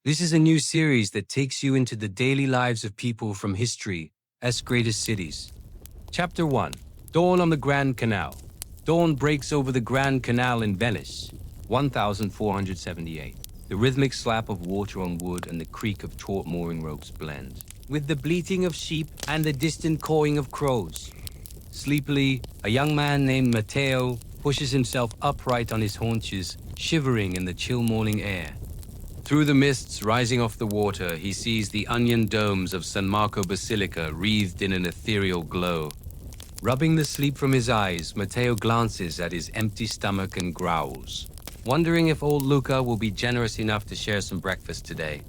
This is a new series that takes you into the daily lives of people from history's greatest cities. Chapter 1. Dawn on the Grand Canal. Dawn breaks over the Grand Canal in Venice, 1478. The rhythmic slap of water on wood and the creak of taut mooring ropes blend with the bleating of sheep and the distant cawing of crows. Sleepily, a young man named Matteo pushes himself upright on his haunches, shivering in the chill morning air. Through the mists rising off the water, he sees the onion domes of San Marco Basilica wreathed in an ethereal glow. Rubbing the sleep from his eyes, Matteo glances at his empty stomach and growls, wondering if old Luca will be generous enough to share some breakfast today.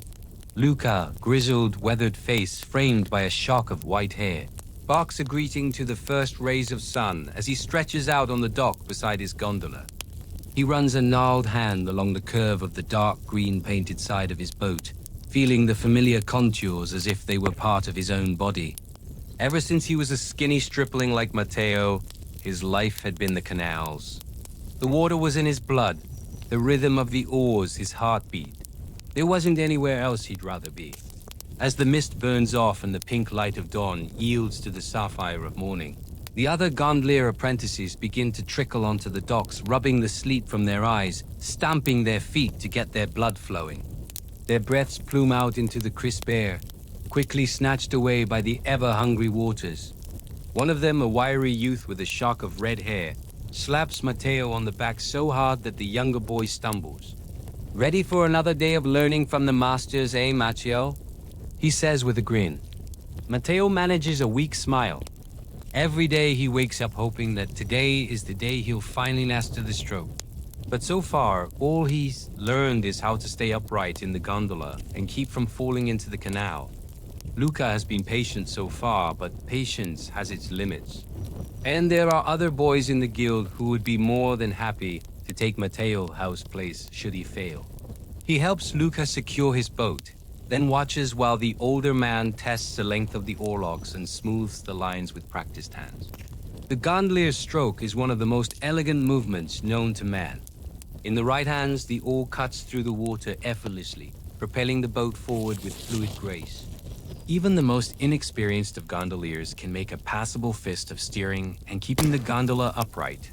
Luca, grizzled, weathered face framed by a shock of white hair, barks a greeting to the first rays of sun as he stretches out on the dock beside his gondola. He runs a gnarled hand along the curve of the dark green painted side of his boat, feeling the familiar contours as if they were part of his own body. Ever since he was a skinny stripling like Matteo, his life had been the canals. The water was in his blood, the rhythm of the oars his heartbeat. There wasn't anywhere else he'd rather be. As the mist burns off and the pink light of dawn yields to the sapphire of morning, the other gondolier apprentices begin to trickle onto the docks, rubbing the sleep from their eyes, stamping their feet to get their blood flowing. Their breaths plume out into the crisp air, quickly snatched away by the ever-hungry waters. One of them, a wiry youth with a shock of red hair, slaps Matteo on the back so hard that the younger boy stumbles. "Ready for another day of learning from the masters, eh, Matteo?" he says with a grin. Matteo manages a weak smile. Every day he wakes up hoping that today is the day he'll finally master the stroke. But so far, all he's learned is how to stay upright in the gondola and keep from falling into the canal. Luca has been patient so far, but patience has its limits. And there are other boys in the guild who would be more than happy to take Matteo's place should he fail. He helps Luca secure his boat, then watches while the older man tests the length of the oarlocks and smooths the lines with practiced hands. The gondolier's stroke is one of the most elegant movements known to man. In the right hands, the oar cuts through the water effortlessly, propelling the boat forward with fluid grace. Even the most inexperienced of gondoliers can make a passable fist of steering and keeping the gondola upright.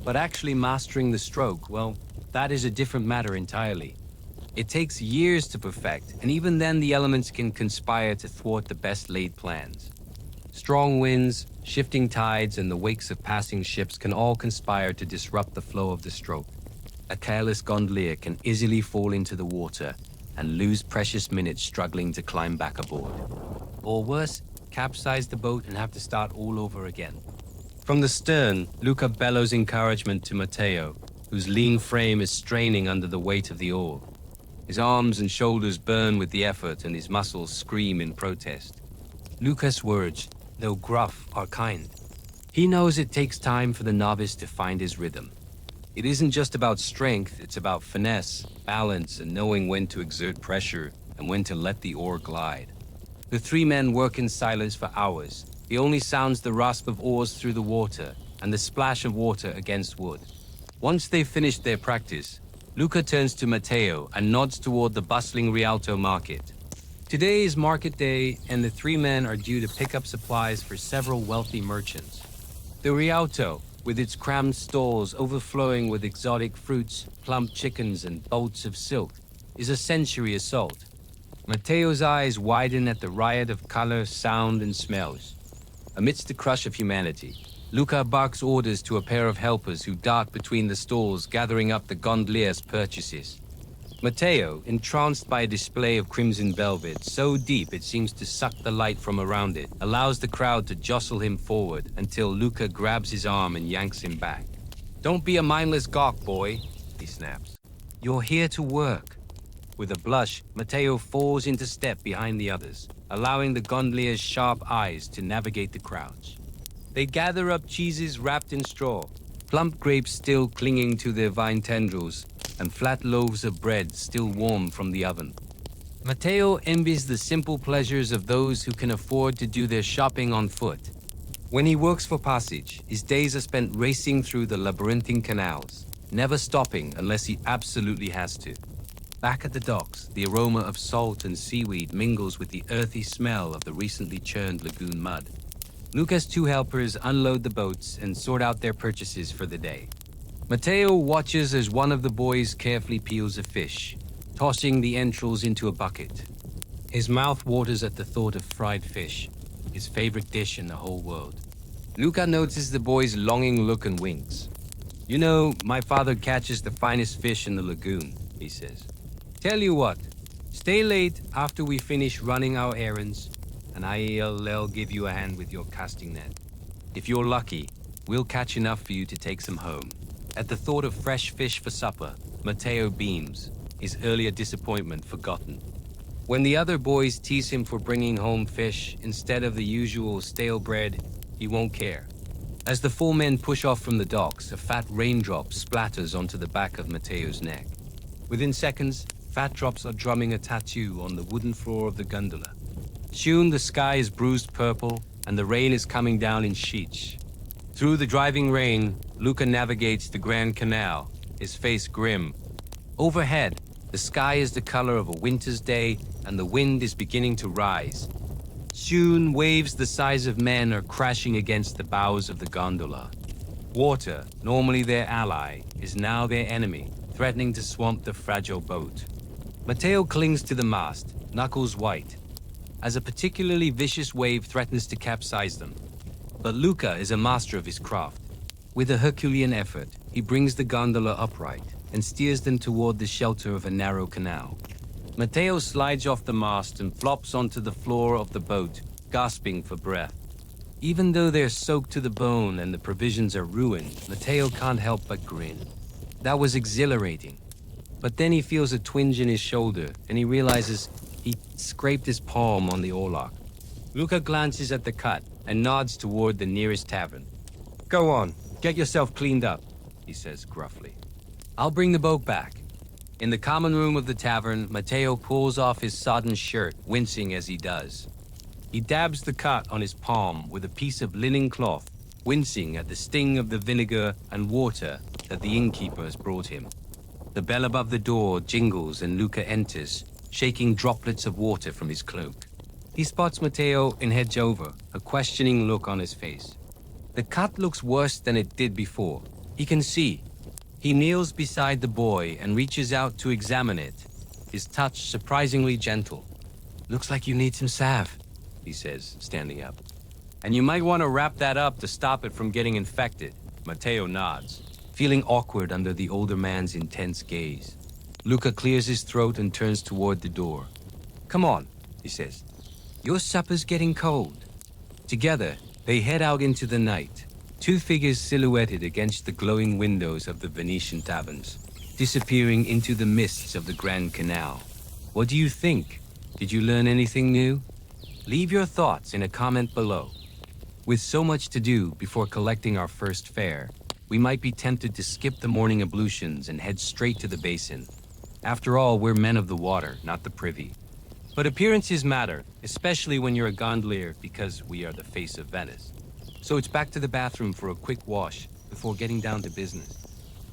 But actually mastering the stroke, well, that is a different matter entirely. It takes years to perfect, and even then the elements can conspire to thwart the best laid plans. Strong winds, shifting tides, and the wakes of passing ships can all conspire to disrupt the flow of the stroke. A careless gondolier can easily fall into the water and lose precious minutes struggling to climb back aboard. Or worse, capsize the boat and have to start all over again. From the stern, Luca bellows encouragement to Matteo, whose lean frame is straining under the weight of the oar. His arms and shoulders burn with the effort and his muscles scream in protest. Luca's words, though gruff, are kind. He knows it takes time for the novice to find his rhythm. It isn't just about strength, it's about finesse, balance, and knowing when to exert pressure and when to let the oar glide. The three men work in silence for hours. The only sounds the rasp of oars through the water and the splash of water against wood. Once they've finished their practice, Luca turns to Matteo and nods toward the bustling Rialto market. Today is market day, and the three men are due to pick up supplies for several wealthy merchants. The Rialto, with its crammed stalls overflowing with exotic fruits, plump chickens, and boats of silk, is a sensory assault. Matteo's eyes widen at the riot of color, sound, and smells. Amidst the crush of humanity, Luca barks orders to a pair of helpers who dart between the stalls gathering up the gondolier's purchases. Matteo, entranced by a display of crimson velvet so deep it seems to suck the light from around it, allows the crowd to jostle him forward until Luca grabs his arm and yanks him back. "Don't be a mindless gawk, boy," he snaps. "You're here to work." With a blush, Matteo falls into step behind the others, allowing the gondolier's sharp eyes to navigate the crowds. They gather up cheeses wrapped in straw, plump grapes still clinging to their vine tendrils, and flat loaves of bread still warm from the oven. Matteo envies the simple pleasures of those who can afford to do their shopping on foot. When he works for passage, his days are spent racing through the labyrinthine canals, never stopping unless he absolutely has to. Back at the docks, the aroma of salt and seaweed mingles with the earthy smell of the recently churned lagoon mud. Luca's two helpers unload the boats and sort out their purchases for the day. Matteo watches as one of the boys carefully peels a fish, tossing the entrails into a bucket. His mouth waters at the thought of fried fish, his favorite dish in the whole world. Luca notices the boy's longing look and winks. "You know, my father catches the finest fish in the lagoon," he says. "Tell you what, stay late after we finish running our errands, and I'll give you a hand with your casting net. If you're lucky, we'll catch enough for you to take some home." At the thought of fresh fish for supper, Matteo beams, his earlier disappointment forgotten. When the other boys tease him for bringing home fish instead of the usual stale bread, he won't care. As the four men push off from the docks, a fat raindrop splatters onto the back of Matteo's neck. Within seconds, fat drops are drumming a tattoo on the wooden floor of the gondola. Soon the sky is bruised purple, and the rain is coming down in sheets. Through the driving rain, Luca navigates the Grand Canal, his face grim. Overhead, the sky is the color of a winter's day, and the wind is beginning to rise. Soon, waves the size of men are crashing against the bows of the gondola. Water, normally their ally, is now their enemy, threatening to swamp the fragile boat. Matteo clings to the mast, knuckles white, as a particularly vicious wave threatens to capsize them. But Luca is a master of his craft. With a Herculean effort, he brings the gondola upright and steers them toward the shelter of a narrow canal. Matteo slides off the mast and flops onto the floor of the boat, gasping for breath. Even though they're soaked to the bone and the provisions are ruined, Matteo can't help but grin. That was exhilarating. But then he feels a twinge in his shoulder and he realizes he scraped his palm on the oarlock. Luca glances at the cut and nods toward the nearest tavern. "Go on, get yourself cleaned up," he says gruffly. "I'll bring the boat back." In the common room of the tavern, Matteo pulls off his sodden shirt, wincing as he does. He dabs the cut on his palm with a piece of linen cloth, wincing at the sting of the vinegar and water that the innkeeper has brought him. The bell above the door jingles and Luca enters, shaking droplets of water from his cloak. He spots Matteo and heads over, a questioning look on his face. The cut looks worse than it did before. He can see. He kneels beside the boy and reaches out to examine it, his touch surprisingly gentle. "Looks like you need some salve," he says, standing up. "And you might want to wrap that up to stop it from getting infected." Matteo nods, feeling awkward under the older man's intense gaze. Luca clears his throat and turns toward the door. "Come on," he says. "Your supper's getting cold." Together, they head out into the night, two figures silhouetted against the glowing windows of the Venetian taverns, disappearing into the mists of the Grand Canal. What do you think? Did you learn anything new? Leave your thoughts in a comment below. With so much to do before collecting our first fare, we might be tempted to skip the morning ablutions and head straight to the basin. After all, we're men of the water, not the privy. But appearances matter, especially when you're a gondolier, because we are the face of Venice. So it's back to the bathroom for a quick wash before getting down to business.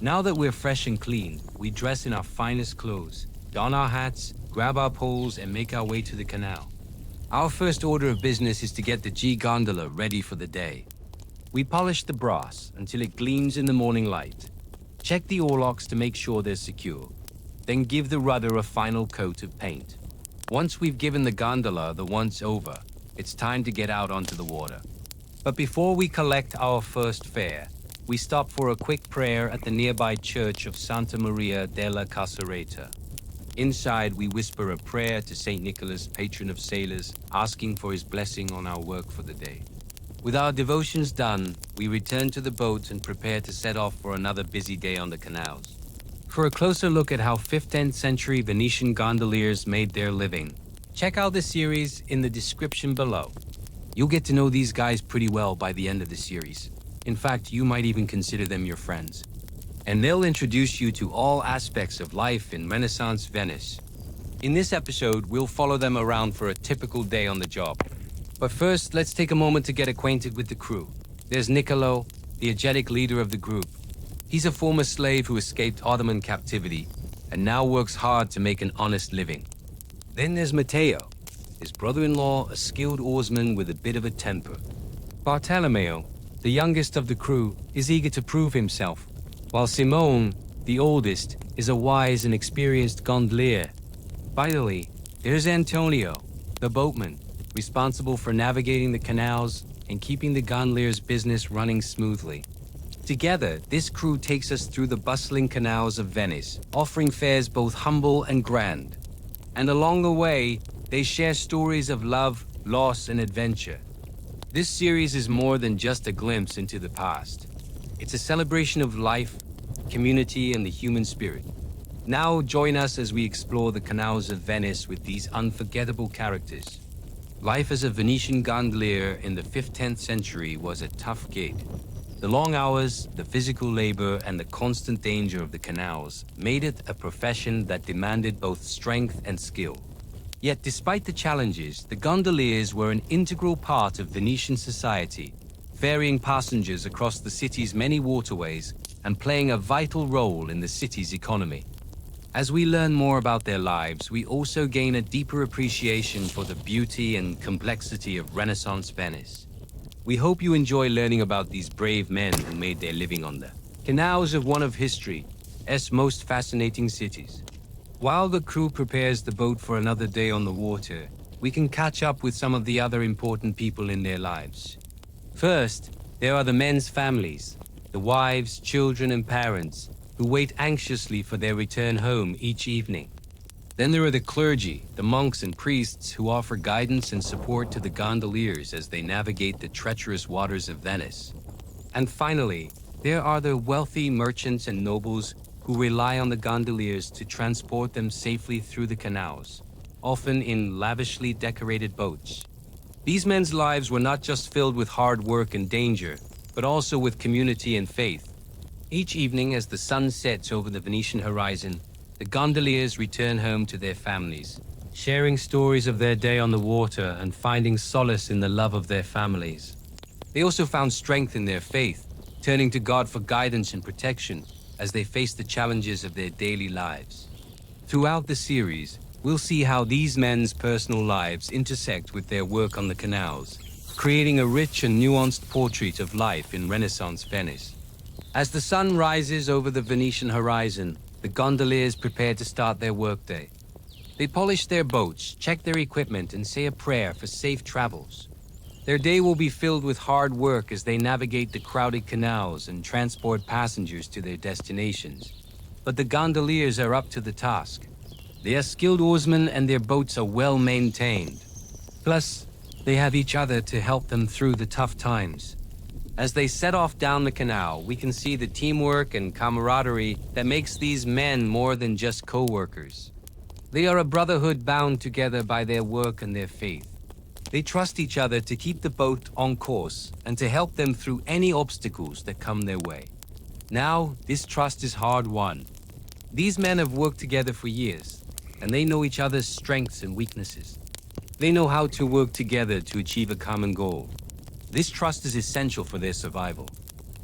Now that we're fresh and clean, we dress in our finest clothes, don our hats, grab our poles, and make our way to the canal. Our first order of business is to get the G-gondola ready for the day. We polish the brass until it gleams in the morning light. Check the oarlocks to make sure they're secure. Then give the rudder a final coat of paint. Once we've given the gondola the once-over, it's time to get out onto the water. But before we collect our first fare, we stop for a quick prayer at the nearby church of Santa Maria della Casereta. Inside, we whisper a prayer to St. Nicholas, patron of sailors, asking for his blessing on our work for the day. With our devotions done, we return to the boat and prepare to set off for another busy day on the canals. For a closer look at how 15th century Venetian gondoliers made their living, check out the series in the description below. You'll get to know these guys pretty well by the end of the series. In fact, you might even consider them your friends. And they'll introduce you to all aspects of life in Renaissance Venice. In this episode, we'll follow them around for a typical day on the job. But first, let's take a moment to get acquainted with the crew. There's Niccolo, the energetic leader of the group. He's a former slave who escaped Ottoman captivity and now works hard to make an honest living. Then there's Matteo, his brother-in-law, a skilled oarsman with a bit of a temper. Bartolomeo, the youngest of the crew, is eager to prove himself, while Simone, the oldest, is a wise and experienced gondolier. Finally, there's Antonio, the boatman, responsible for navigating the canals and keeping the gondolier's business running smoothly. Together, this crew takes us through the bustling canals of Venice, offering fares both humble and grand. And along the way, they share stories of love, loss, and adventure. This series is more than just a glimpse into the past. It's a celebration of life, community, and the human spirit. Now join us as we explore the canals of Venice with these unforgettable characters. Life as a Venetian gondolier in the 15th century was a tough gig. The long hours, the physical labor, and the constant danger of the canals made it a profession that demanded both strength and skill. Yet despite the challenges, the gondoliers were an integral part of Venetian society, ferrying passengers across the city's many waterways and playing a vital role in the city's economy. As we learn more about their lives, we also gain a deeper appreciation for the beauty and complexity of Renaissance Venice. We hope you enjoy learning about these brave men who made their living on the canals of one of history's most fascinating cities. While the crew prepares the boat for another day on the water, we can catch up with some of the other important people in their lives. First, there are the men's families, the wives, children, and parents, who wait anxiously for their return home each evening. Then there are the clergy, the monks and priests who offer guidance and support to the gondoliers as they navigate the treacherous waters of Venice. And finally, there are the wealthy merchants and nobles who rely on the gondoliers to transport them safely through the canals, often in lavishly decorated boats. These men's lives were not just filled with hard work and danger, but also with community and faith. Each evening as the sun sets over the Venetian horizon, the gondoliers return home to their families, sharing stories of their day on the water and finding solace in the love of their families. They also found strength in their faith, turning to God for guidance and protection as they faced the challenges of their daily lives. Throughout the series, we'll see how these men's personal lives intersect with their work on the canals, creating a rich and nuanced portrait of life in Renaissance Venice. As the sun rises over the Venetian horizon, the gondoliers prepare to start their workday. They polish their boats, check their equipment, and say a prayer for safe travels. Their day will be filled with hard work as they navigate the crowded canals and transport passengers to their destinations. But the gondoliers are up to the task. They are skilled oarsmen and their boats are well maintained. Plus, they have each other to help them through the tough times. As they set off down the canal, we can see the teamwork and camaraderie that makes these men more than just co-workers. They are a brotherhood bound together by their work and their faith. They trust each other to keep the boat on course and to help them through any obstacles that come their way. Now, this trust is hard-won. These men have worked together for years, and they know each other's strengths and weaknesses. They know how to work together to achieve a common goal. This trust is essential for their survival.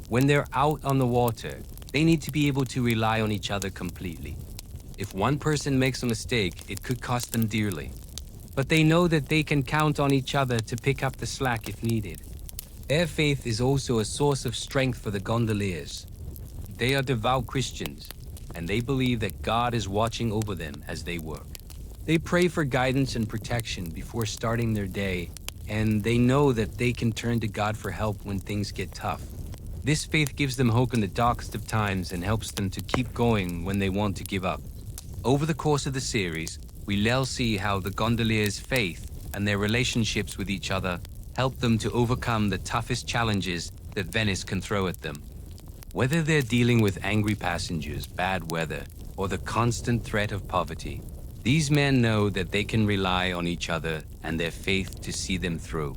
When they're out on the water, they need to be able to rely on each other completely. If one person makes a mistake, it could cost them dearly. But they know that they can count on each other to pick up the slack if needed. Their faith is also a source of strength for the gondoliers. They are devout Christians, and they believe that God is watching over them as they work. They pray for guidance and protection before starting their day, and they know that they can turn to God for help when things get tough. This faith gives them hope in the darkest of times and helps them to keep going when they want to give up. Over the course of the series, we'll see how the gondoliers' faith and their relationships with each other help them to overcome the toughest challenges that Venice can throw at them. Whether they're dealing with angry passengers, bad weather, or the constant threat of poverty, these men know that they can rely on each other and their faith to see them through.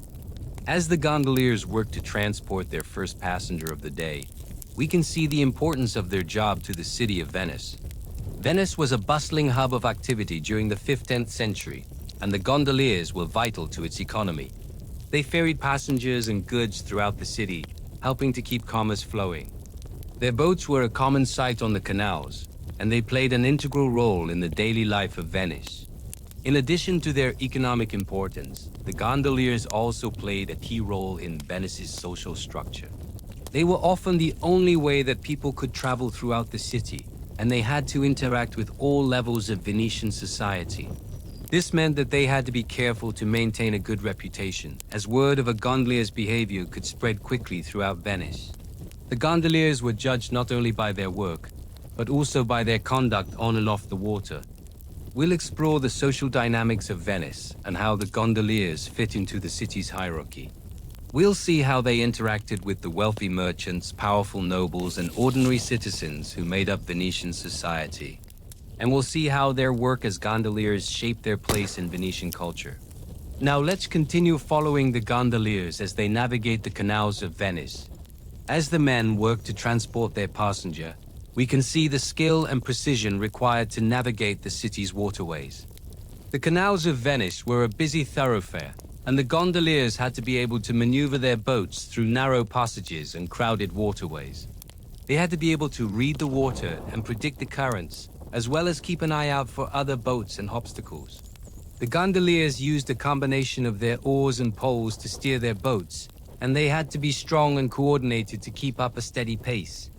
As the gondoliers work to transport their first passenger of the day, we can see the importance of their job to the city of Venice. Venice was a bustling hub of activity during the 15th century, and the gondoliers were vital to its economy. They ferried passengers and goods throughout the city, helping to keep commerce flowing. Their boats were a common sight on the canals, and they played an integral role in the daily life of Venice. In addition to their economic importance, the gondoliers also played a key role in Venice's social structure. They were often the only way that people could travel throughout the city, and they had to interact with all levels of Venetian society. This meant that they had to be careful to maintain a good reputation, as word of a gondolier's behavior could spread quickly throughout Venice. The gondoliers were judged not only by their work, but also by their conduct on and off the water. We'll explore the social dynamics of Venice and how the gondoliers fit into the city's hierarchy. We'll see how they interacted with the wealthy merchants, powerful nobles, and ordinary citizens who made up Venetian society. And we'll see how their work as gondoliers shaped their place in Venetian culture. Now let's continue following the gondoliers as they navigate the canals of Venice. As the men work to transport their passenger, we can see the skill and precision required to navigate the city's waterways. The canals of Venice were a busy thoroughfare, and the gondoliers had to be able to maneuver their boats through narrow passages and crowded waterways. They had to be able to read the water and predict the currents, as well as keep an eye out for other boats and obstacles. The gondoliers used a combination of their oars and poles to steer their boats, and they had to be strong and coordinated to keep up a steady pace.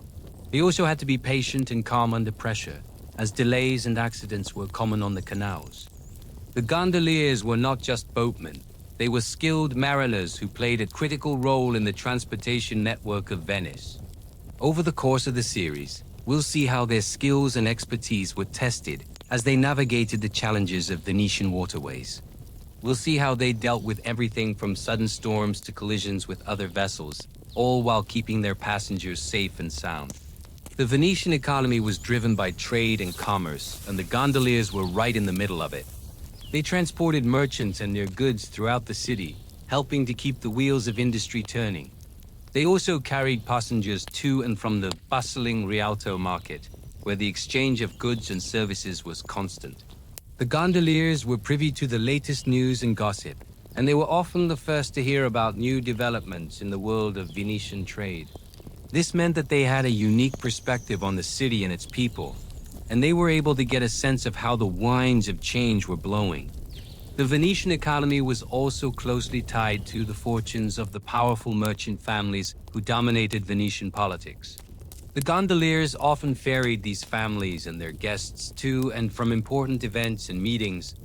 They also had to be patient and calm under pressure, as delays and accidents were common on the canals. The gondoliers were not just boatmen, they were skilled mariners who played a critical role in the transportation network of Venice. Over the course of the series, we'll see how their skills and expertise were tested as they navigated the challenges of Venetian waterways. We'll see how they dealt with everything from sudden storms to collisions with other vessels, all while keeping their passengers safe and sound. The Venetian economy was driven by trade and commerce, and the gondoliers were right in the middle of it. They transported merchants and their goods throughout the city, helping to keep the wheels of industry turning. They also carried passengers to and from the bustling Rialto market, where the exchange of goods and services was constant. The gondoliers were privy to the latest news and gossip, and they were often the first to hear about new developments in the world of Venetian trade. This meant that they had a unique perspective on the city and its people, and they were able to get a sense of how the winds of change were blowing. The Venetian economy was also closely tied to the fortunes of the powerful merchant families who dominated Venetian politics. The gondoliers often ferried these families and their guests to and from important events and meetings,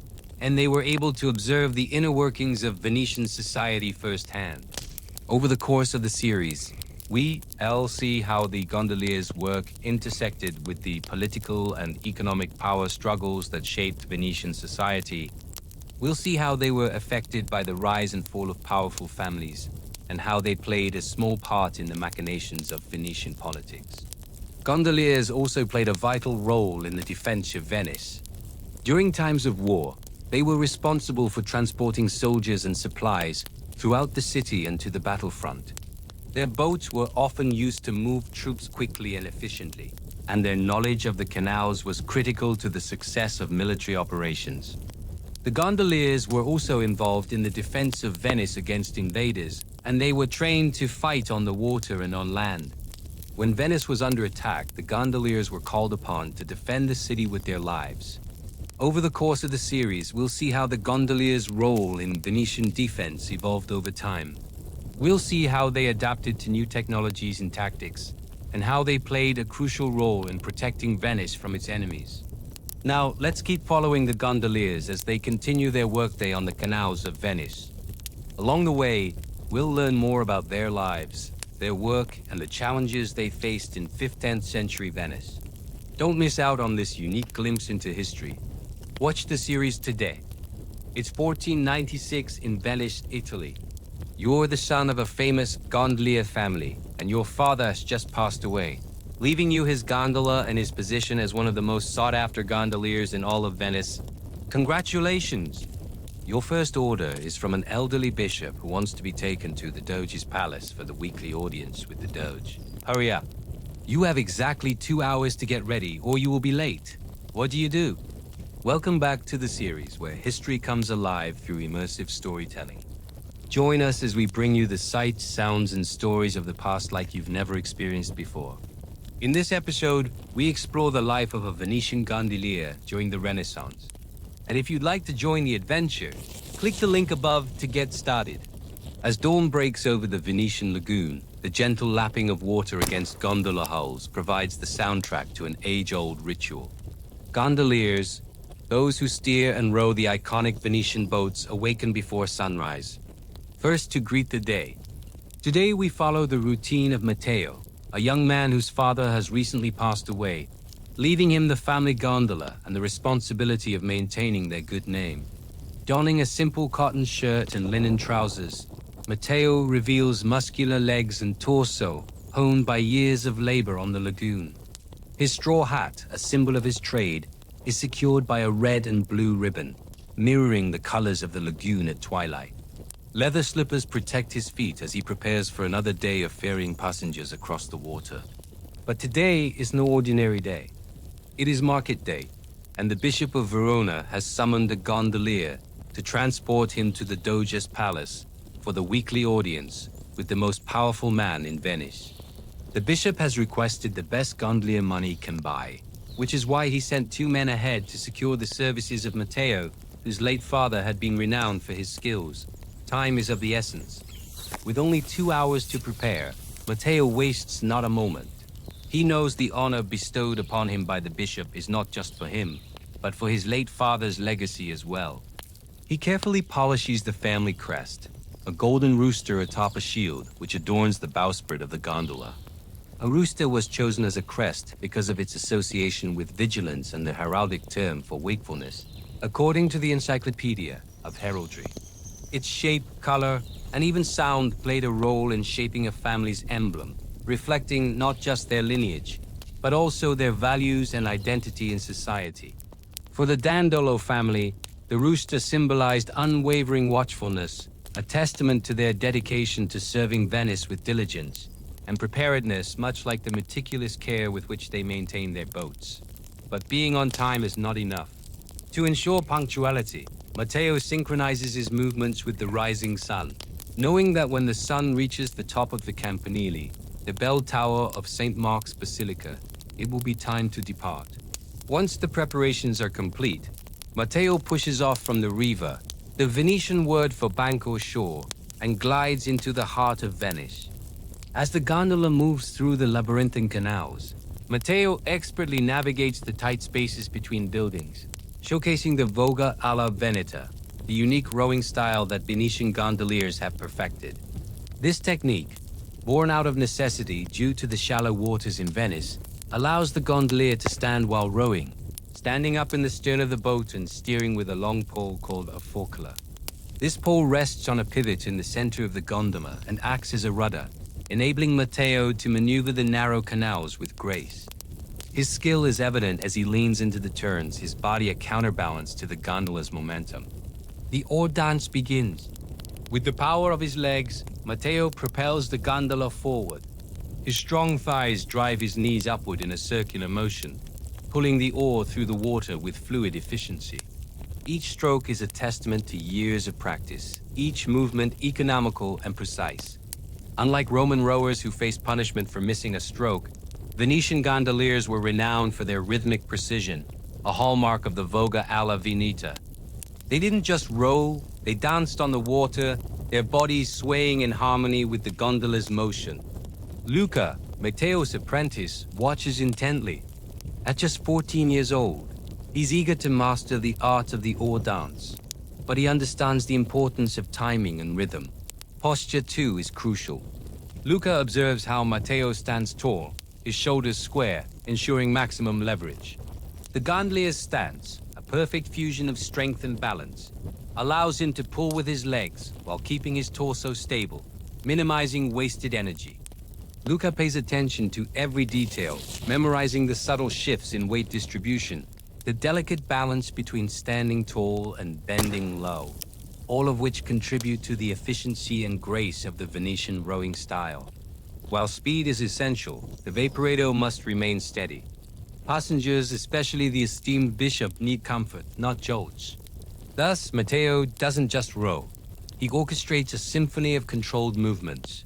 and they were able to observe the inner workings of Venetian society firsthand. Over the course of the series, we'll see how the gondoliers' work intersected with the political and economic power struggles that shaped Venetian society. We'll see how they were affected by the rise and fall of powerful families, and how they played a small part in the machinations of Venetian politics. Gondoliers also played a vital role in the defense of Venice. During times of war, they were responsible for transporting soldiers and supplies throughout the city and to the battlefront. Their boats were often used to move troops quickly and efficiently, and their knowledge of the canals was critical to the success of military operations. The gondoliers were also involved in the defense of Venice against invaders, and they were trained to fight on the water and on land. When Venice was under attack, the gondoliers were called upon to defend the city with their lives. Over the course of the series, we'll see how the gondoliers' role in Venetian defense evolved over time. We'll see how they adapted to new technologies and tactics, and how they played a crucial role in protecting Venice from its enemies. Now, let's keep following the gondoliers as they continue their workday on the canals of Venice. Along the way, we'll learn more about their lives, their work, and the challenges they faced in 15th century Venice. Don't miss out on this unique glimpse into history. Watch the series today. It's 1496 in Venice, Italy. You're the son of a famous gondolier family, and your father has just passed away, leaving you his gondola and his position as one of the most sought-after gondoliers in all of Venice. Congratulations! Your first order is from an elderly bishop who wants to be taken to the Doge's palace for the weekly audience with the Doge. Hurry up. You have exactly 2 hours to get ready, or you will be late. What do? Welcome back to the series where history comes alive through immersive storytelling. Join us as we bring you the sights, sounds, and stories of the past like you've never experienced before. In this episode, we explore the life of a Venetian gondolier during the Renaissance. And if you'd like to join the adventure, click the link above to get started. As dawn breaks over the Venetian lagoon, the gentle lapping of water against gondola hulls provides the soundtrack to an age-old ritual. Gondoliers, those who steer and row the iconic Venetian boats, awaken before sunrise, first to greet the day. Today we follow the routine of Matteo, a young man whose father has recently passed away, leaving him the family gondola and the responsibility of maintaining their good name. Donning a simple cotton shirt and linen trousers, Matteo reveals muscular legs and torso honed by years of labor on the lagoon. His straw hat, a symbol of his trade, is secured by a red and blue ribbon, mirroring the colors of the lagoon at twilight. Leather slippers protect his feet as he prepares for another day of ferrying passengers across the water. But today is no ordinary day. It is market day, and the Bishop of Verona has summoned a gondolier to transport him to the Doge's palace for the weekly audience with the most powerful man in Venice. The bishop has requested the best gondolier money can buy, which is why he sent two men ahead to secure the services of Matteo, whose late father had been renowned for his skills. Time is of the essence. With only 2 hours to prepare, Matteo wastes not a moment. He knows the honor bestowed upon him by the bishop is not just for him, but for his late father's legacy as well. He carefully polishes the family crest, a golden rooster atop a shield which adorns the bowsprit of the gondola. A rooster was chosen as a crest because of its association with vigilance and the heraldic term for wakefulness, according to the Encyclopedia of Heraldry. Its shape, color, and even sound played a role in shaping a family's emblem, reflecting not just their lineage, but also their values and identity in society. For the Dandolo family, the rooster symbolized unwavering watchfulness, a testament to their dedication to serving Venice with diligence and preparedness, much like the meticulous care with which they maintain their boats. But being on time is not enough. To ensure punctuality, Matteo synchronizes his movements with the rising sun, knowing that when the sun reaches the top of the Campanile, the bell tower of St. Mark's Basilica, it will be time to depart. Once the preparations are complete, Matteo pushes off from the riva, the Venetian word for bank or shore, and glides into the heart of Venice. As the gondola moves through the labyrinthine canals, Matteo expertly navigates the tight spaces between buildings, showcasing the voga alla veneta, the unique rowing style that Venetian gondoliers have perfected. This technique, born out of necessity due to the shallow waters in Venice, allows the gondolier to stand while rowing, standing up in the stern of the boat and steering with a long pole called a forcula. This pole rests on a pivot in the center of the gondola and acts as a rudder, enabling Matteo to maneuver the narrow canals with grace. His skill is evident as he leans into the turns, his body a counterbalance to the gondola's momentum. The oar dance begins. With the power of his legs, Matteo propels the gondola forward. His strong thighs drive his knees upward in a circular motion, pulling the oar through the water with fluid efficiency. Each stroke is a testament to years of practice, each movement economical and precise. Unlike Roman rowers who faced punishment for missing a stroke, Venetian gondoliers were renowned for their rhythmic precision, a hallmark of the voga alla veneta. They didn't just row, they danced on the water, their bodies swaying in harmony with the gondola's motion. Luca, Matteo's apprentice, watches intently. At just 14 years old, he's eager to master the art of the oar dance, but he understands the importance of timing and rhythm. Posture, too, is crucial. Luca observes how Matteo stands tall, his shoulders square, ensuring maximum leverage. The gondolier's stance, a perfect fusion of strength and balance, allows him to pull with his legs while keeping his torso stable, minimizing wasted energy. Luca pays attention to every detail, memorizing the subtle shifts in weight distribution, the delicate balance between standing tall and bending low, all of which contribute to the efficiency and grace of the Venetian rowing style. While speed is essential, the vaporetto must remain steady. Passengers, especially the esteemed bishop, need comfort, not jolts. Thus, Matteo doesn't just row. He orchestrates a symphony of controlled movements.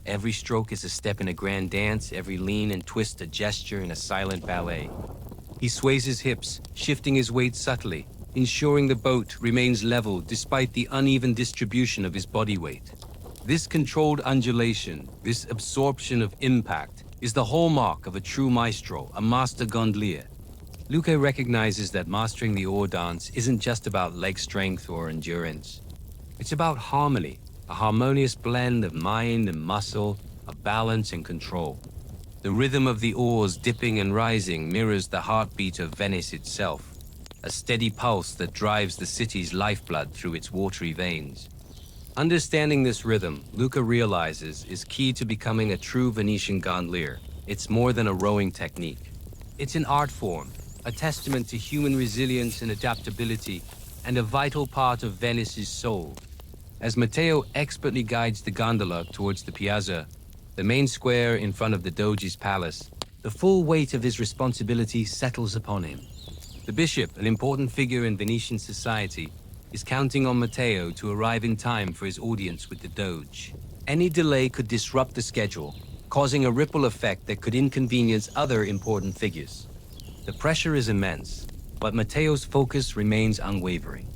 Every stroke is a step in a grand dance, every lean and twist a gesture in a silent ballet. He sways his hips, shifting his weight subtly, ensuring the boat remains level despite the uneven distribution of his body weight. This controlled undulation, this absorption of impact, is the hallmark of a true maestro, a master gondolier. Luca recognizes that mastering the oar dance isn't just about leg strength or endurance. It's about harmony, a harmonious blend of mind and muscle, of balance and control. The rhythm of the oars dipping and rising mirrors the heartbeat of Venice itself, a steady pulse that drives the city's lifeblood through its watery veins. Understanding this rhythm, Luca realizes, is key to becoming a true Venetian gondolier. It's more than a rowing technique. It's an art form, a testament to human resilience and adaptability, and a vital part of Venice's soul. As Matteo expertly guides the gondola towards the piazza, the main square in front of the Doge's palace, the full weight of his responsibility settles upon him. The bishop, an important figure in Venetian society, is counting on Matteo to arrive in time for his audience with the Doge. Any delay could disrupt the schedule, causing a ripple effect that could inconvenience other important figures. The pressure is immense, but Matteo's focus remains unwavering.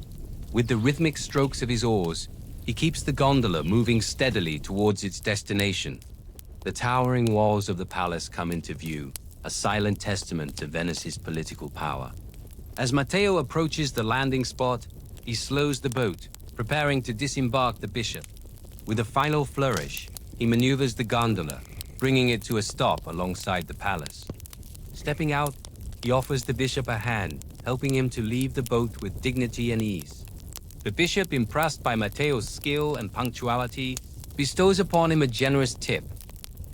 With the rhythmic strokes of his oars, he keeps the gondola moving steadily towards its destination. The towering walls of the palace come into view, a silent testament to Venice's political power. As Matteo approaches the landing spot, he slows the boat, preparing to disembark the bishop. With a final flourish, he maneuvers the gondola, bringing it to a stop alongside the palace. Stepping out, he offers the bishop a hand, helping him to leave the boat with dignity and ease. The bishop, impressed by Matteo's skill and punctuality, bestows upon him a generous tip,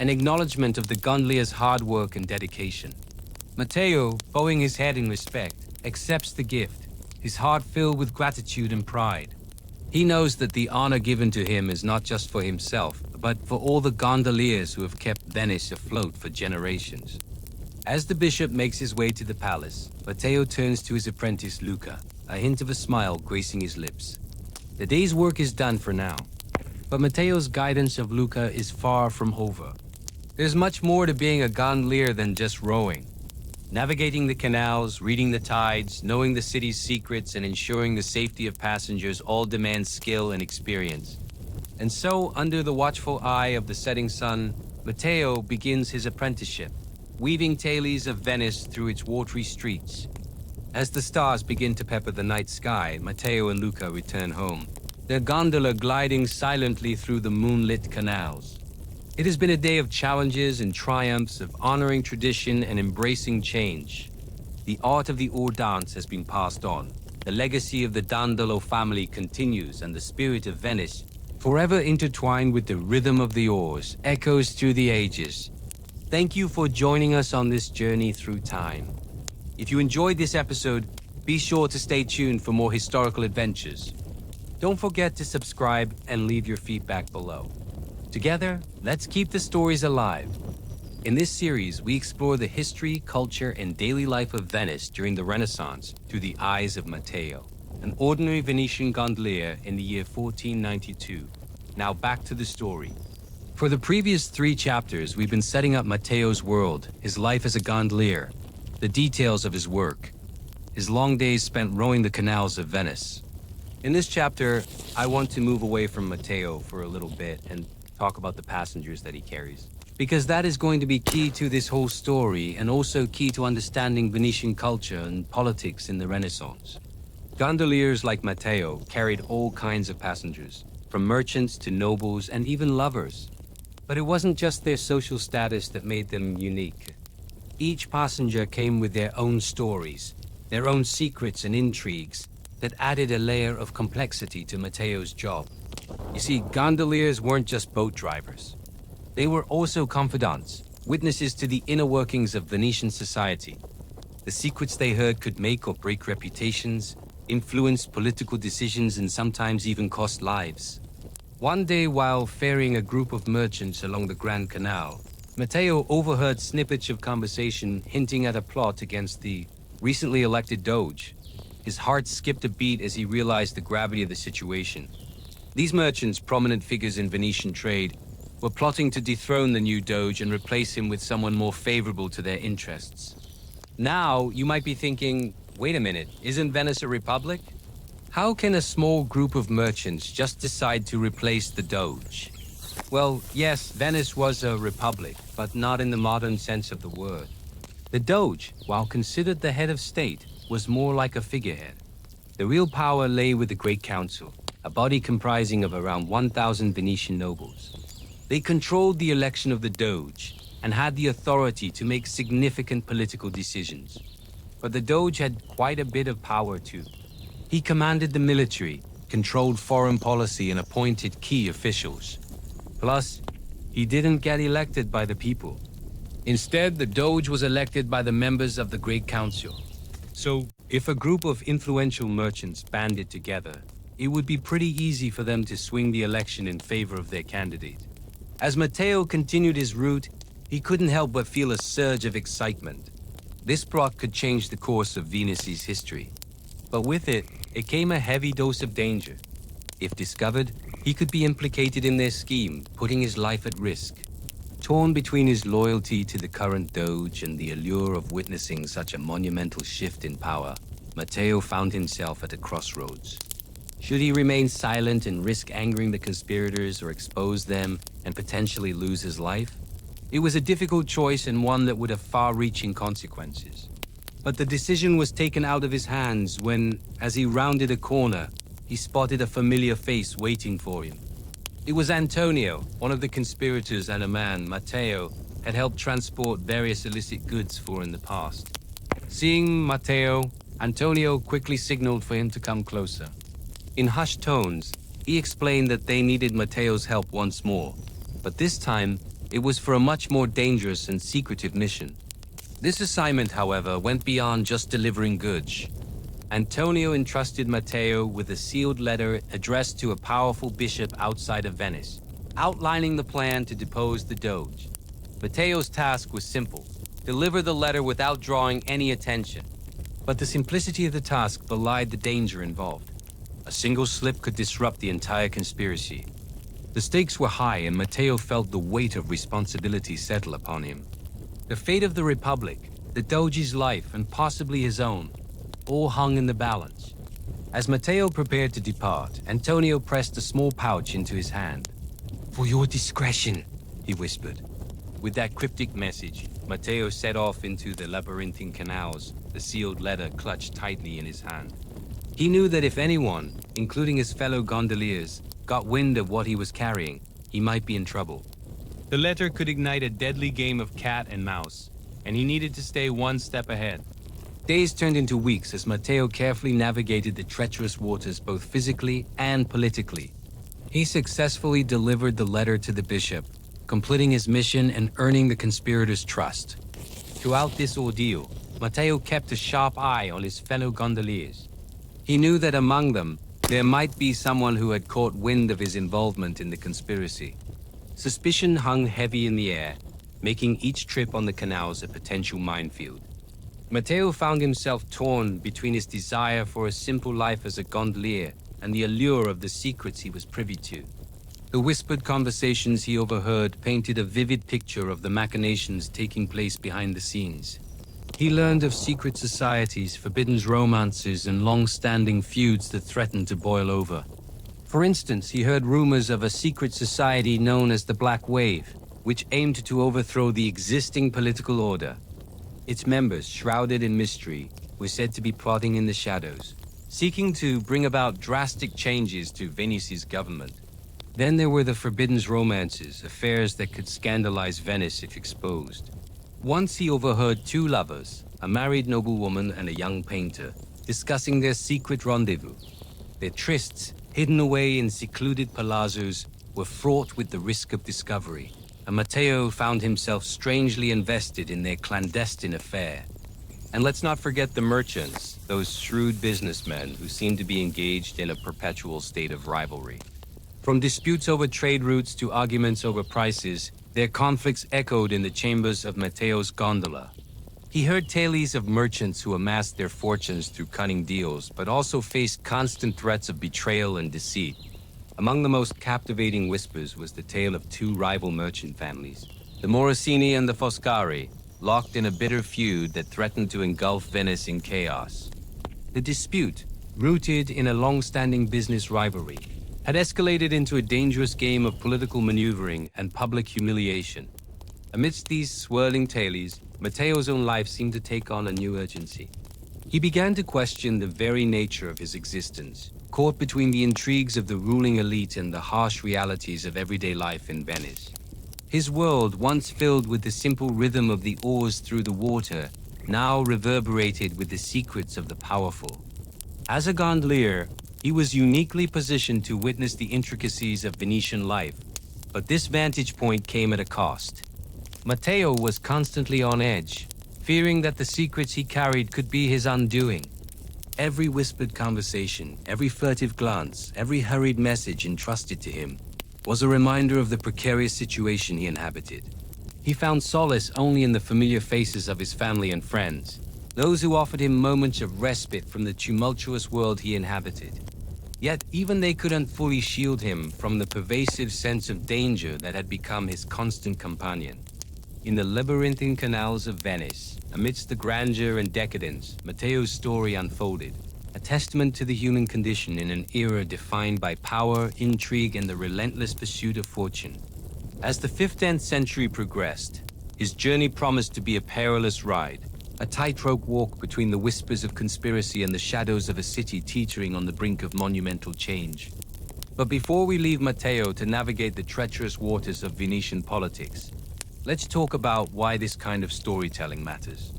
an acknowledgement of the gondolier's hard work and dedication. Matteo, bowing his head in respect, accepts the gift, his heart filled with gratitude and pride. He knows that the honor given to him is not just for himself, but for all the gondoliers who have kept Venice afloat for generations. As the bishop makes his way to the palace, Matteo turns to his apprentice Luca, a hint of a smile gracing his lips. The day's work is done for now, but Matteo's guidance of Luca is far from over. There's much more to being a gondolier than just rowing. Navigating the canals, reading the tides, knowing the city's secrets, and ensuring the safety of passengers all demand skill and experience. And so, under the watchful eye of the setting sun, Matteo begins his apprenticeship, weaving tales of Venice through its watery streets. As the stars begin to pepper the night sky, Matteo and Luca return home, their gondola gliding silently through the moonlit canals. It has been a day of challenges and triumphs, of honoring tradition and embracing change. The art of the oar dance has been passed on. The legacy of the Dandolo family continues, and the spirit of Venice, forever intertwined with the rhythm of the oars, echoes through the ages. Thank you for joining us on this journey through time. If you enjoyed this episode, be sure to stay tuned for more historical adventures. Don't forget to subscribe and leave your feedback below. Together, let's keep the stories alive. In this series, we explore the history, culture, and daily life of Venice during the Renaissance through the eyes of Matteo, an ordinary Venetian gondolier in the year 1492. Now back to the story. For the previous 3 chapters, we've been setting up Matteo's world, his life as a gondolier, the details of his work, his long days spent rowing the canals of Venice. In this chapter, I want to move away from Matteo for a little bit and talk about the passengers that he carries, because that is going to be key to this whole story and also key to understanding Venetian culture and politics in the Renaissance. Gondoliers like Matteo carried all kinds of passengers, from merchants to nobles and even lovers. But it wasn't just their social status that made them unique. Each passenger came with their own stories, their own secrets and intrigues that added a layer of complexity to Matteo's job. You see, gondoliers weren't just boat drivers. They were also confidants, witnesses to the inner workings of Venetian society. The secrets they heard could make or break reputations, influence political decisions, and sometimes even cost lives. One day, while ferrying a group of merchants along the Grand Canal, Matteo overheard snippets of conversation hinting at a plot against the recently elected Doge. His heart skipped a beat as he realized the gravity of the situation. These merchants, prominent figures in Venetian trade, were plotting to dethrone the new Doge and replace him with someone more favorable to their interests. Now, you might be thinking, wait a minute, isn't Venice a republic? How can a small group of merchants just decide to replace the Doge? Well, yes, Venice was a republic, but not in the modern sense of the word. The Doge, while considered the head of state, was more like a figurehead. The real power lay with the Great Council, a body comprising of around 1,000 Venetian nobles. They controlled the election of the Doge and had the authority to make significant political decisions. But the Doge had quite a bit of power too. He commanded the military, controlled foreign policy, and appointed key officials. Plus, he didn't get elected by the people. Instead, the Doge was elected by the members of the Great Council. So, if a group of influential merchants banded together, it would be pretty easy for them to swing the election in favor of their candidate. As Matteo continued his route, he couldn't help but feel a surge of excitement. This plot could change the course of Venice's history. But with it came a heavy dose of danger. If discovered, he could be implicated in their scheme, putting his life at risk. Torn between his loyalty to the current Doge and the allure of witnessing such a monumental shift in power, Matteo found himself at a crossroads. Should he remain silent and risk angering the conspirators or expose them and potentially lose his life? It was a difficult choice and one that would have far-reaching consequences. But the decision was taken out of his hands when, as he rounded a corner, he spotted a familiar face waiting for him. It was Antonio, one of the conspirators and a man Matteo had helped transport various illicit goods for in the past. Seeing Matteo, Antonio quickly signaled for him to come closer. In hushed tones, he explained that they needed Matteo's help once more, but this time it was for a much more dangerous and secretive mission. This assignment, however, went beyond just delivering goods. Antonio entrusted Matteo with a sealed letter addressed to a powerful bishop outside of Venice, outlining the plan to depose the Doge. Matteo's task was simple: deliver the letter without drawing any attention. But the simplicity of the task belied the danger involved. A single slip could disrupt the entire conspiracy. The stakes were high, and Matteo felt the weight of responsibility settle upon him. The fate of the Republic, the Doge's life, and possibly his own, all hung in the balance. As Matteo prepared to depart, Antonio pressed a small pouch into his hand. "For your discretion," he whispered. With that cryptic message, Matteo set off into the labyrinthine canals, the sealed letter clutched tightly in his hand. He knew that if anyone, including his fellow gondoliers, got wind of what he was carrying, he might be in trouble. The letter could ignite a deadly game of cat and mouse, and he needed to stay one step ahead. Days turned into weeks as Matteo carefully navigated the treacherous waters both physically and politically. He successfully delivered the letter to the bishop, completing his mission and earning the conspirators' trust. Throughout this ordeal, Matteo kept a sharp eye on his fellow gondoliers. He knew that among them, there might be someone who had caught wind of his involvement in the conspiracy. Suspicion hung heavy in the air, making each trip on the canals a potential minefield. Matteo found himself torn between his desire for a simple life as a gondolier and the allure of the secrets he was privy to. The whispered conversations he overheard painted a vivid picture of the machinations taking place behind the scenes. He learned of secret societies, forbidden romances, and long-standing feuds that threatened to boil over. For instance, he heard rumors of a secret society known as the Black Wave, which aimed to overthrow the existing political order. Its members, shrouded in mystery, were said to be plotting in the shadows, seeking to bring about drastic changes to Venice's government. Then there were the forbidden romances, affairs that could scandalize Venice if exposed. Once he overheard two lovers, a married noblewoman and a young painter, discussing their secret rendezvous. Their trysts, hidden away in secluded palazzos, were fraught with the risk of discovery, and Matteo found himself strangely invested in their clandestine affair. And let's not forget the merchants, those shrewd businessmen who seemed to be engaged in a perpetual state of rivalry. From disputes over trade routes to arguments over prices, their conflicts echoed in the chambers of Matteo's gondola. He heard tales of merchants who amassed their fortunes through cunning deals, but also faced constant threats of betrayal and deceit. Among the most captivating whispers was the tale of two rival merchant families, the Morosini and the Foscari, locked in a bitter feud that threatened to engulf Venice in chaos. The dispute, rooted in a long-standing business rivalry, had escalated into a dangerous game of political maneuvering and public humiliation. Amidst these swirling tales, Matteo's own life seemed to take on a new urgency. He began to question the very nature of his existence, caught between the intrigues of the ruling elite and the harsh realities of everyday life in Venice. His world, once filled with the simple rhythm of the oars through the water, now reverberated with the secrets of the powerful. As a gondolier, he was uniquely positioned to witness the intricacies of Venetian life, but this vantage point came at a cost. Matteo was constantly on edge, fearing that the secrets he carried could be his undoing. Every whispered conversation, every furtive glance, every hurried message entrusted to him was a reminder of the precarious situation he inhabited. He found solace only in the familiar faces of his family and friends, those who offered him moments of respite from the tumultuous world he inhabited. Yet even they couldn't fully shield him from the pervasive sense of danger that had become his constant companion. In the labyrinthine canals of Venice, amidst the grandeur and decadence, Matteo's story unfolded, a testament to the human condition in an era defined by power, intrigue, and the relentless pursuit of fortune. As the 15th century progressed, his journey promised to be a perilous ride, a tightrope walk between the whispers of conspiracy and the shadows of a city teetering on the brink of monumental change. But before we leave Matteo to navigate the treacherous waters of Venetian politics, let's talk about why this kind of storytelling matters.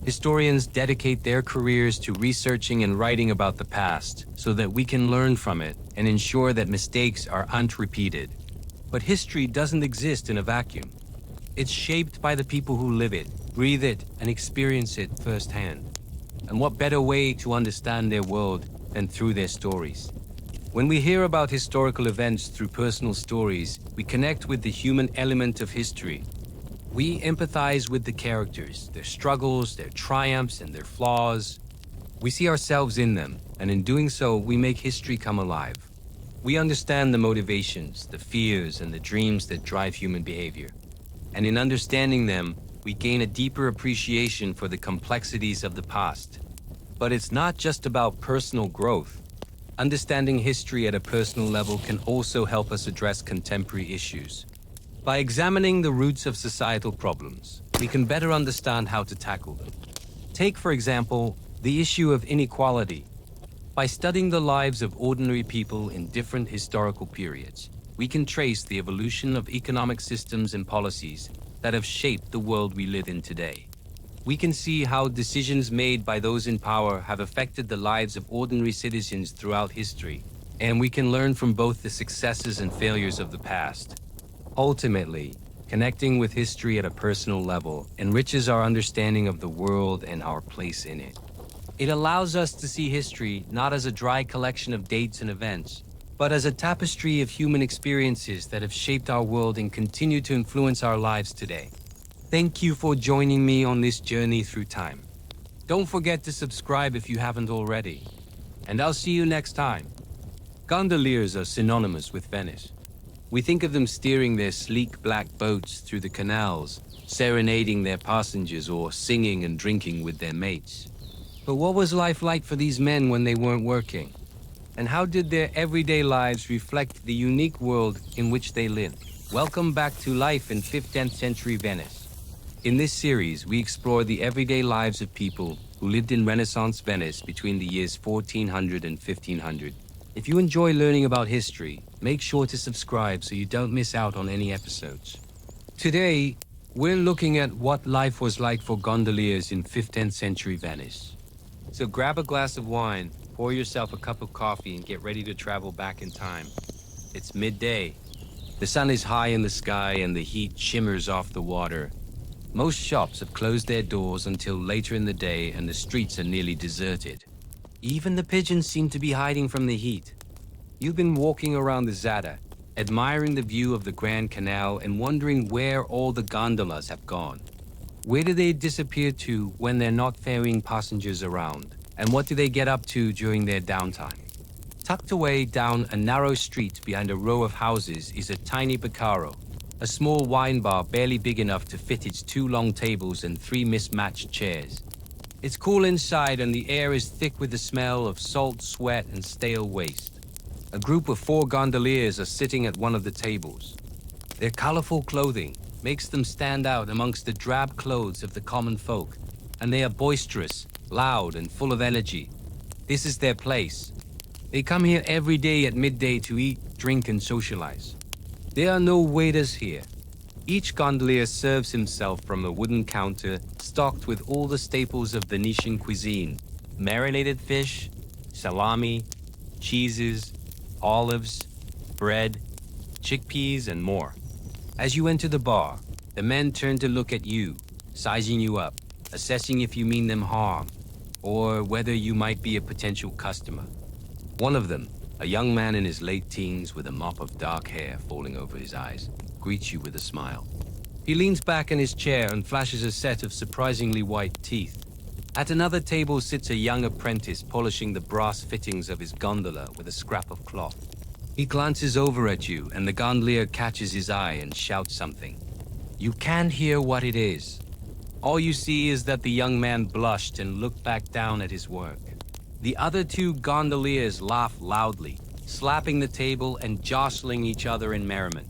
Historians dedicate their careers to researching and writing about the past so that we can learn from it and ensure that mistakes aren't repeated. But history doesn't exist in a vacuum. It's shaped by the people who live it, breathe it, and experience it firsthand. And what better way to understand their world than through their stories? When we hear about historical events through personal stories, we connect with the human element of history. We empathize with the characters, their struggles, their triumphs, and their flaws. We see ourselves in them, and in doing so, we make history come alive. We understand the motivations, the fears, and the dreams that drive human behavior. And in understanding them, we gain a deeper appreciation for the complexities of the past. But it's not just about personal growth. Understanding history at a personal level can also help us address contemporary issues. By examining the roots of societal problems, we can better understand how to tackle them. Take, for example, the issue of inequality. By studying the lives of ordinary people in different historical periods, we can trace the evolution of economic systems and policies that have shaped the world we live in today. We can see how decisions made by those in power have affected the lives of ordinary citizens throughout history, and we can learn from both the successes and failures of the past. Ultimately, connecting with history at a personal level enriches our understanding of the world and our place in it. It allows us to see history not as a dry collection of dates and events, but as a tapestry of human experiences that have shaped our world and continue to influence our lives today. Thank you for joining me on this journey through time. Don't forget to subscribe if you haven't already. And I'll see you next time. Gondoliers are synonymous with Venice. We think of them steering their sleek black boats through the canals, serenading their passengers or singing and drinking with their mates. But what was life like for these men when they weren't working? And how did their everyday lives reflect the unique world in which they lived? Welcome back to Life in 15th Century Venice. In this series, we explore the everyday lives of people who lived in Renaissance Venice between the years 1400 and 1500. If you enjoy learning about history, make sure to subscribe so you don't miss out on any episodes. Today, we're looking at what life was like for gondoliers in 15th century Venice. So grab a glass of wine, pour yourself a cup of coffee, and get ready to travel back in time. It's midday. The sun is high in the sky and the heat shimmers off the water. Most shops have closed their doors until later in the day and the streets are nearly deserted. Even the pigeons seem to be hiding from the heat. You've been walking around the Zada, admiring the view of the Grand Canal and wondering where all the gondolas have gone. Where do they disappear to when they're not ferrying passengers around? And what do they get up to during their downtime? Tucked away down a narrow street behind a row of houses is a tiny Bacaro, a small wine bar barely big enough to fit its 2 long tables and 3 mismatched chairs. It's cool inside and the air is thick with the smell of salt, sweat, and stale waste. A group of 4 gondoliers are sitting at one of the tables. Their colorful clothing makes them stand out amongst the drab clothes of the common folk, and they are boisterous, loud, and full of energy. This is their place. They come here every day at midday to eat, drink, and socialize. There are no waiters here. Each gondolier serves himself from a wooden counter stocked with all the staples of Venetian cuisine: marinated fish, salami, cheeses, olives, bread, chickpeas, and more. As you enter the bar, the men turn to look at you, sizing you up, assessing if you mean them harm, or whether you might be a potential customer. One of them, a young man in his late teens with a mop of dark hair falling over his eyes, greets you with a smile. He leans back in his chair and flashes a set of surprisingly white teeth. At another table sits a young apprentice polishing the brass fittings of his gondola with a scrap of cloth. He glances over at you and the gondolier catches his eye and shouts something. You can't hear what it is. All you see is that the young man blushed and looked back down at his work. The other 2 gondoliers laugh loudly, slapping the table and jostling each other in merriment.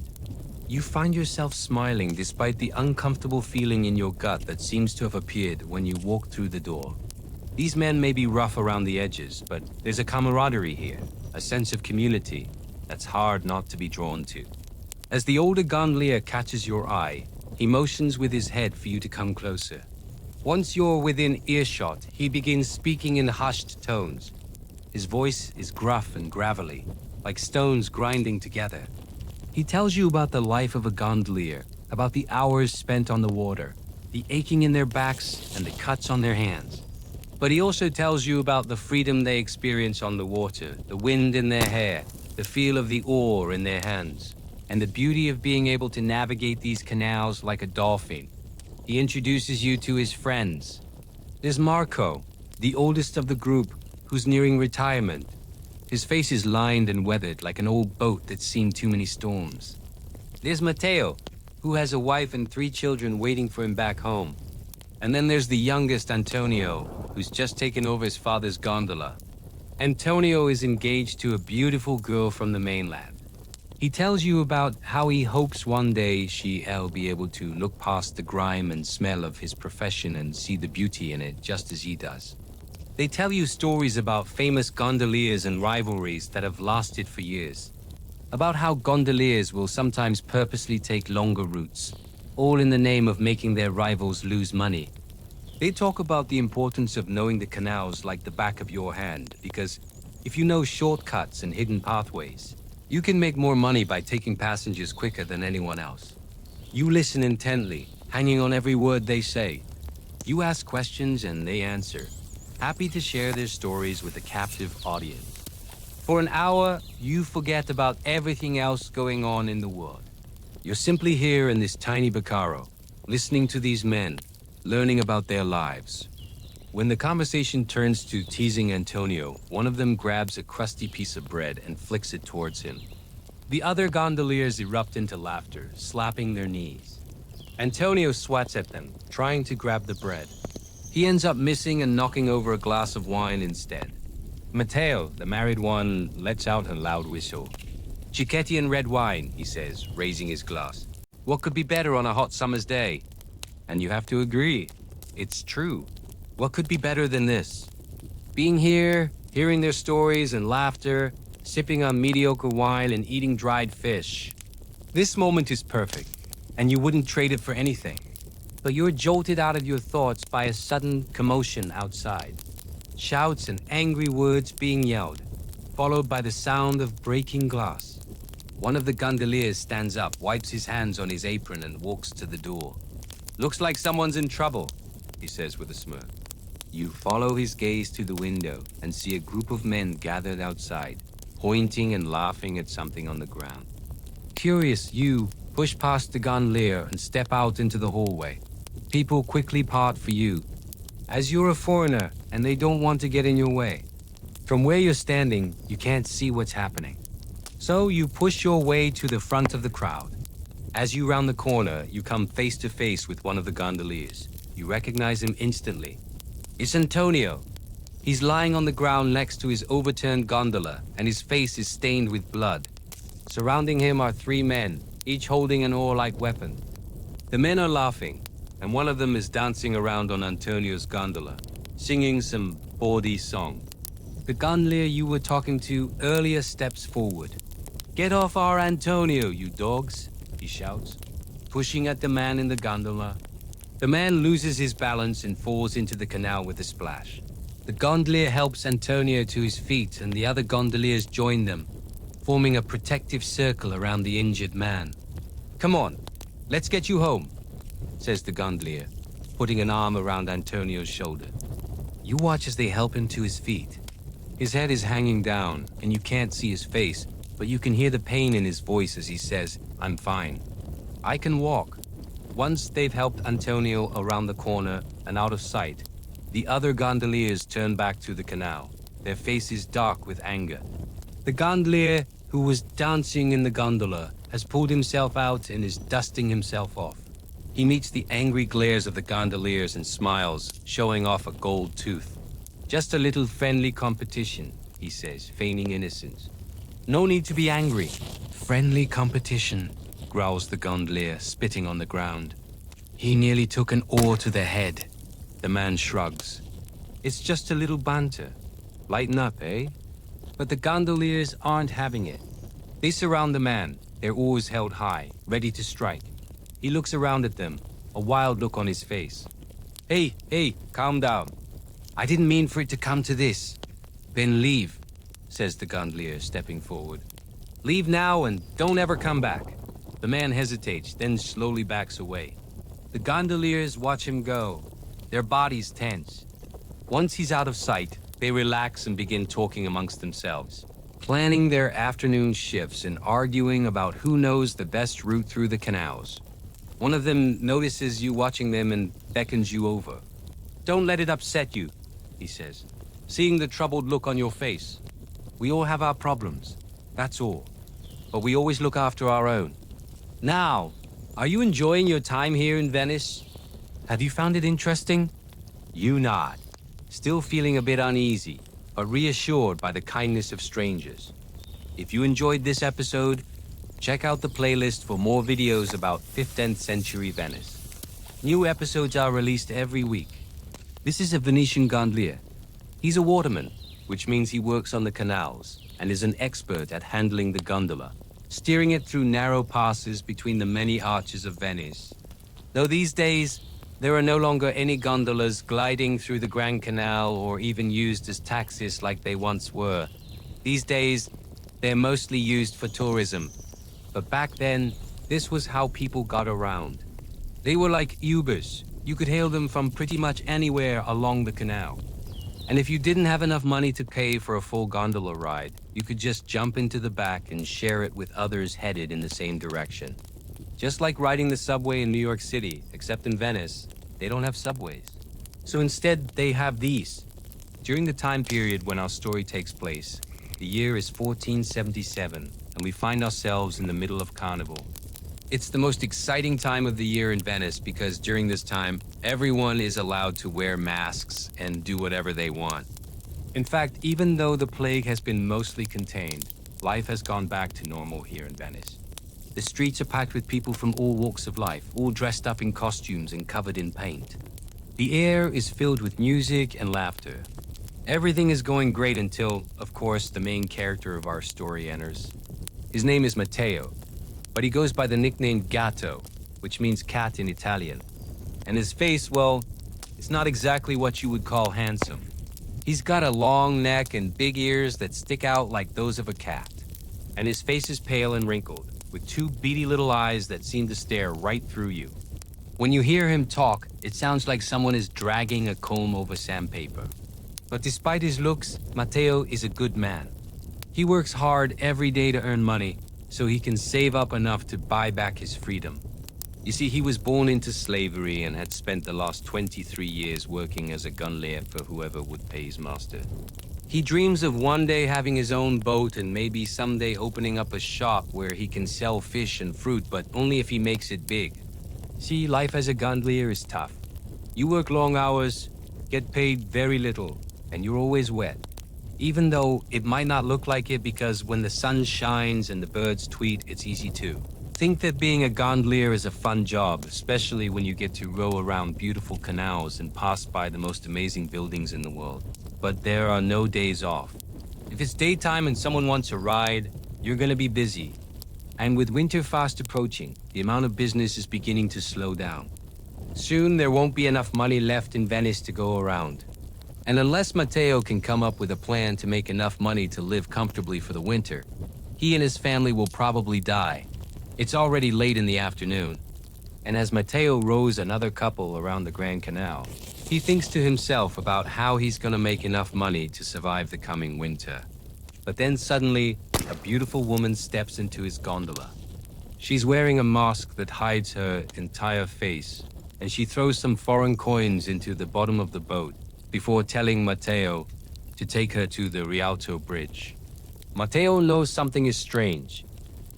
You find yourself smiling despite the uncomfortable feeling in your gut that seems to have appeared when you walk through the door. These men may be rough around the edges, but there's a camaraderie here, a sense of community that's hard not to be drawn to. As the older gondolier catches your eye, he motions with his head for you to come closer. Once you're within earshot, he begins speaking in hushed tones. His voice is gruff and gravelly, like stones grinding together. He tells you about the life of a gondolier, about the hours spent on the water, the aching in their backs and the cuts on their hands. But he also tells you about the freedom they experience on the water, the wind in their hair, the feel of the oar in their hands, and the beauty of being able to navigate these canals like a dolphin. He introduces you to his friends. There's Marco, the oldest of the group, who's nearing retirement. His face is lined and weathered like an old boat that's seen too many storms. There's Matteo, who has a wife and 3 children waiting for him back home. And then there's the youngest, Antonio, who's just taken over his father's gondola. Antonio is engaged to a beautiful girl from the mainland. He tells you about how he hopes one day she'll be able to look past the grime and smell of his profession and see the beauty in it just as he does. They tell you stories about famous gondoliers and rivalries that have lasted for years. About how gondoliers will sometimes purposely take longer routes, all in the name of making their rivals lose money. They talk about the importance of knowing the canals like the back of your hand, because if you know shortcuts and hidden pathways, you can make more money by taking passengers quicker than anyone else. You listen intently, hanging on every word they say. You ask questions and they answer, happy to share their stories with a captive audience. For an hour, you forget about everything else going on in the world. You're simply here in this tiny Bacaro, listening to these men, learning about their lives. When the conversation turns to teasing Antonio, one of them grabs a crusty piece of bread and flicks it towards him. The other gondoliers erupt into laughter, slapping their knees. Antonio swats at them, trying to grab the bread. He ends up missing and knocking over a glass of wine instead. Matteo, the married one, lets out a loud whistle. Cicchetti and red wine, he says, raising his glass. What could be better on a hot summer's day? And you have to agree, it's true. What could be better than this? Being here, hearing their stories and laughter, sipping on mediocre wine and eating dried fish. This moment is perfect, and you wouldn't trade it for anything. But you're jolted out of your thoughts by a sudden commotion outside. Shouts and angry words being yelled, followed by the sound of breaking glass. One of the gondoliers stands up, wipes his hands on his apron and walks to the door. Looks like someone's in trouble, he says with a smirk. You follow his gaze to the window and see a group of men gathered outside, pointing and laughing at something on the ground. Curious, you push past the gondolier and step out into the hallway. People quickly part for you, as you're a foreigner and they don't want to get in your way. From where you're standing, you can't see what's happening. So you push your way to the front of the crowd. As you round the corner, you come face to face with one of the gondoliers. You recognize him instantly. It's Antonio. He's lying on the ground next to his overturned gondola, and his face is stained with blood. Surrounding him are three men, each holding an oar-like weapon. The men are laughing, and one of them is dancing around on Antonio's gondola, singing some bawdy song. The gondolier you were talking to earlier steps forward. "Get off our Antonio, you dogs," he shouts, pushing at the man in the gondola. The man loses his balance and falls into the canal with a splash. The gondolier helps Antonio to his feet, and the other gondoliers join them, forming a protective circle around the injured man. "Come on, let's get you home," says the gondolier, putting an arm around Antonio's shoulder. You watch as they help him to his feet. His head is hanging down, and you can't see his face, but you can hear the pain in his voice as he says, "I'm fine. I can walk." Once they've helped Antonio around the corner and out of sight, the other gondoliers turn back to the canal, their faces dark with anger. The gondolier who was dancing in the gondola has pulled himself out and is dusting himself off. He meets the angry glares of the gondoliers and smiles, showing off a gold tooth. "Just a little friendly competition," he says, feigning innocence. "No need to be angry." "Friendly competition," growls the gondolier, spitting on the ground. "He nearly took an oar to the head." The man shrugs. "It's just a little banter. Lighten up, eh?" But the gondoliers aren't having it. They surround the man, their oars held high, ready to strike. He looks around at them, a wild look on his face. Hey, calm down. I didn't mean for it to come to this." "Then leave," says the gondolier, stepping forward. "Leave now and don't ever come back." The man hesitates, then slowly backs away. The gondoliers watch him go, their bodies tense. Once he's out of sight, they relax and begin talking amongst themselves, planning their afternoon shifts and arguing about who knows the best route through the canals. One of them notices you watching them and beckons you over. "Don't let it upset you," he says, "seeing the troubled look on your face. We all have our problems, that's all. But we always look after our own. Now, are you enjoying your time here in Venice? Have you found it interesting?" You nod, still feeling a bit uneasy, but reassured by the kindness of strangers. If you enjoyed this episode, check out the playlist for more videos about 15th century Venice. New episodes are released every week. This is a Venetian gondolier. He's a waterman, which means he works on the canals and is an expert at handling the gondola, steering it through narrow passes between the many arches of Venice. Though these days, there are no longer any gondolas gliding through the Grand Canal or even used as taxis like they once were. These days, they're mostly used for tourism. But back then, this was how people got around. They were like Ubers. You could hail them from pretty much anywhere along the canal. And if you didn't have enough money to pay for a full gondola ride, you could just jump into the back and share it with others headed in the same direction. Just like riding the subway in New York City, except in Venice, they don't have subways. So instead, they have these. During the time period when our story takes place, the year is 1477, and we find ourselves in the middle of Carnival. It's the most exciting time of the year in Venice because during this time, everyone is allowed to wear masks and do whatever they want. In fact, even though the plague has been mostly contained, life has gone back to normal here in Venice. The streets are packed with people from all walks of life, all dressed up in costumes and covered in paint. The air is filled with music and laughter. Everything is going great until, of course, the main character of our story enters. His name is Matteo, but he goes by the nickname Gatto, which means cat in Italian. And his face, well, it's not exactly what you would call handsome. He's got a long neck and big ears that stick out like those of a cat. And his face is pale and wrinkled, with two beady little eyes that seem to stare right through you. When you hear him talk, it sounds like someone is dragging a comb over sandpaper. But despite his looks, Matteo is a good man. He works hard every day to earn money, so he can save up enough to buy back his freedom. You see, he was born into slavery and had spent the last 23 years working as a gondolier for whoever would pay his master. He dreams of one day having his own boat and maybe someday opening up a shop where he can sell fish and fruit, but only if he makes it big. See, life as a gondolier is tough. You work long hours, get paid very little, and you're always wet. Even though it might not look like it, because when the sun shines and the birds tweet, it's easy to think that being a gondolier is a fun job, especially when you get to row around beautiful canals and pass by the most amazing buildings in the world. But there are no days off. If it's daytime and someone wants a ride, you're gonna be busy. And with winter fast approaching, the amount of business is beginning to slow down. Soon there won't be enough money left in Venice to go around. And unless Matteo can come up with a plan to make enough money to live comfortably for the winter, he and his family will probably die. It's already late in the afternoon, and as Matteo rows another couple around the Grand Canal, he thinks to himself about how he's gonna make enough money to survive the coming winter. But then suddenly, a beautiful woman steps into his gondola. She's wearing a mask that hides her entire face, and she throws some foreign coins into the bottom of the boat before telling Matteo to take her to the Rialto Bridge. Matteo knows something is strange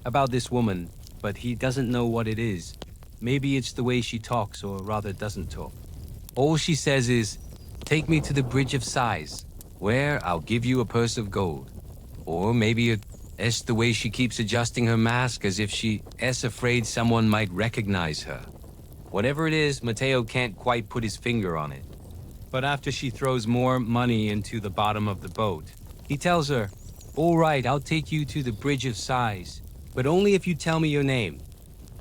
about this woman, but he doesn't know what it is. Maybe it's the way she talks, or rather doesn't talk. All she says is, "Take me to the Bridge of Sighs, where I'll give you a purse of gold." Or maybe it's the way she keeps adjusting her mask as if she is afraid someone might recognize her. Whatever it is, Matteo can't quite put his finger on it. But after she throws more money into the bottom of the boat, he tells her, "All right, I'll take you to the Bridge of Sighs, but only if you tell me your name."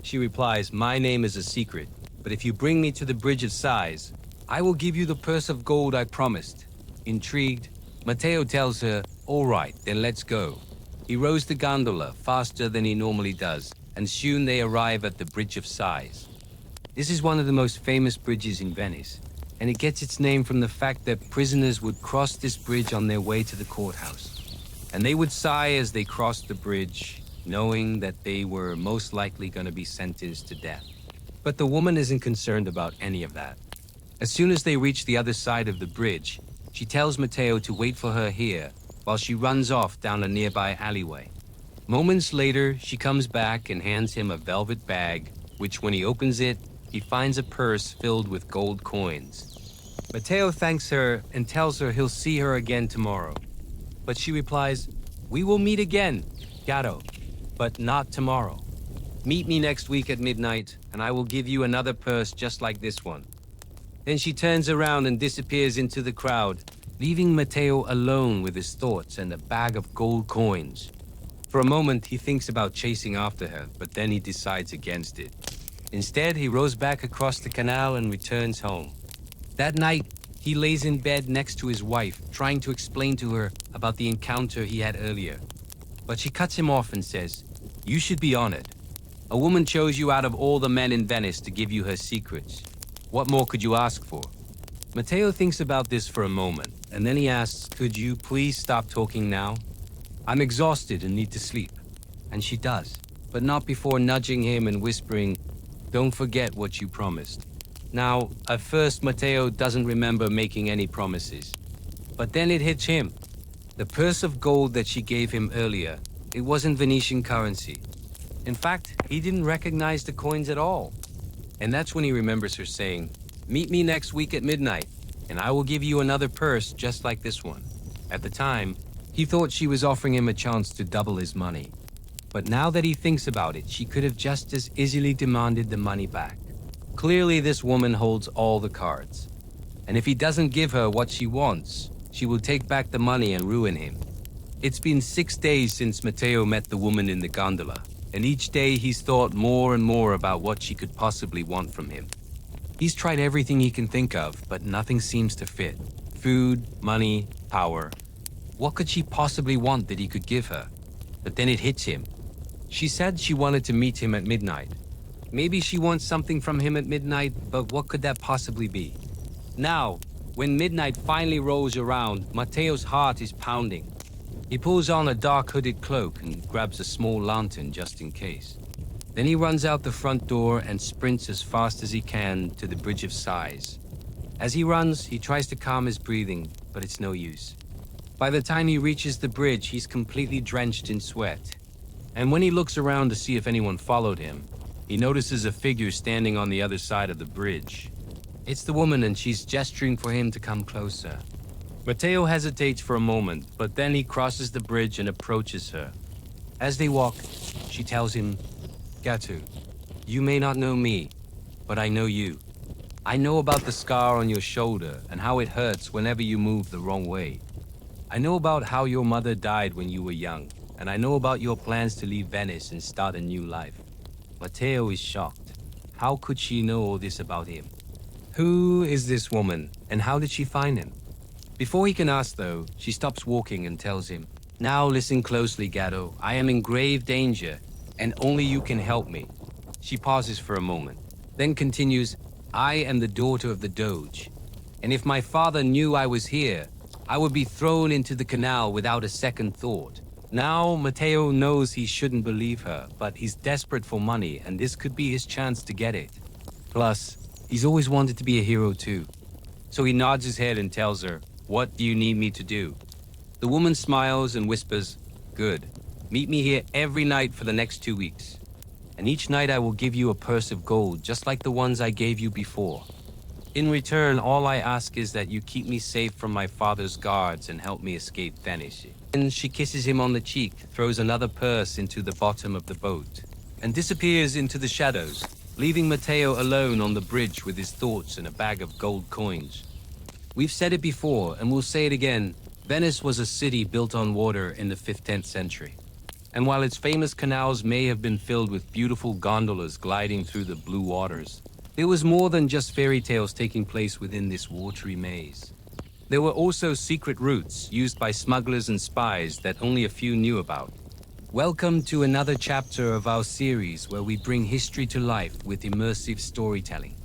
She replies, "My name is a secret, but if you bring me to the Bridge of Sighs, I will give you the purse of gold I promised." Intrigued, Matteo tells her, "All right, then let's go." He rows the gondola faster than he normally does, and soon they arrive at the Bridge of Sighs. This is one of the most famous bridges in Venice, and it gets its name from the fact that prisoners would cross this bridge on their way to the courthouse. And they would sigh as they crossed the bridge, knowing that they were most likely going to be sentenced to death. But the woman isn't concerned about any of that. As soon as they reach the other side of the bridge, she tells Matteo to wait for her here while she runs off down a nearby alleyway. Moments later, she comes back and hands him a velvet bag, which when he opens it, he finds a purse filled with gold coins. Matteo thanks her and tells her he'll see her again tomorrow. But she replies, "We will meet again, Gatto, but not tomorrow. Meet me next week at midnight, and I will give you another purse just like this one." Then she turns around and disappears into the crowd, leaving Matteo alone with his thoughts and a bag of gold coins. For a moment, he thinks about chasing after her, but then he decides against it. Instead, he rows back across the canal and returns home. That night, he lays in bed next to his wife, trying to explain to her about the encounter he had earlier. But she cuts him off and says, "You should be honored. A woman chose you out of all the men in Venice to give you her secrets. What more could you ask for?" Matteo thinks about this for a moment, and then he asks, "Could you please stop talking now? I'm exhausted and need to sleep." And she does, but not before nudging him and whispering, "Don't forget what you promised." Now, at first, Matteo doesn't remember making any promises. But then it hits him. The purse of gold that she gave him earlier, it wasn't Venetian currency. In fact, he didn't recognize the coins at all. And that's when he remembers her saying, "Meet me next week at midnight, and I will give you another purse just like this one." At the time, he thought she was offering him a chance to double his money. But now that he thinks about it, she could have just as easily demanded the money back. Clearly, this woman holds all the cards. And if he doesn't give her what she wants, she will take back the money and ruin him. It's been 6 days since Matteo met the woman in the gondola, and each day he's thought more and more about what she could possibly want from him. He's tried everything he can think of, but nothing seems to fit. Food, money, power. What could she possibly want that he could give her? But then it hits him. She said she wanted to meet him at midnight. Maybe she wants something from him at midnight, but what could that possibly be? Now, when midnight finally rolls around, Matteo's heart is pounding. He pulls on a dark hooded cloak and grabs a small lantern just in case. Then he runs out the front door and sprints as fast as he can to the Bridge of Sighs. As he runs, he tries to calm his breathing, but it's no use. By the time he reaches the bridge, he's completely drenched in sweat. And when he looks around to see if anyone followed him, he notices a figure standing on the other side of the bridge. It's the woman, and she's gesturing for him to come closer. Matteo hesitates for a moment, but then he crosses the bridge and approaches her. As they walk, she tells him, "Gattu, you may not know me, but I know you. I know about the scar on your shoulder and how it hurts whenever you move the wrong way. I know about how your mother died when you were young, and I know about your plans to leave Venice and start a new life." Matteo is shocked. How could she know all this about him? Who is this woman, and how did she find him? Before he can ask, though, she stops walking and tells him, "Now listen closely, Gatto. I am in grave danger, and only you can help me." She pauses for a moment, then continues, "I am the daughter of the Doge, and if my father knew I was here, I would be thrown into the canal without a second thought." Now, Matteo knows he shouldn't believe her, but he's desperate for money, and this could be his chance to get it. Plus, he's always wanted to be a hero too. So he nods his head and tells her, "What do you need me to do?" The woman smiles and whispers, "Good. Meet me here every night for the next 2 weeks. And each night I will give you a purse of gold, just like the ones I gave you before. In return, all I ask is that you keep me safe from my father's guards and help me escape Venice." Then she kisses him on the cheek, throws another purse into the bottom of the boat, and disappears into the shadows, leaving Matteo alone on the bridge with his thoughts and a bag of gold coins. We've said it before, and we'll say it again. Venice was a city built on water in the 15th century. And while its famous canals may have been filled with beautiful gondolas gliding through the blue waters, there was more than just fairy tales taking place within this watery maze. There were also secret routes used by smugglers and spies that only a few knew about. Welcome to another chapter of our series where we bring history to life with immersive storytelling.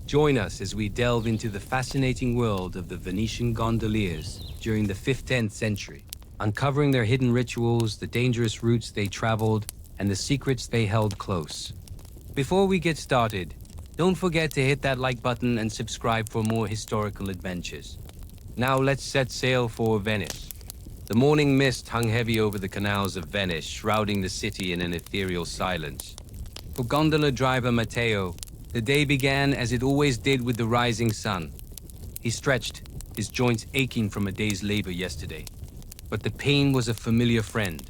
Join us as we delve into the fascinating world of the Venetian Gondoliers during the 15th century, uncovering their hidden rituals, the dangerous routes they traveled, and the secrets they held close. Before we get started, don't forget to hit that like button and subscribe for more historical adventures. Now let's set sail for Venice. The morning mist hung heavy over the canals of Venice, shrouding the city in an ethereal silence. For gondola driver Matteo, the day began as it always did, with the rising sun. He stretched, his joints aching from a day's labor yesterday. But the pain was a familiar friend.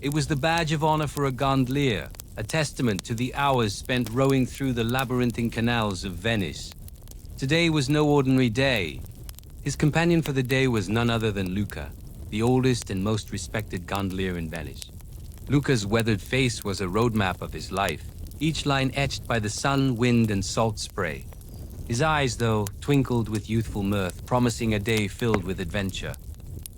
It was the badge of honor for a gondolier, a testament to the hours spent rowing through the labyrinthine canals of Venice. Today was no ordinary day. His companion for the day was none other than Luca, the oldest and most respected gondolier in Venice. Luca's weathered face was a roadmap of his life, each line etched by the sun, wind, and salt spray. His eyes, though, twinkled with youthful mirth, promising a day filled with adventure.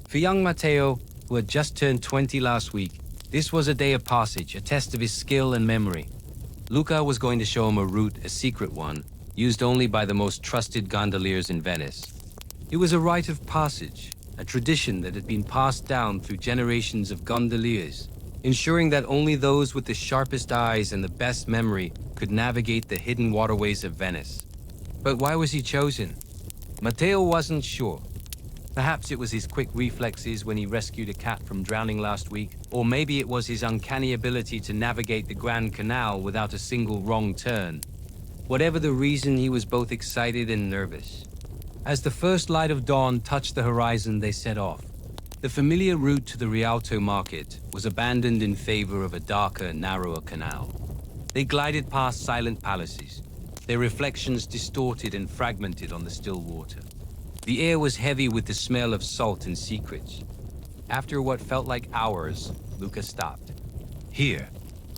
For young Matteo, who had just turned 20 last week, this was a day of passage, a test of his skill and memory. Luca was going to show him a route, a secret one, used only by the most trusted gondoliers in Venice. It was a rite of passage, a tradition that had been passed down through generations of gondoliers, ensuring that only those with the sharpest eyes and the best memory could navigate the hidden waterways of Venice. But why was he chosen? Matteo wasn't sure. Perhaps it was his quick reflexes when he rescued a cat from drowning last week, or maybe it was his uncanny ability to navigate the Grand Canal without a single wrong turn. Whatever the reason, he was both excited and nervous. As the first light of dawn touched the horizon, they set off. The familiar route to the Rialto market was abandoned in favor of a darker, narrower canal. They glided past silent palaces, their reflections distorted and fragmented on the still water. The air was heavy with the smell of salt and secrets. After what felt like hours, Luca stopped. "Here,"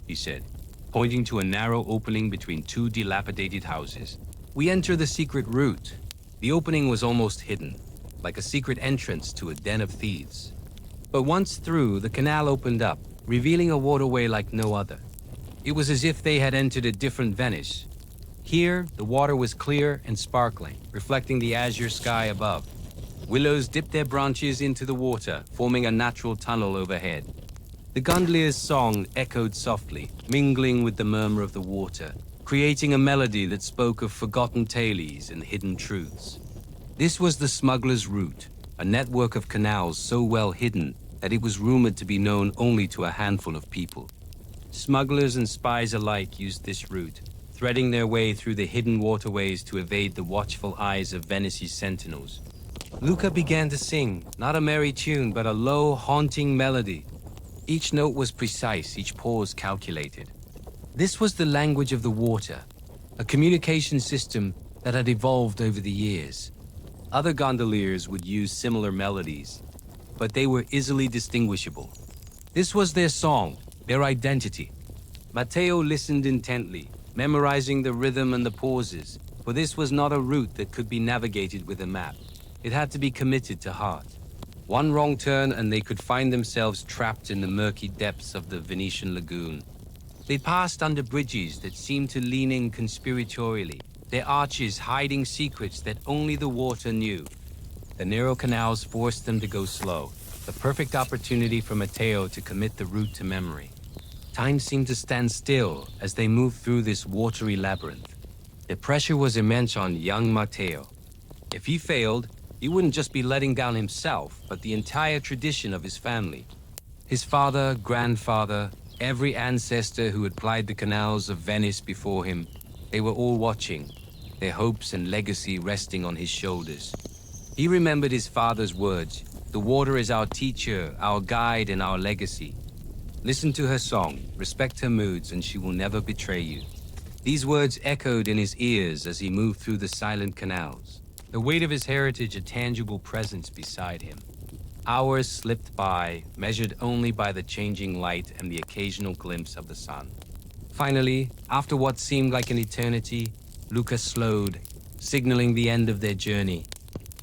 he said, pointing to a narrow opening between two dilapidated houses. "We enter the secret route." The opening was almost hidden, like a secret entrance to a den of thieves. But once through, the canal opened up, revealing a waterway like no other. It was as if they had entered a different Venice. Here, the water was clear and sparkling, reflecting the azure sky above. Willows dipped their branches into the water, forming a natural tunnel overhead. The gondolier's song echoed softly, mingling with the murmur of the water, creating a melody that spoke of forgotten tales and hidden truths. This was the smuggler's route, a network of canals so well hidden that it was rumored to be known only to a handful of people. Smugglers and spies alike used this route, threading their way through the hidden waterways to evade the watchful eyes of Venice's sentinels. Luca began to sing, not a merry tune, but a low, haunting melody. Each note was precise, each pause calculated. This was the language of the water, a communication system that had evolved over the years. Other gondoliers would use similar melodies, but they were easily distinguishable. This was their song, their identity. Matteo listened intently, memorizing the rhythm and the pauses, for this was not a route that could be navigated with a map. It had to be committed to heart. One wrong turn and they could find themselves trapped in the murky depths of the Venetian lagoon. They passed under bridges that seemed to lean in conspiratorially, their arches hiding secrets that only the water knew. The narrow canals forced them to go slow, the perfect opportunity for Matteo to commit the route to memory. Time seemed to stand still as they moved through this watery labyrinth. The pressure was immense on young Matteo. If he failed, he wouldn't just be letting down himself, but the entire tradition of his family. His father, grandfather, every ancestor who had plied the canals of Venice before him, they were all watching, their hopes and legacy resting on his shoulders. He remembered his father's words, "The water is our teacher, our guide, and our legacy. Listen to her song, respect her moods, and she will never betray you." These words echoed in his ears as he moved through the silent canals, the weight of his heritage a tangible presence beside him. Hours slipped by, measured only by the changing light and the occasional glimpse of the sun. Finally, after what seemed like an eternity, Luca slowed, signaling the end of their journey.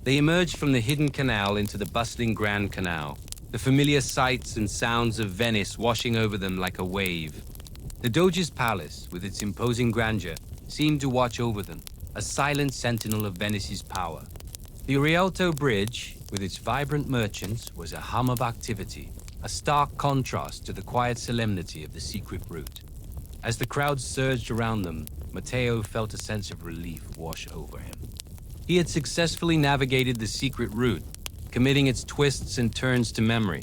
They emerged from the hidden canal into the bustling Grand Canal, the familiar sights and sounds of Venice washing over them like a wave. The Doge's palace, with its imposing grandeur, seemed to watch over them, a silent sentinel of Venice's power. The Rialto Bridge, with its vibrant merchants, was a hum of activity, a stark contrast to the quiet solemnity of the secret route. As the crowd surged around them, Matteo felt a sense of relief wash over him. He had successfully navigated the secret route, committing its twists and turns to memory.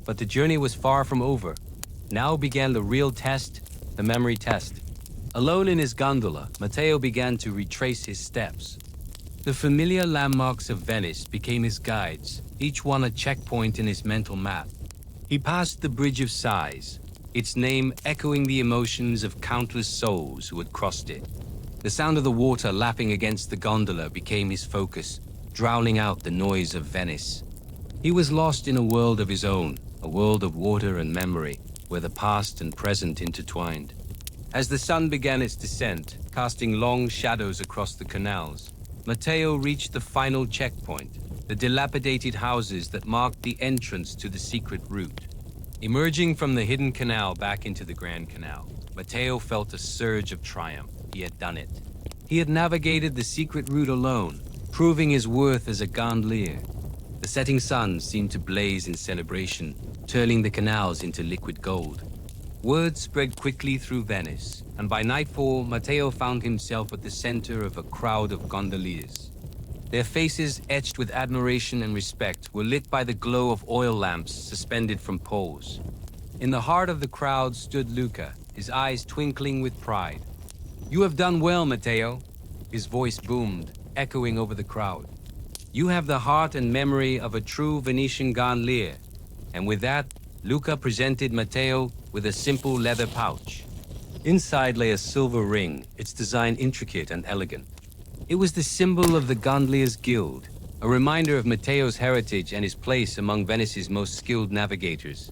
But the journey was far from over. Now began the real test, the memory test. Alone in his gondola, Matteo began to retrace his steps. The familiar landmarks of Venice became his guides, each one a checkpoint in his mental map. He passed the Bridge of Sighs, its name echoing the emotions of countless souls who had crossed it. The sound of the water lapping against the gondola became his focus, drowning out the noise of Venice. He was lost in a world of his own, a world of water and memory, where the past and present intertwined. As the sun began its descent, casting long shadows across the canals, Matteo reached the final checkpoint, the dilapidated houses that marked the entrance to the secret route. Emerging from the hidden canal back into the Grand Canal, Matteo felt a surge of triumph. He had done it. He had navigated the secret route alone, proving his worth as a gondolier. The setting sun seemed to blaze in celebration, turning the canals into liquid gold. Word spread quickly through Venice, and by nightfall, Matteo found himself at the center of a crowd of gondoliers. Their faces, etched with admiration and respect, were lit by the glow of oil lamps suspended from poles. In the heart of the crowd stood Luca, his eyes twinkling with pride. "You have done well, Matteo," his voice boomed, echoing over the crowd. "You have the heart and memory of a true Venetian gondolier." And with that, Luca presented Matteo with a simple leather pouch. Inside lay a silver ring, its design intricate and elegant. It was the symbol of the Gondoliers Guild, a reminder of Matteo's heritage and his place among Venice's most skilled navigators.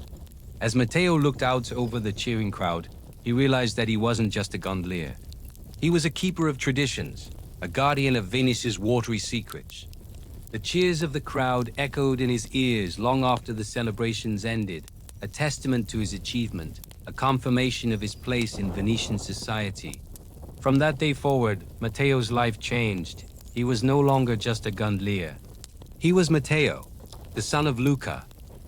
As Matteo looked out over the cheering crowd, he realized that he wasn't just a gondolier. He was a keeper of traditions, a guardian of Venice's watery secrets. The cheers of the crowd echoed in his ears long after the celebrations ended, a testament to his achievement, a confirmation of his place in Venetian society. From that day forward, Matteo's life changed. He was no longer just a gondolier. He was Matteo, the son of Luca,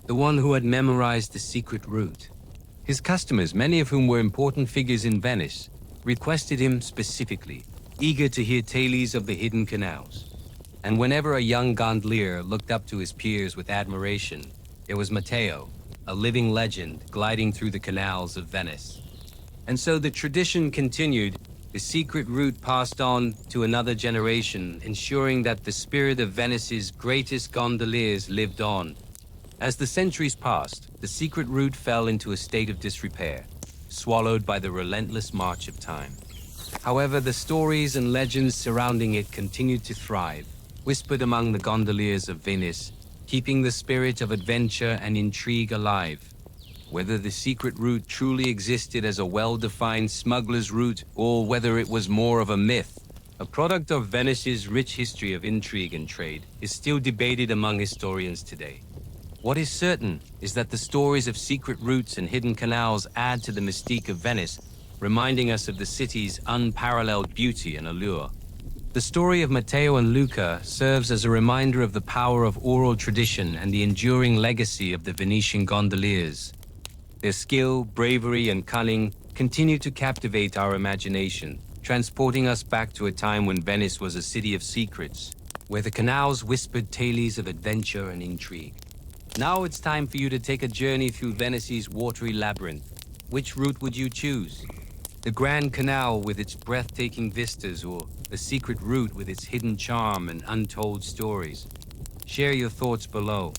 the one who had memorized the secret route. His customers, many of whom were important figures in Venice, requested him specifically, eager to hear tales of the hidden canals. And whenever a young gondolier looked up to his peers with admiration, it was Matteo, a living legend gliding through the canals of Venice. And so the tradition continued, the secret route passed on to another generation, ensuring that the spirit of Venice's greatest gondoliers lived on. As the centuries passed, the secret route fell into a state of disrepair, swallowed by the relentless march of time. However, the stories and legends surrounding it continued to thrive, whispered among the gondoliers of Venice, keeping the spirit of adventure and intrigue alive. Whether the secret route truly existed as a well-defined smuggler's route, or whether it was more of a myth, a product of Venice's rich history of intrigue and trade, is still debated among historians today. What is certain is that the stories of secret routes and hidden canals add to the mystique of Venice, reminding us of the city's unparalleled beauty and allure. The story of Matteo and Luca serves as a reminder of the power of oral tradition and the enduring legacy of the Venetian gondoliers. Their skill, bravery, and cunning continue to captivate our imagination, transporting us back to a time when Venice was a city of secrets, where the canals whispered tales of adventure and intrigue. Now it's time for you to take a journey through Venice's watery labyrinth. Which route would you choose? The Grand Canal with its breathtaking vistas, or the secret route with its hidden charm and untold stories? Share your thoughts below.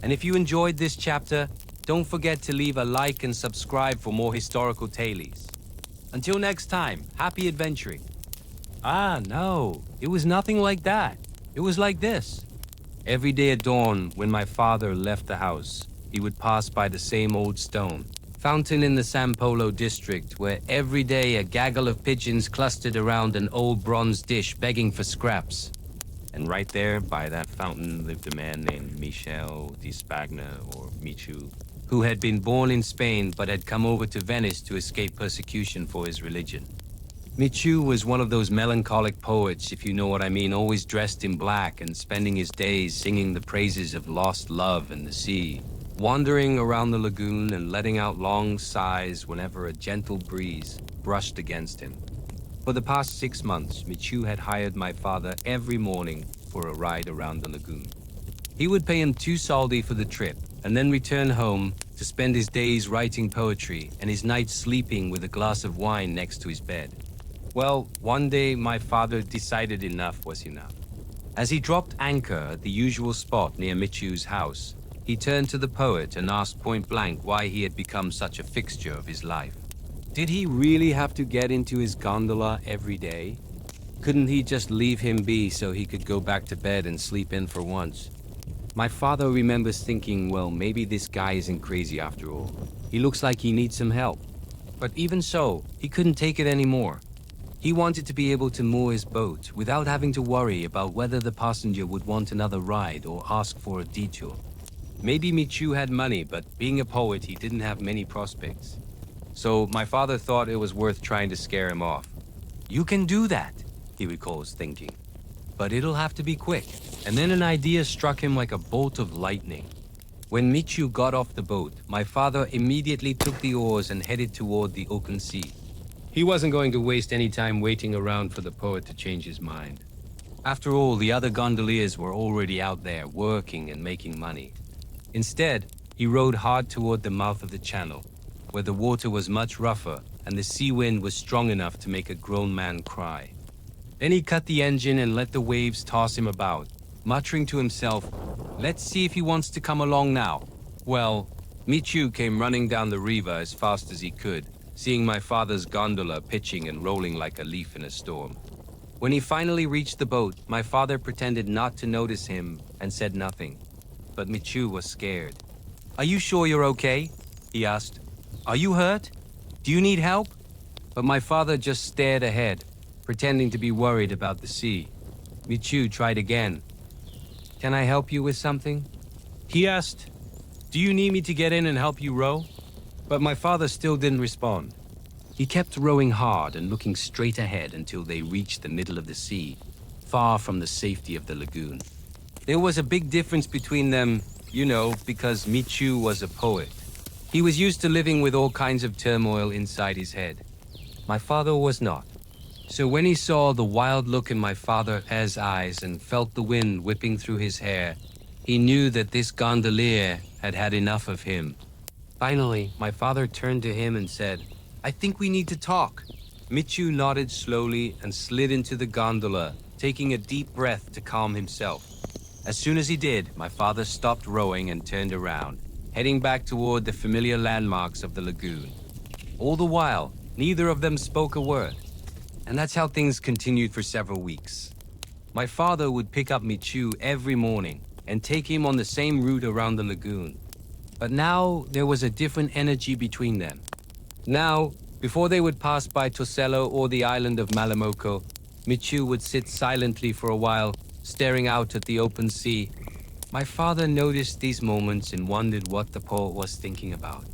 And if you enjoyed this chapter, don't forget to leave a like and subscribe for more historical tales. Until next time, happy adventuring. Ah, no, it was nothing like that. It was like this. Every day at dawn, when my father left the house, he would pass by the same old stone fountain in the San Polo district, where every day a gaggle of pigeons clustered around an old bronze dish begging for scraps. And right there by that fountain lived a man named Michel di Spagna, or Michu, who had been born in Spain but had come over to Venice to escape persecution for his religion. Michu was one of those melancholic poets, if you know what I mean, always dressed in black and spending his days singing the praises of lost love and the sea, wandering around the lagoon and letting out long sighs whenever a gentle breeze brushed against him. For the past 6 months, Michu had hired my father every morning for a ride around the lagoon. He would pay him 2 soldi for the trip, and then return home to spend his days writing poetry and his nights sleeping with a glass of wine next to his bed. Well, one day my father decided enough was enough. As he dropped anchor at the usual spot near Michu's house, he turned to the poet and asked point blank why he had become such a fixture of his life. Did he really have to get into his gondola every day? Couldn't he just leave him be so he could go back to bed and sleep in for once? My father remembers thinking, well, maybe this guy isn't crazy after all. He looks like he needs some help. But even so, he couldn't take it anymore. He wanted to be able to moor his boat without having to worry about whether the passenger would want another ride or ask for a detour. Maybe Michu had money, but being a poet, he didn't have many prospects. So my father thought it was worth trying to scare him off. You can do that, he recalls thinking. But it'll have to be quick. And then an idea struck him like a bolt of lightning. When Michu got off the boat, my father immediately took the oars and headed toward the open sea. He wasn't going to waste any time waiting around for the poet to change his mind. After all, the other gondoliers were already out there working and making money. Instead, he rowed hard toward the mouth of the channel, where the water was much rougher and the sea wind was strong enough to make a grown man cry. Then he cut the engine and let the waves toss him about, muttering to himself, "Let's see if he wants to come along now." Well, Michu came running down the river as fast as he could, seeing my father's gondola pitching and rolling like a leaf in a storm. When he finally reached the boat, my father pretended not to notice him and said nothing. But Michu was scared. "Are you sure you're okay?" he asked. "Are you hurt? Do you need help?" But my father just stared ahead, pretending to be worried about the sea. Michu tried again. "Can I help you with something?" he asked. "Do you need me to get in and help you row?" But my father still didn't respond. He kept rowing hard and looking straight ahead until they reached the middle of the sea, far from the safety of the lagoon. There was a big difference between them, you know, because Michu was a poet. He was used to living with all kinds of turmoil inside his head. My father was not. So when he saw the wild look in my father's eyes and felt the wind whipping through his hair, he knew that this gondolier had had enough of him. Finally, my father turned to him and said, "I think we need to talk." Michu nodded slowly and slid into the gondola, taking a deep breath to calm himself. As soon as he did, my father stopped rowing and turned around, heading back toward the familiar landmarks of the lagoon. All the while, neither of them spoke a word. And that's how things continued for several weeks. My father would pick up Michu every morning and take him on the same route around the lagoon. But now there was a different energy between them. Now, before they would pass by Tosello or the island of Malamocco, Michu would sit silently for a while, staring out at the open sea. My father noticed these moments and wondered what the poet was thinking about.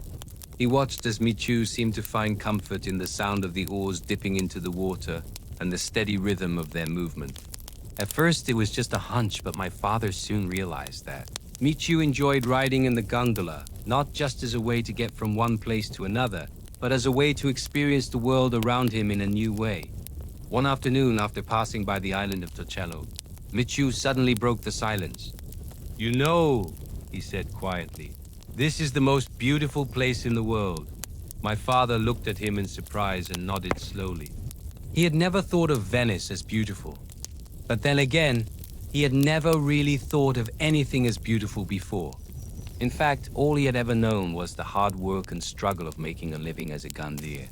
He watched as Michu seemed to find comfort in the sound of the oars dipping into the water and the steady rhythm of their movement. At first it was just a hunch, but my father soon realized that Michu enjoyed riding in the gondola, not just as a way to get from one place to another, but as a way to experience the world around him in a new way. One afternoon, after passing by the island of Tocello, Michu suddenly broke the silence. "You know," he said quietly, "this is the most beautiful place in the world." My father looked at him in surprise and nodded slowly. He had never thought of Venice as beautiful. But then again, he had never really thought of anything as beautiful before. In fact, all he had ever known was the hard work and struggle of making a living as a gondolier.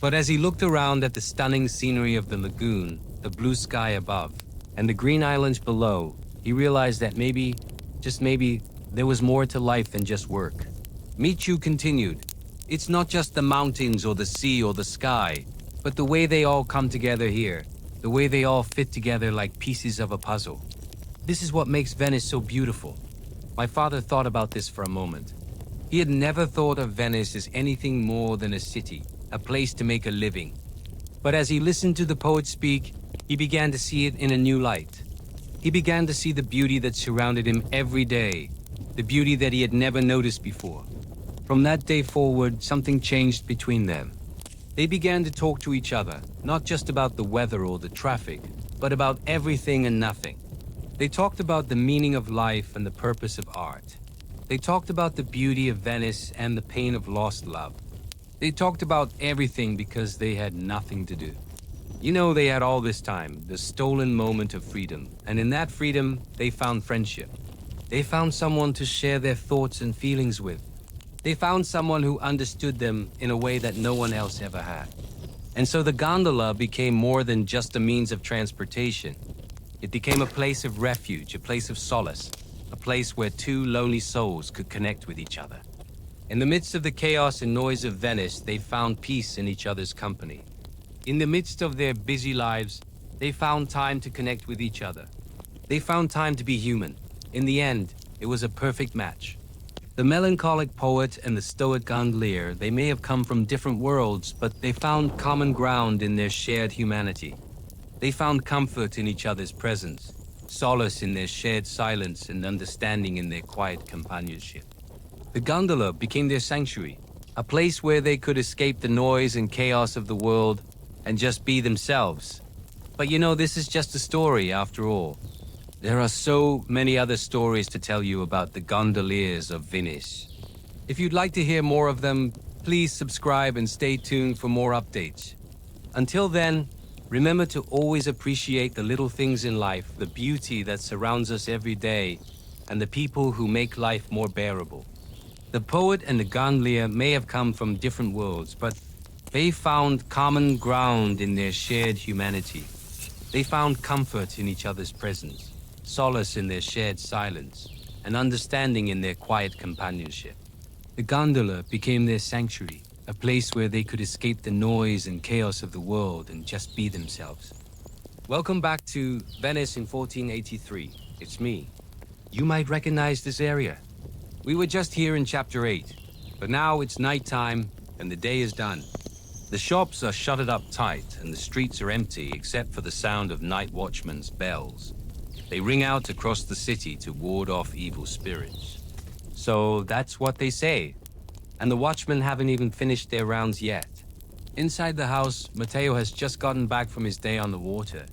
But as he looked around at the stunning scenery of the lagoon, the blue sky above, and the green islands below, he realized that maybe, just maybe, there was more to life than just work. Michu continued, "It's not just the mountains or the sea or the sky, but the way they all come together here, the way they all fit together like pieces of a puzzle. This is what makes Venice so beautiful." My father thought about this for a moment. He had never thought of Venice as anything more than a city, a place to make a living. But as he listened to the poet speak, he began to see it in a new light. He began to see the beauty that surrounded him every day, the beauty that he had never noticed before. From that day forward, something changed between them. They began to talk to each other, not just about the weather or the traffic, but about everything and nothing. They talked about the meaning of life and the purpose of art. They talked about the beauty of Venice and the pain of lost love. They talked about everything because they had nothing to do. You know, they had all this time, the stolen moment of freedom, and in that freedom, they found friendship. They found someone to share their thoughts and feelings with. They found someone who understood them in a way that no one else ever had. And so the gondola became more than just a means of transportation. It became a place of refuge, a place of solace, a place where two lonely souls could connect with each other. In the midst of the chaos and noise of Venice, they found peace in each other's company. In the midst of their busy lives, they found time to connect with each other. They found time to be human. In the end, it was a perfect match. The melancholic poet and the stoic gondolier, they may have come from different worlds, but they found common ground in their shared humanity. They found comfort in each other's presence, solace in their shared silence, and understanding in their quiet companionship. The gondola became their sanctuary, a place where they could escape the noise and chaos of the world and just be themselves. But you know, this is just a story after all. There are so many other stories to tell you about the gondoliers of Venice. If you'd like to hear more of them, please subscribe and stay tuned for more updates. Until then, remember to always appreciate the little things in life, the beauty that surrounds us every day, and the people who make life more bearable. The poet and the gondolier may have come from different worlds, but they found common ground in their shared humanity. They found comfort in each other's presence, solace in their shared silence, and understanding in their quiet companionship. The gondola became their sanctuary, a place where they could escape the noise and chaos of the world and just be themselves. Welcome back to Venice in 1483. It's me. You might recognize this area. We were just here in chapter 8, but now it's nighttime and the day is done. The shops are shuttered up tight and the streets are empty except for the sound of night watchmen's bells. They ring out across the city to ward off evil spirits. So that's what they say. And the watchmen haven't even finished their rounds yet. Inside the house, Matteo has just gotten back from his day on the water.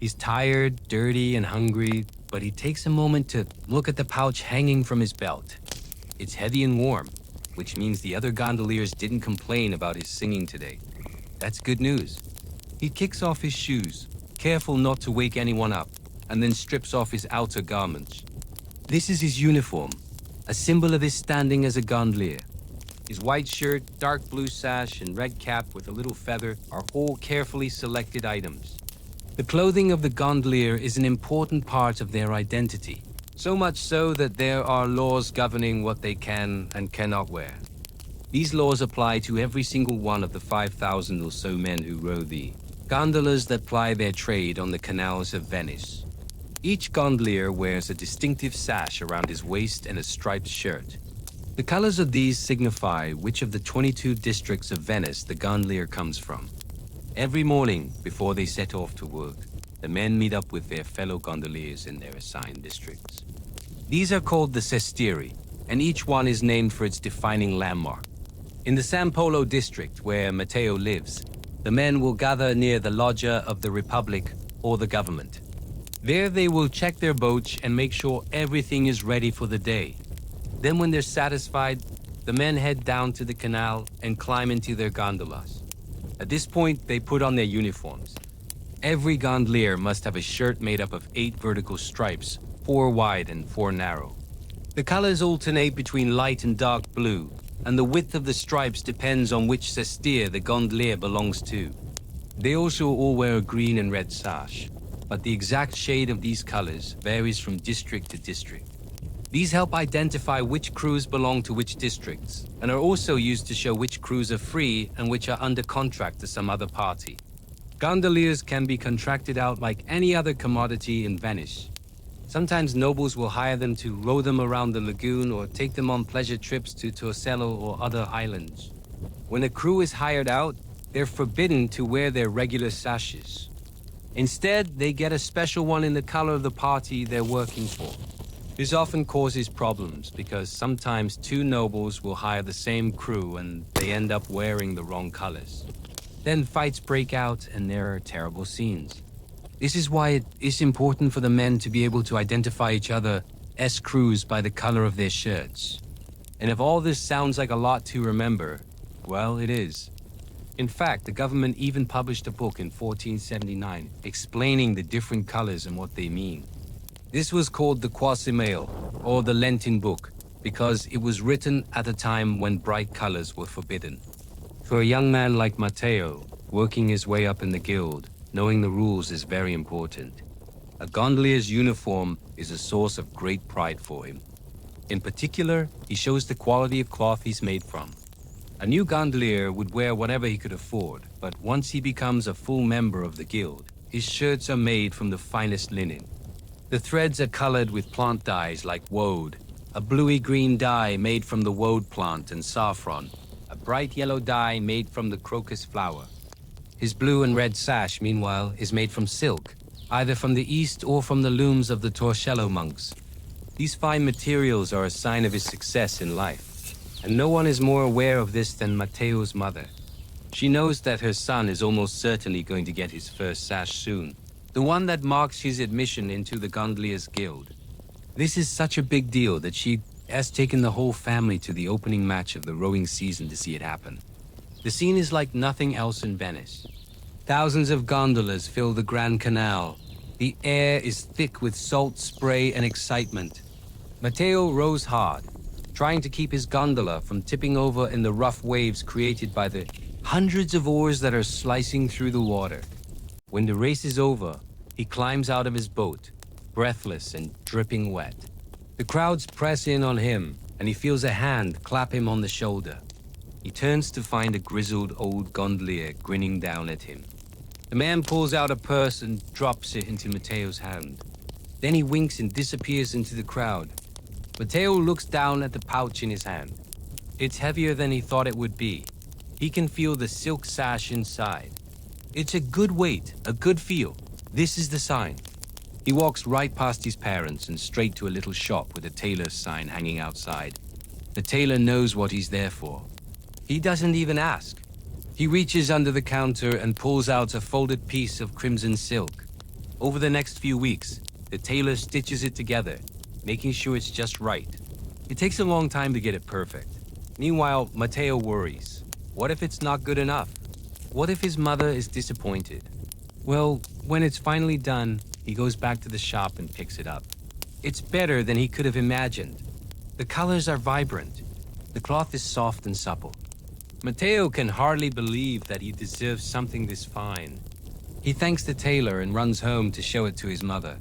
He's tired, dirty, and hungry, but he takes a moment to look at the pouch hanging from his belt. It's heavy and warm, which means the other gondoliers didn't complain about his singing today. That's good news. He kicks off his shoes, careful not to wake anyone up, and then strips off his outer garments. This is his uniform, a symbol of his standing as a gondolier. His white shirt, dark blue sash, and red cap with a little feather are all carefully selected items. The clothing of the gondolier is an important part of their identity, so much so that there are laws governing what they can and cannot wear. These laws apply to every single one of the 5,000 or so men who row the gondolas that ply their trade on the canals of Venice. Each gondolier wears a distinctive sash around his waist and a striped shirt. The colors of these signify which of the 22 districts of Venice the gondolier comes from. Every morning, before they set off to work, the men meet up with their fellow gondoliers in their assigned districts. These are called the sestieri, and each one is named for its defining landmark. In the San Polo district, where Matteo lives, the men will gather near the loggia of the Republic or the government. There they will check their boats and make sure everything is ready for the day. Then when they're satisfied, the men head down to the canal and climb into their gondolas. At this point, they put on their uniforms. Every gondolier must have a shirt made up of 8 vertical stripes, 4 wide and 4 narrow. The colors alternate between light and dark blue, and the width of the stripes depends on which sestiere the gondolier belongs to. They also all wear a green and red sash, but the exact shade of these colors varies from district to district. These help identify which crews belong to which districts, and are also used to show which crews are free and which are under contract to some other party. Gondoliers can be contracted out like any other commodity in Venice. Sometimes nobles will hire them to row them around the lagoon or take them on pleasure trips to Torcello or other islands. When a crew is hired out, they're forbidden to wear their regular sashes. Instead, they get a special one in the color of the party they're working for. This often causes problems because sometimes 2 nobles will hire the same crew and they end up wearing the wrong colors. Then fights break out and there are terrible scenes. This is why it is important for the men to be able to identify each other's crews by the color of their shirts. And if all this sounds like a lot to remember, well, it is. In fact, the government even published a book in 1479 explaining the different colors and what they mean. This was called the Quasimeo, or the Lenten Book, because it was written at a time when bright colors were forbidden. For a young man like Matteo, working his way up in the guild, knowing the rules is very important. A gondolier's uniform is a source of great pride for him. In particular, he shows the quality of cloth he's made from. A new gondolier would wear whatever he could afford, but once he becomes a full member of the guild, his shirts are made from the finest linen. The threads are colored with plant dyes like woad, a bluey-green dye made from the woad plant and saffron, a bright yellow dye made from the crocus flower. His blue and red sash, meanwhile, is made from silk, either from the east or from the looms of the Torcello monks. These fine materials are a sign of his success in life, and no one is more aware of this than Matteo's mother. She knows that her son is almost certainly going to get his first sash soon, the one that marks his admission into the Gondoliers Guild. This is such a big deal that she has taken the whole family to the opening match of the rowing season to see it happen. The scene is like nothing else in Venice. Thousands of gondolas fill the Grand Canal. The air is thick with salt spray and excitement. Matteo rows hard, trying to keep his gondola from tipping over in the rough waves created by the hundreds of oars that are slicing through the water. When the race is over, he climbs out of his boat, breathless and dripping wet. The crowds press in on him, and he feels a hand clap him on the shoulder. He turns to find a grizzled old gondolier grinning down at him. The man pulls out a purse and drops it into Matteo's hand. Then he winks and disappears into the crowd. Matteo looks down at the pouch in his hand. It's heavier than he thought it would be. He can feel the silk sash inside. It's a good weight, a good feel. This is the sign. He walks right past his parents and straight to a little shop with a tailor's sign hanging outside. The tailor knows what he's there for. He doesn't even ask. He reaches under the counter and pulls out a folded piece of crimson silk. Over the next few weeks, the tailor stitches it together, making sure it's just right. It takes a long time to get it perfect. Meanwhile, Matteo worries. What if it's not good enough? What if his mother is disappointed? Well, when it's finally done, he goes back to the shop and picks it up. It's better than he could have imagined. The colors are vibrant. The cloth is soft and supple. Matteo can hardly believe that he deserves something this fine. He thanks the tailor and runs home to show it to his mother.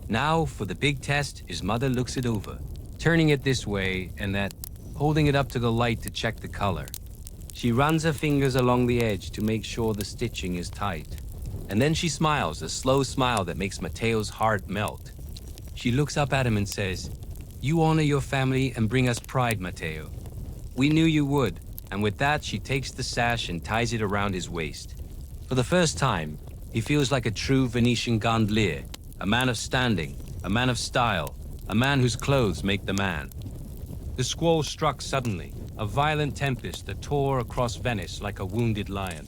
Now, for the big test, his mother looks it over, turning it this way and that, holding it up to the light to check the color. She runs her fingers along the edge to make sure the stitching is tight. And then she smiles, a slow smile that makes Matteo's heart melt. She looks up at him and says, "You honor your family and bring us pride, Matteo. We knew you would." And with that, she takes the sash and ties it around his waist. For the first time, he feels like a true Venetian gondolier, a man of standing, a man of style, a man whose clothes make the man. The squall struck suddenly, a violent tempest that tore across Venice like a wounded lion.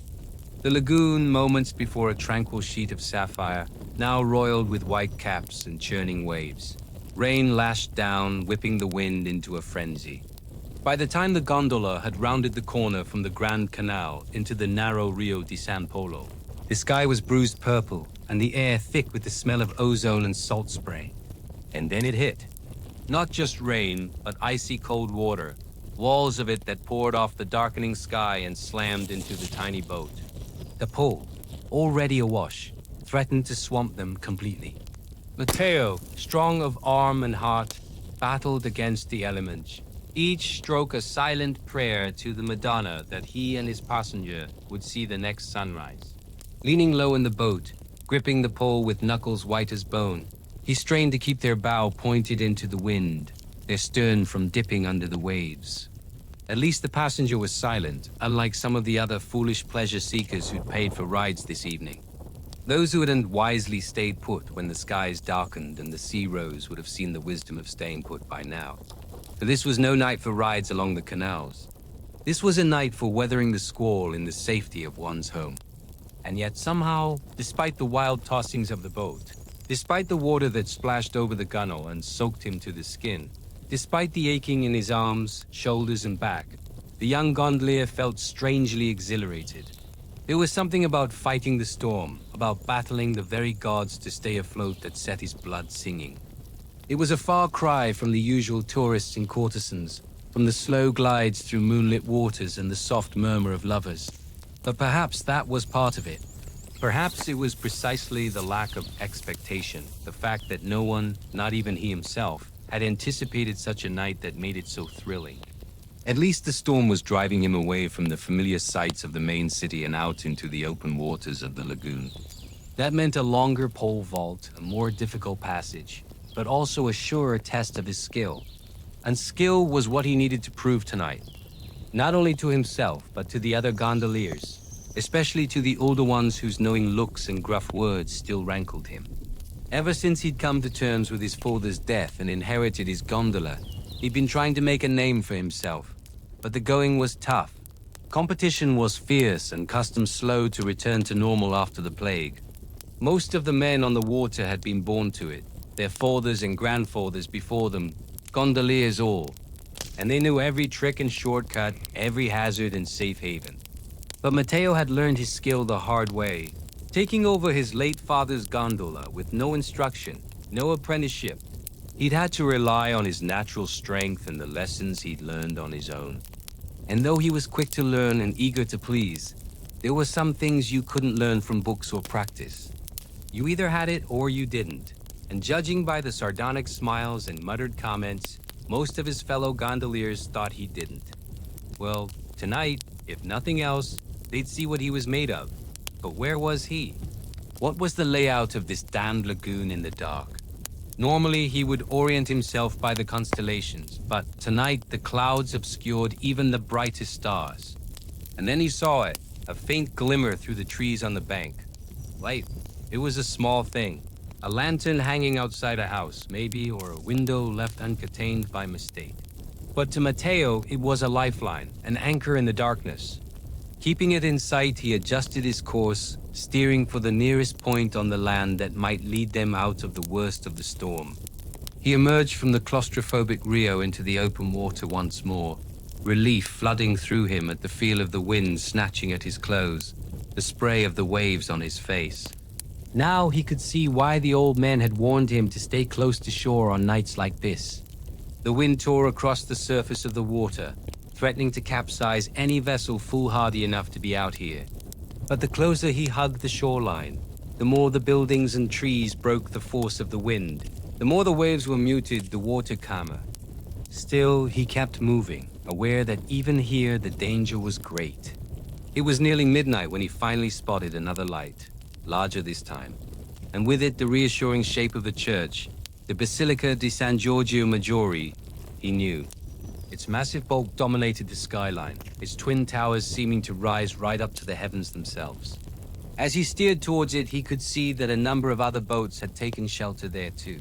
The lagoon, moments before a tranquil sheet of sapphire, now roiled with white caps and churning waves. Rain lashed down, whipping the wind into a frenzy. By the time the gondola had rounded the corner from the Grand Canal into the narrow Rio di San Polo, the sky was bruised purple and the air thick with the smell of ozone and salt spray. And then it hit. Not just rain, but icy cold water, walls of it that poured off the darkening sky and slammed into the tiny boat. The pole, already awash, threatened to swamp them completely. Matteo, strong of arm and heart, battled against the elements, each stroke a silent prayer to the Madonna that he and his passenger would see the next sunrise. Leaning low in the boat, gripping the pole with knuckles white as bone, he strained to keep their bow pointed into the wind, their stern from dipping under the waves. At least the passenger was silent, unlike some of the other foolish pleasure seekers who'd paid for rides this evening. Those who hadn't wisely stayed put when the skies darkened and the sea rose would have seen the wisdom of staying put by now. For this was no night for rides along the canals. This was a night for weathering the squall in the safety of one's home. And yet somehow, despite the wild tossings of the boat, despite the water that splashed over the gunwale and soaked him to the skin, despite the aching in his arms, shoulders, and back, the young gondolier felt strangely exhilarated. There was something about fighting the storm, about battling the very gods to stay afloat that set his blood singing. It was a far cry from the usual tourists and courtesans, from the slow glides through moonlit waters and the soft murmur of lovers. But perhaps that was part of it. Perhaps it was precisely the lack of expectation, the fact that no one, not even he himself, had anticipated such a night that made it so thrilling. At least the storm was driving him away from the familiar sights of the main city and out into the open waters of the lagoon. That meant a longer pole vault, a more difficult passage, but also a surer test of his skill. And skill was what he needed to prove tonight. Not only to himself, but to the other gondoliers, especially to the older ones whose knowing looks and gruff words still rankled him. Ever since he'd come to terms with his father's death and inherited his gondola, he'd been trying to make a name for himself. But the going was tough. Competition was fierce and custom slow to return to normal after the plague. Most of the men on the water had been born to it, their fathers and grandfathers before them, gondoliers all. And they knew every trick and shortcut, every hazard and safe haven. But Matteo had learned his skill the hard way, taking over his late father's gondola with no instruction, no apprenticeship. He'd had to rely on his natural strength and the lessons he'd learned on his own. And though he was quick to learn and eager to please, there were some things you couldn't learn from books or practice. You either had it or you didn't. And judging by the sardonic smiles and muttered comments, most of his fellow gondoliers thought he didn't. Well, tonight, if nothing else, they'd see what he was made of. But where was he? What was the layout of this damned lagoon in the dark? Normally, he would orient himself by the constellations, but tonight the clouds obscured even the brightest stars. And then he saw it, a faint glimmer through the trees on the bank. Light. It was a small thing. A lantern hanging outside a house, maybe, or a window left uncurtained by mistake. But to Matteo, it was a lifeline, an anchor in the darkness. Keeping it in sight, he adjusted his course, steering for the nearest point on the land that might lead them out of the worst of the storm. He emerged from the claustrophobic Rio into the open water once more, relief flooding through him at the feel of the wind snatching at his clothes, the spray of the waves on his face. Now he could see why the old man had warned him to stay close to shore on nights like this. The wind tore across the surface of the water, threatening to capsize any vessel foolhardy enough to be out here. But the closer he hugged the shoreline, the more the buildings and trees broke the force of the wind, the more the waves were muted, the water calmer. Still, he kept moving, aware that even here the danger was great. It was nearly midnight when he finally spotted another light, larger this time, and with it the reassuring shape of the church, the Basilica di San Giorgio Maggiore. He knew. Its massive bulk dominated the skyline, its twin towers seeming to rise right up to the heavens themselves. As he steered towards it, he could see that a number of other boats had taken shelter there too.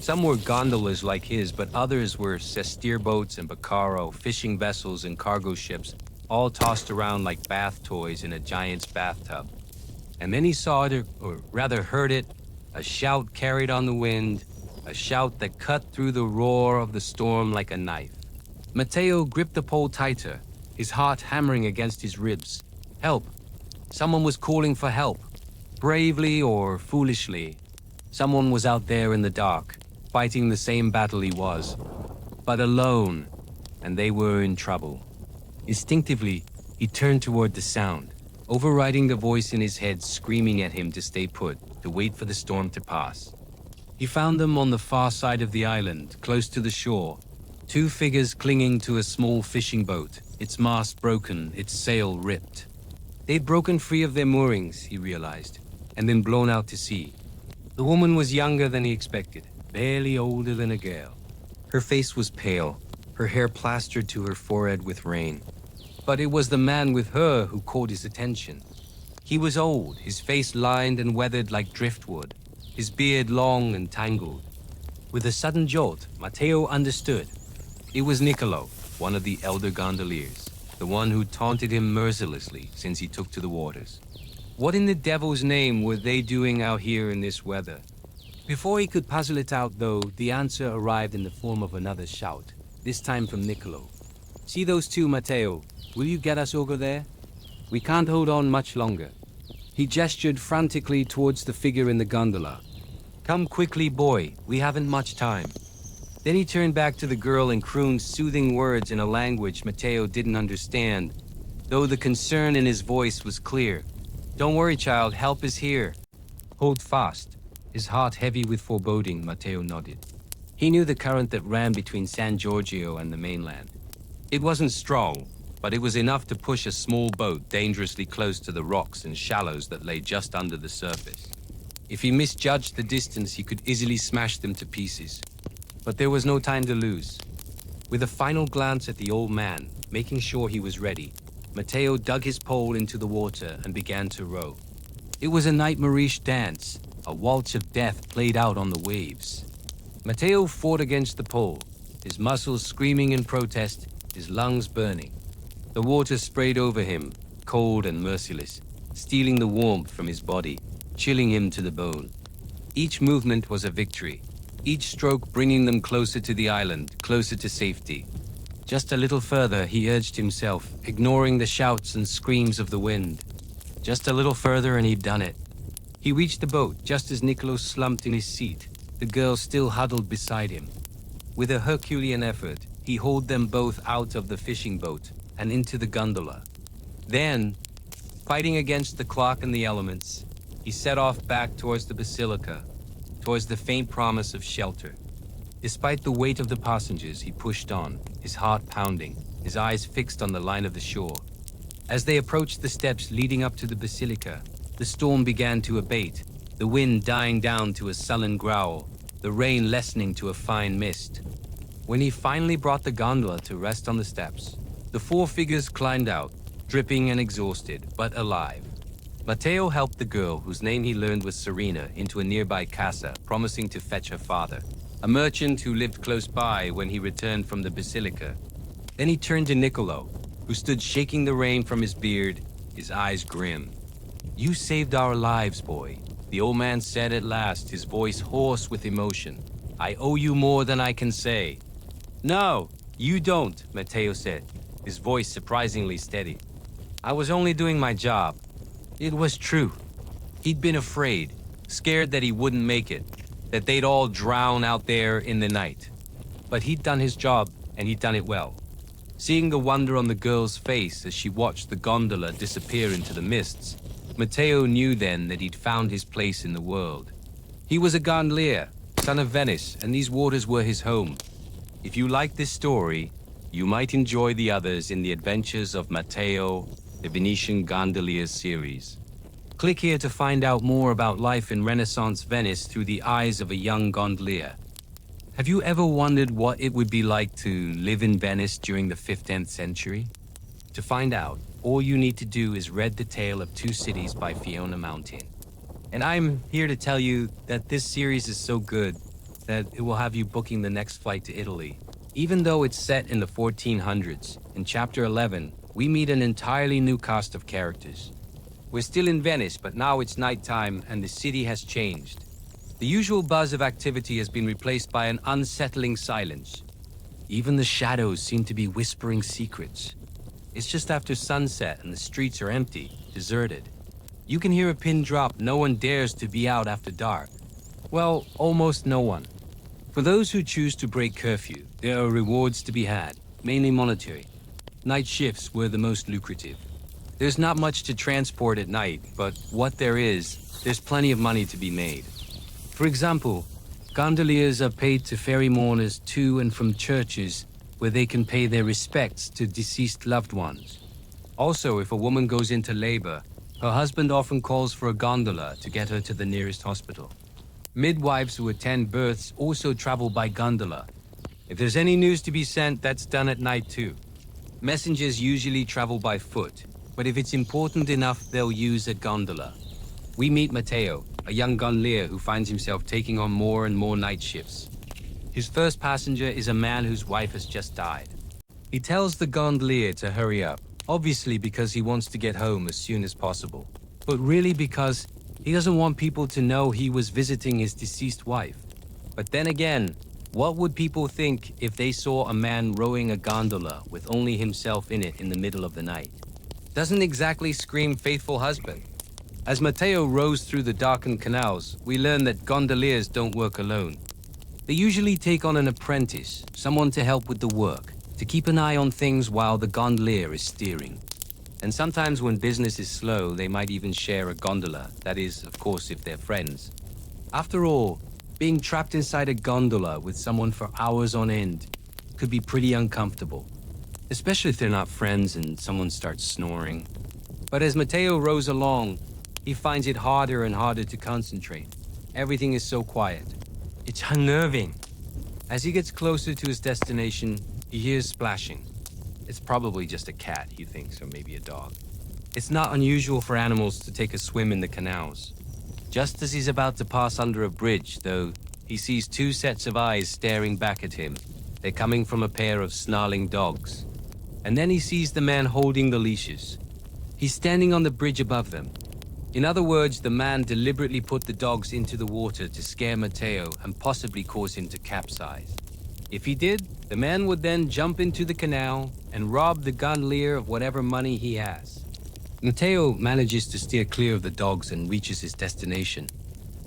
Some were gondolas like his, but others were sestier boats and baccaro, fishing vessels and cargo ships, all tossed around like bath toys in a giant's bathtub. And then he saw it, or rather heard it, a shout carried on the wind, a shout that cut through the roar of the storm like a knife. Matteo gripped the pole tighter, his heart hammering against his ribs. Help! Someone was calling for help. Bravely or foolishly, someone was out there in the dark, fighting the same battle he was. But alone, and they were in trouble. Instinctively, he turned toward the sound, overriding the voice in his head screaming at him to stay put, to wait for the storm to pass. He found them on the far side of the island, close to the shore, two figures clinging to a small fishing boat, its mast broken, its sail ripped. They'd broken free of their moorings, he realized, and been blown out to sea. The woman was younger than he expected, barely older than a girl. Her face was pale, her hair plastered to her forehead with rain. But it was the man with her who caught his attention. He was old, his face lined and weathered like driftwood, his beard long and tangled. With a sudden jolt, Matteo understood. It was Niccolo, one of the elder gondoliers, the one who taunted him mercilessly since he took to the waters. What in the devil's name were they doing out here in this weather? Before he could puzzle it out, though, the answer arrived in the form of another shout, this time from Niccolo. See those two, Matteo? Will you get us over there? We can't hold on much longer. He gestured frantically towards the figure in the gondola. Come quickly, boy, we haven't much time. Then he turned back to the girl and crooned soothing words in a language Matteo didn't understand, though the concern in his voice was clear. Don't worry, child, help is here. Hold fast. His heart heavy with foreboding, Matteo nodded. He knew the current that ran between San Giorgio and the mainland. It wasn't strong, but it was enough to push a small boat dangerously close to the rocks and shallows that lay just under the surface. If he misjudged the distance, he could easily smash them to pieces. But there was no time to lose. With a final glance at the old man, making sure he was ready, Matteo dug his pole into the water and began to row. It was a nightmarish dance, a waltz of death played out on the waves. Matteo fought against the pole, his muscles screaming in protest, his lungs burning. The water sprayed over him, cold and merciless, stealing the warmth from his body, chilling him to the bone. Each movement was a victory, each stroke bringing them closer to the island, closer to safety. Just a little further, he urged himself, ignoring the shouts and screams of the wind. Just a little further and he'd done it. He reached the boat just as Niccolo slumped in his seat, the girl still huddled beside him. With a Herculean effort, he hauled them both out of the fishing boat and into the gondola. Then, fighting against the clock and the elements, he set off back towards the basilica, towards the faint promise of shelter. Despite the weight of the passengers, he pushed on, his heart pounding, his eyes fixed on the line of the shore. As they approached the steps leading up to the basilica, the storm began to abate, the wind dying down to a sullen growl, the rain lessening to a fine mist. When he finally brought the gondola to rest on the steps, the four figures climbed out, dripping and exhausted, but alive. Matteo helped the girl, whose name he learned was Serena, into a nearby casa, promising to fetch her father, a merchant who lived close by when he returned from the basilica. Then he turned to Niccolo. who stood shaking the rain from his beard, his eyes grim. "You saved our lives, boy," the old man said at last, his voice hoarse with emotion. "I owe you more than I can say." "No, you don't," Matteo said, his voice surprisingly steady. "I was only doing my job." It was true. He'd been afraid, scared that he wouldn't make it, that they'd all drown out there in the night. But he'd done his job, and he'd done it well. Seeing the wonder on the girl's face as she watched the gondola disappear into the mists, Matteo knew then that he'd found his place in the world. He was a gondolier, son of Venice, and these waters were his home. If you like this story, you might enjoy the others in the Adventures of Matteo, the Venetian Gondoliers series. Click here to find out more about life in Renaissance Venice through the eyes of a young gondolier. Have you ever wondered what it would be like to live in Venice during the 15th century? To find out, all you need to do is read The Tale of Two Cities by Fiona Mountain. And I'm here to tell you that this series is so good that it will have you booking the next flight to Italy. Even though it's set in the 1400s, in Chapter 11, we meet an entirely new cast of characters. We're still in Venice, but now it's nighttime and the city has changed. The usual buzz of activity has been replaced by an unsettling silence. Even the shadows seem to be whispering secrets. It's just after sunset and the streets are empty, deserted. You can hear a pin drop. No one dares to be out after dark. Well, almost no one. For those who choose to break curfew, there are rewards to be had, mainly monetary. Night shifts were the most lucrative. There's not much to transport at night, but what there is, there's plenty of money to be made. For example, gondoliers are paid to ferry mourners to and from churches where they can pay their respects to deceased loved ones. Also, if a woman goes into labor, her husband often calls for a gondola to get her to the nearest hospital. Midwives who attend births also travel by gondola. If there's any news to be sent, that's done at night too. Messengers usually travel by foot, but if it's important enough, they'll use a gondola. We meet Matteo, a young gondolier who finds himself taking on more and more night shifts. His first passenger is a man whose wife has just died. He tells the gondolier to hurry up, obviously because he wants to get home as soon as possible, but really because he doesn't want people to know he was visiting his deceased wife. But then again, what would people think if they saw a man rowing a gondola with only himself in it in the middle of the night? Doesn't exactly scream faithful husband. As Matteo rows through the darkened canals, we learn that gondoliers don't work alone. They usually take on an apprentice, someone to help with the work, to keep an eye on things while the gondolier is steering. And sometimes when business is slow, they might even share a gondola, that is, of course, if they're friends. After all, being trapped inside a gondola with someone for hours on end could be pretty uncomfortable, especially if they're not friends and someone starts snoring. But as Matteo rows along, he finds it harder and harder to concentrate. Everything is so quiet. It's unnerving. As he gets closer to his destination, he hears splashing. It's probably just a cat, he thinks, or maybe a dog. It's not unusual for animals to take a swim in the canals. Just as he's about to pass under a bridge, though, he sees two sets of eyes staring back at him. They're coming from a pair of snarling dogs. And then he sees the man holding the leashes. He's standing on the bridge above them. In other words, the man deliberately put the dogs into the water to scare Matteo and possibly cause him to capsize. If he did, the man would then jump into the canal and rob the gondolier of whatever money he has. Matteo manages to steer clear of the dogs and reaches his destination.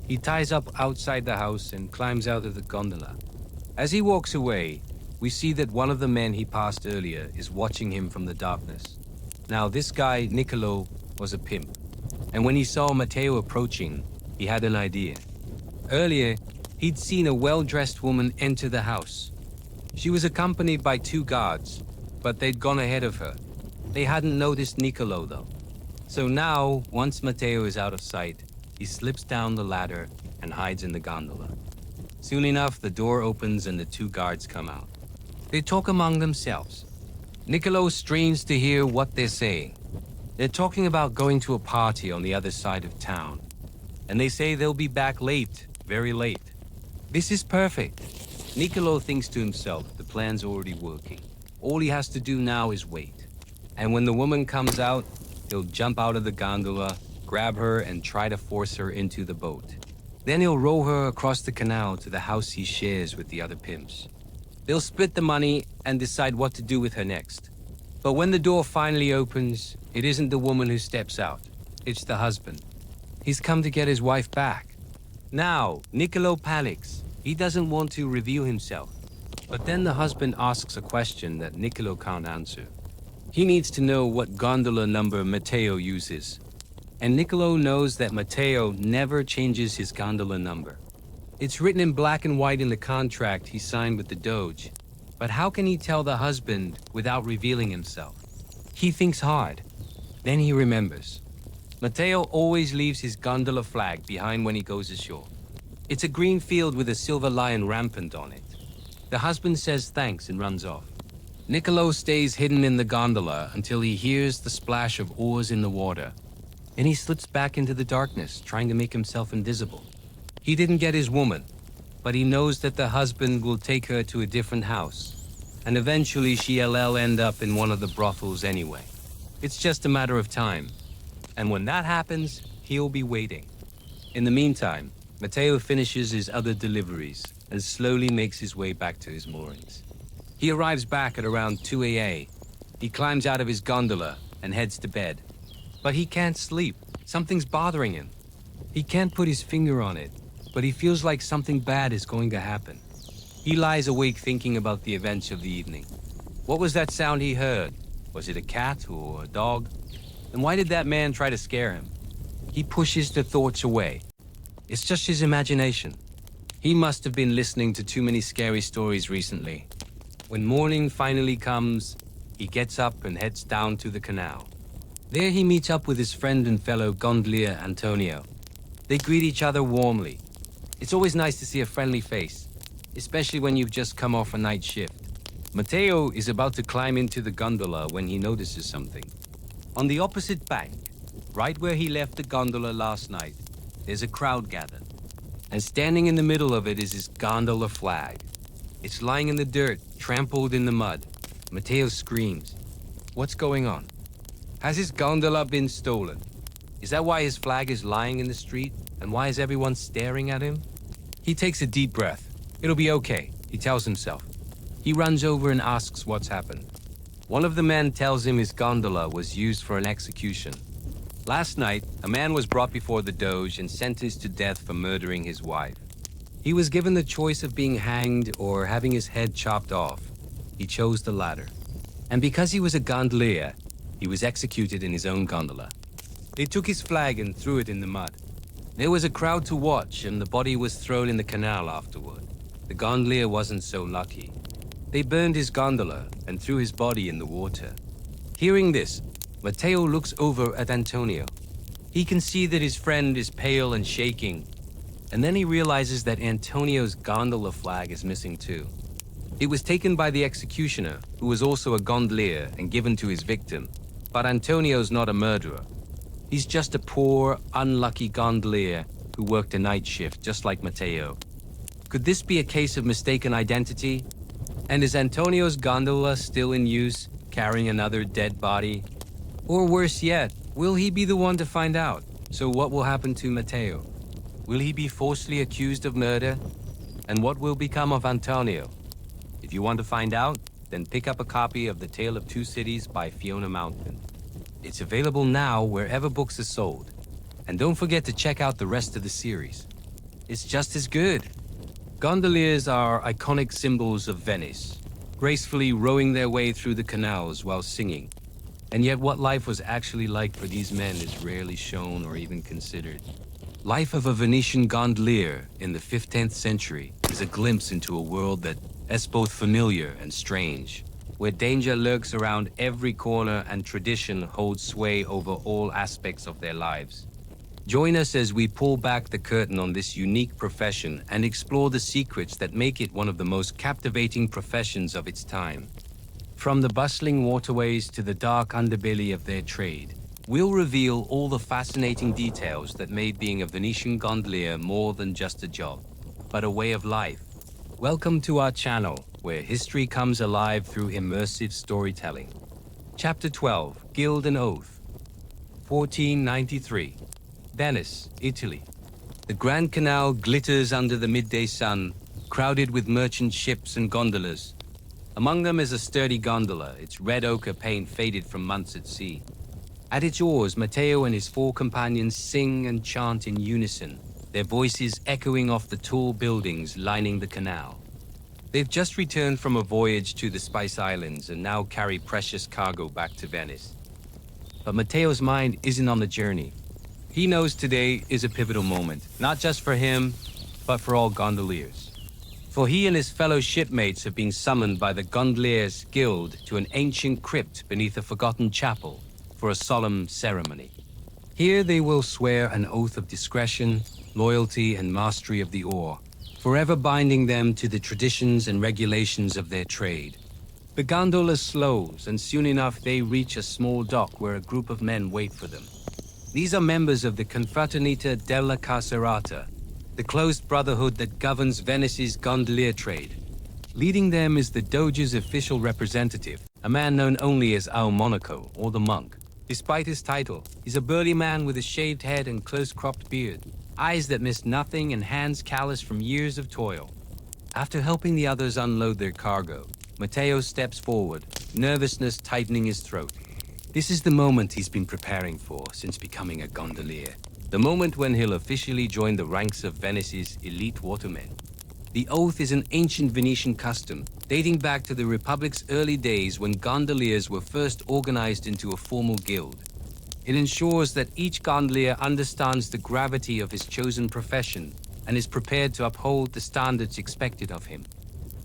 He ties up outside the house and climbs out of the gondola. As he walks away, we see that one of the men he passed earlier is watching him from the darkness. Now, this guy, Niccolo, was a pimp. And when he saw Matteo approaching, he had an idea. Earlier, he'd seen a well-dressed woman enter the house. She was accompanied by two guards, but they'd gone ahead of her. They hadn't noticed Niccolo, though. So now, once Matteo is out of sight, he slips down the ladder and hides in the gondola. Soon enough, the door opens and the two guards come out. They talk among themselves. Niccolo strains to hear what they're saying. They're talking about going to a party on the other side of town. And they say they'll be back late, very late. This is perfect. Niccolo thinks to himself, the plan's already working. All he has to do now is wait. And when the woman comes out, he'll jump out of the gondola, grab her, and try to force her into the boat. Then he'll row her across the canal to the house he shares with the other pimps. They'll split the money and decide what to do with her next. But when the door finally opens, it isn't the woman who steps out. It's the husband. He's come to get his wife back. Now, Niccolo panics. He doesn't want to reveal himself. But then the husband asks a question that Niccolo can't answer. He needs to know what gondola number Matteo uses. And Niccolo knows that Matteo never changes his gondola number. It's written in black and white in the contract he signed with the Doge. But how can he tell the husband without revealing himself? He thinks hard. Then he remembers. Matteo always leaves his gondola flag behind when he goes ashore. It's a green field with a silver lion rampant on it. The husband says thanks and runs off. Niccolo stays hidden in the gondola until he hears the splash of oars in the water. And he slips back into the darkness, trying to make himself invisible. He didn't get his woman, but he knows that the husband will take her to a different house. And eventually she'll end up in one of the brothels anyway. It's just a matter of time. And when that happens, he'll be waiting. In the meantime, Matteo finishes his other deliveries and slowly makes his way back to his moorings. He arrives back at around 2 a.m. He climbs out of his gondola and heads to bed. But he can't sleep. Something's bothering him. He can't put his finger on it, but he feels like something bad is going to happen. He lies awake thinking about the events of the evening. What was that sound he heard? Was it a cat or a dog? And why did that man try to scare him? He pushes the thoughts away. It's just his imagination. He must have been listening to too many scary stories recently. When morning finally comes, he gets up and heads down to the canal. There he meets up with his friend and fellow gondolier Antonio. They greet each other warmly. It's always nice to see a friendly face, especially when you've just come off a night shift. Matteo is about to climb into the gondola when he notices something. On the opposite bank, right where he left the gondola last night, there's a crowd gathered. And standing in the middle of it is his gondola flag. It's lying in the dirt, trampled in the mud. Matteo screams. What's going on? Has his gondola been stolen? Is that why his flag is lying in the street? And why is everyone staring at him? He takes a deep breath. It'll be okay, he tells himself. He runs over and asks what's happened. One of the men tells him his gondola was used for an execution. Last night, a man was brought before the Doge and sentenced to death for murdering his wife. He was given the choice of being hanged or having his head chopped off. He chose the latter. And because he was a gondolier, he was executed in his own gondola. They took his flag and threw it in the mud. There was a crowd to watch, and the body was thrown in the canal afterward. The gondolier wasn't so lucky. They burned his gondola and threw his body in the water. Hearing this, Matteo looks over at Antonio. He can see that his friend is pale and shaking, and then he realizes that Antonio's gondola flag is missing too. It was taken by the executioner, who was also a gondolier, and given to his victim. But Antonio's not a murderer. He's just a poor, unlucky gondolier who worked a night shift, just like Matteo. Could this be a case of mistaken identity? And is Antonio's gondola still in use, carrying another dead body? Or worse yet, will he be the one to find out? So what will happen to Matteo? Will he be falsely accused of murder? And what will become of Antonio? If you want to find out, then pick up a copy of The Tale of Two Cities by Fiona Mountain. It's available now wherever books are sold. And don't forget to check out the rest of the series. It's just as good. Gondoliers are iconic symbols of Venice, gracefully rowing their way through the canals while singing. And yet what life was actually like for these men is rarely shown or even considered. Life of a Venetian gondolier in the 15th century is a glimpse into a world that's both familiar and strange, where danger lurks around every corner and tradition holds sway over all aspects of their lives. Join us as we pull back the curtain on this unique profession and explore the secrets that make it one of the most captivating professions of its time. From the bustling waterways to the dark underbelly of their trade, we'll reveal all the fascinating details that made being a Venetian gondolier more than just a job, but a way of life. Welcome to our channel, where history comes alive through immersive storytelling. Chapter 12, Guild and Oath. 1493. Venice, Italy. The Grand Canal glitters under the midday sun, crowded with merchant ships and gondolas. Among them is a sturdy gondola, its red ochre paint faded from months at sea. At its oars, Matteo and his four companions sing and chant in unison, their voices echoing off the tall buildings lining the canal. They've just returned from a voyage to the Spice Islands and now carry precious cargo back to Venice. But Matteo's mind isn't on the journey. He knows today is a pivotal moment, not just for him, but for all gondoliers. For he and his fellow shipmates have been summoned by the Gondoliers Guild to an ancient crypt beneath a forgotten chapel for a solemn ceremony. Here they will swear an oath of discretion, loyalty, and mastery of the oar, forever binding them to the traditions and regulations of their trade. The gondola slows, and soon enough they reach a small dock where a group of men wait for them. These are members of the Confraternita della Carcerata, the closed brotherhood that governs Venice's gondolier trade. Leading them is the Doge's official representative, a man known only as Al Monaco, or the monk. Despite his title, he's a burly man with a shaved head and close-cropped beard, eyes that miss nothing and hands calloused from years of toil. After helping the others unload their cargo, Matteo steps forward, nervousness tightening his throat. This is the moment he's been preparing for since becoming a gondolier. The moment when he'll officially join the ranks of Venice's elite watermen. The oath is an ancient Venetian custom, dating back to the Republic's early days when gondoliers were first organized into a formal guild. It ensures that each gondolier understands the gravity of his chosen profession and is prepared to uphold the standards expected of him.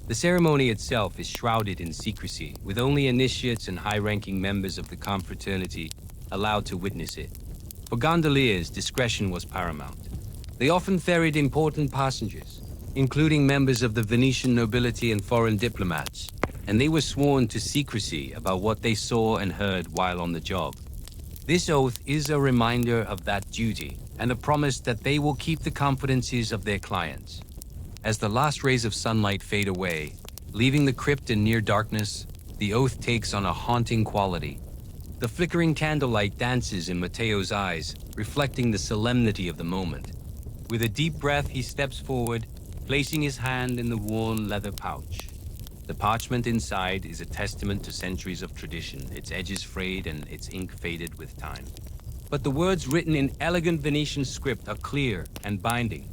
The ceremony itself is shrouded in secrecy, with only initiates and high-ranking members of the confraternity allowed to witness it. For gondoliers, discretion was paramount. They often ferried important passengers, including members of the Venetian nobility and foreign diplomats, and they were sworn to secrecy about what they saw and heard while on the job. This oath is a reminder of that duty and a promise that they will keep the confidences of their clients. As the last rays of sunlight fade away, leaving the crypt in near darkness, the oath takes on a haunting quality. The flickering candlelight dances in Matteo's eyes, reflecting the solemnity of the moment. With a deep breath, he steps forward, placing his hand in the worn leather pouch. The parchment inside is a testament to centuries of tradition, its edges frayed and its ink faded with time. But the words written in elegant Venetian script are clear and binding.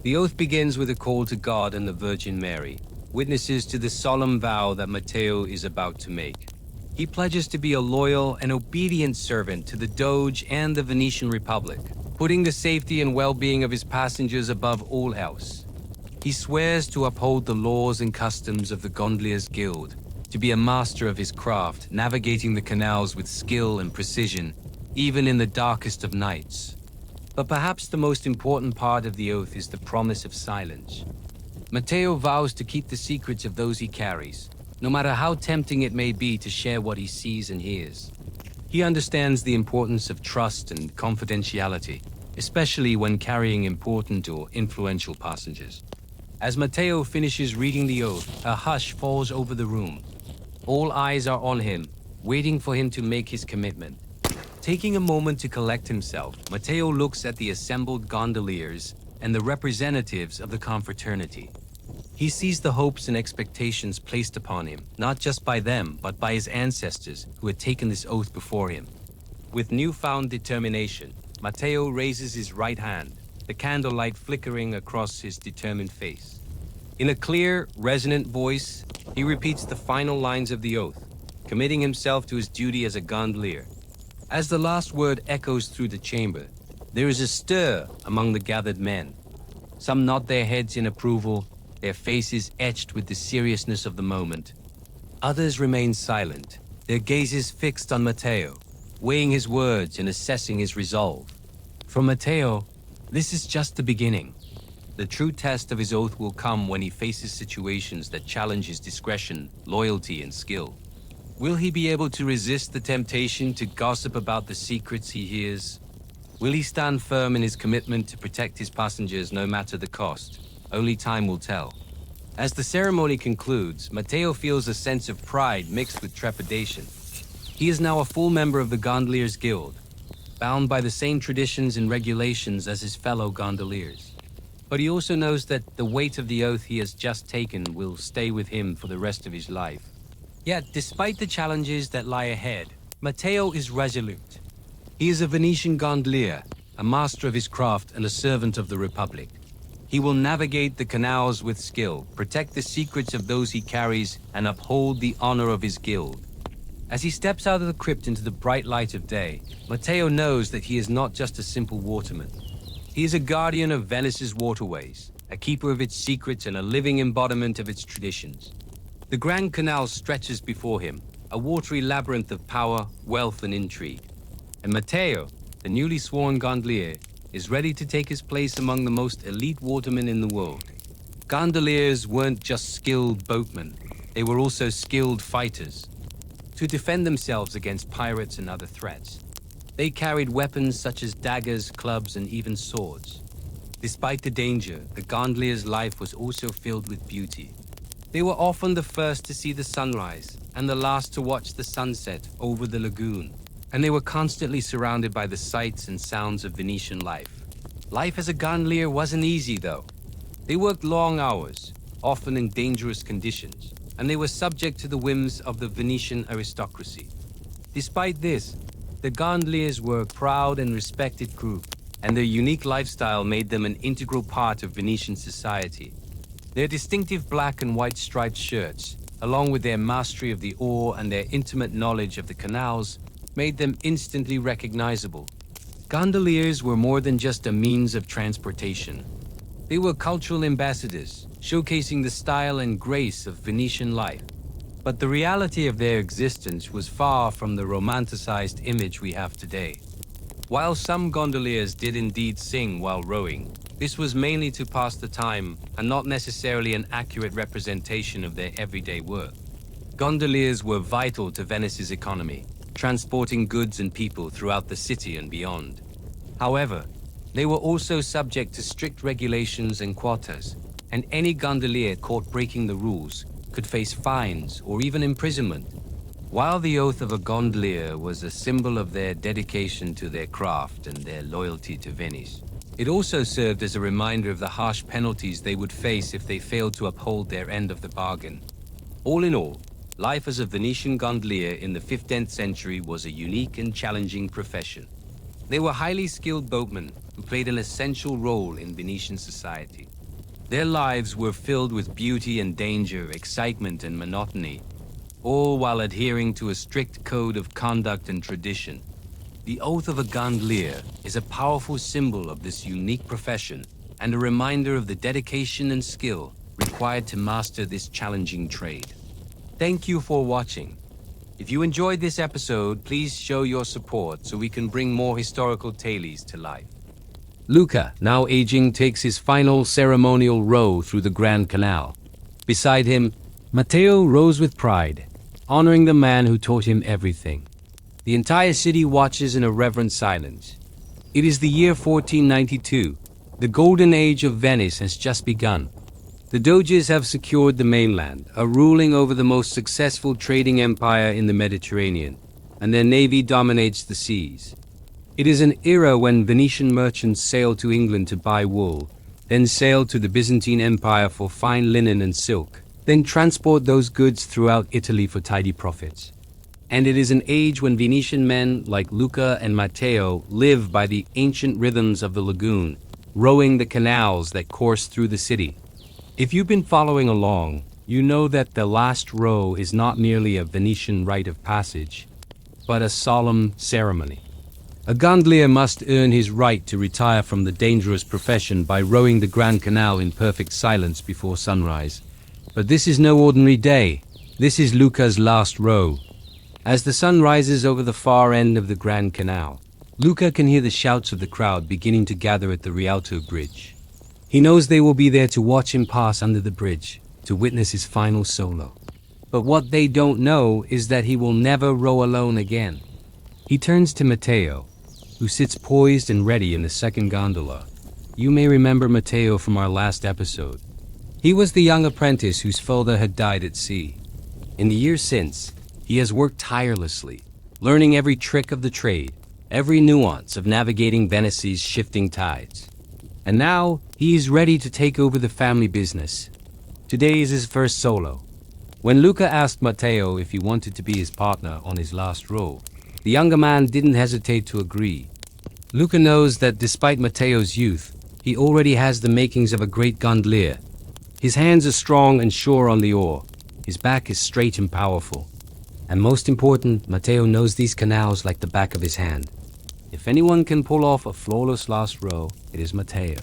The oath begins with a call to God and the Virgin Mary, witnesses to the solemn vow that Matteo is about to make. He pledges to be a loyal and obedient servant to the Doge and the Venetian Republic, putting the safety and well-being of his passengers above all else. He swears to uphold the laws and customs of the Gondoliers Guild, to be a master of his craft, navigating the canals with skill and precision, even in the darkest of nights. But perhaps the most important part of the oath is the promise of silence. Matteo vows to keep the secrets of those he carries, no matter how tempting it may be to share what he sees and hears. He understands the importance of trust and confidentiality, especially when carrying important or influential passengers. As Matteo finishes reading the oath, a hush falls over the room. All eyes are on him, waiting for him to make his commitment. Taking a moment to collect himself, Matteo looks at the assembled gondoliers and the representatives of the confraternity. He sees the hopes and expectations placed upon him, not just by them, but by his ancestors who had taken this oath before him. With newfound determination, Matteo raises his right hand, the candlelight flickering across his determined face. In a clear, resonant voice, he repeats the final lines of the oath, committing himself to his duty as a gondolier. As the last word echoes through the chamber, there is a stir among the gathered men. Some nod their heads in approval, their faces etched with the seriousness of the moment. Others remain silent, their gazes fixed on Matteo, weighing his words and assessing his resolve. For Matteo, this is just the beginning. The true test of his oath will come when he faces situations that challenge his discretion, loyalty, and skill. Will he be able to resist the temptation to gossip about the secrets he hears? Will he stand firm in his commitment to protect his passengers no matter the cost? Only time will tell. As the ceremony concludes, Matteo feels a sense of pride mixed with trepidation. He is now a full member of the Gondoliers Guild, bound by the same traditions and regulations as his fellow gondoliers. But he also knows that the weight of the oath he has just taken will stay with him for the rest of his life. Yet, despite the challenges that lie ahead, Matteo is resolute. He is a Venetian gondolier, a master of his craft and a servant of the Republic. He will navigate the canals with skill, protect the secrets of those he carries, and uphold the honor of his guild. As he steps out of the crypt into the bright light of day, Matteo knows that he is not just a simple waterman. He is a guardian of Venice's waterways, a keeper of its secrets and a living embodiment of its traditions. The Grand Canal stretches before him, a watery labyrinth of power, wealth, and intrigue. And Matteo, the newly sworn gondolier, is ready to take his place among the most elite watermen in the world. Gondoliers weren't just skilled boatmen, they were also skilled fighters. To defend themselves against pirates and other threats, they carried weapons such as daggers, clubs, and even swords. Despite the danger, the gondolier's life was also filled with beauty. They were often the first to see the sunrise and the last to watch the sunset over the lagoon, and they were constantly surrounded by the sights and sounds of Venetian life. Life as a gondolier wasn't easy, though. They worked long hours, often in dangerous conditions, and they were subject to the whims of the Venetian aristocracy. Despite this, the gondoliers were a proud and respected group, and their unique lifestyle made them an integral part of Venetian society. Their distinctive black and white striped shirts, along with their mastery of the oar and their intimate knowledge of the canals, made them instantly recognizable. Gondoliers were more than just a means of transportation. They were cultural ambassadors, showcasing the style and grace of Venetian life. But the reality of their existence was far from the romanticized image we have today. While some gondoliers did indeed sing while rowing, this was mainly to pass the time and not necessarily an accurate representation of their everyday work. Gondoliers were vital to Venice's economy, transporting goods and people throughout the city and beyond. However, they were also subject to strict regulations and quotas, and any gondolier caught breaking the rules could face fines or even imprisonment. While the oath of a gondolier was a symbol of their dedication to their craft and their loyalty to Venice, it also served as a reminder of the harsh penalties they would face if they failed to uphold their end of the bargain. All in all, life as a Venetian gondolier in the 15th century was a unique and challenging profession. They were highly skilled boatmen who played an essential role in Venetian society. Their lives were filled with beauty and danger, excitement and monotony, all while adhering to a strict code of conduct and tradition. The oath of a gondolier is a powerful symbol of this unique profession and a reminder of the dedication and skill required to master this challenging trade. Thank you for watching. If you enjoyed this episode, please show your support so we can bring more historical tales to life. Luca, now aging, takes his final ceremonial row through the Grand Canal. Beside him, Matteo rows with pride, honoring the man who taught him everything. The entire city watches in a reverent silence. It is the year 1492. The golden age of Venice has just begun. The Doges have secured the mainland, are ruling over the most successful trading empire in the Mediterranean, and their navy dominates the seas. It is an era when Venetian merchants sailed to England to buy wool, then sailed to the Byzantine Empire for fine linen and silk, then transport those goods throughout Italy for tidy profits. And it is an age when Venetian men like Luca and Matteo live by the ancient rhythms of the lagoon, rowing the canals that course through the city. If you've been following along, you know that the last row is not merely a Venetian rite of passage, but a solemn ceremony. A gondolier must earn his right to retire from the dangerous profession by rowing the Grand Canal in perfect silence before sunrise. But this is no ordinary day. This is Luca's last row. As the sun rises over the far end of the Grand Canal, Luca can hear the shouts of the crowd beginning to gather at the Rialto Bridge. He knows they will be there to watch him pass under the bridge, to witness his final solo. But what they don't know is that he will never row alone again. He turns to Matteo, who sits poised and ready in the second gondola. You may remember Matteo from our last episode. He was the young apprentice whose father had died at sea. In the years since, he has worked tirelessly, learning every trick of the trade, every nuance of navigating Venice's shifting tides. And now, he is ready to take over the family business. Today is his first solo. When Luca asked Matteo if he wanted to be his partner on his last row, the younger man didn't hesitate to agree. Luca knows that despite Matteo's youth, he already has the makings of a great gondolier. His hands are strong and sure on the oar. His back is straight and powerful. And most important, Matteo knows these canals like the back of his hand. If anyone can pull off a flawless last row, it is Matteo.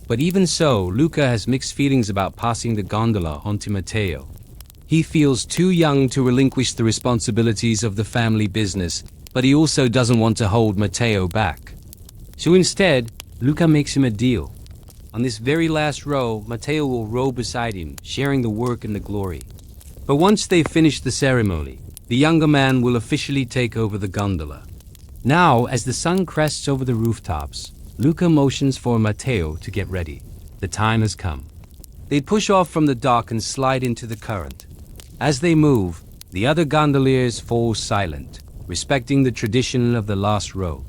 But even so, Luca has mixed feelings about passing the gondola on to Matteo. He feels too young to relinquish the responsibilities of the family business, but he also doesn't want to hold Matteo back. So instead, Luca makes him a deal. On this very last row, Matteo will row beside him, sharing the work and the glory. But once they finish the ceremony, the younger man will officially take over the gondola. Now, as the sun crests over the rooftops, Luca motions for Matteo to get ready. The time has come. They push off from the dock and slide into the current. As they move, the other gondoliers fall silent, respecting the tradition of the last row.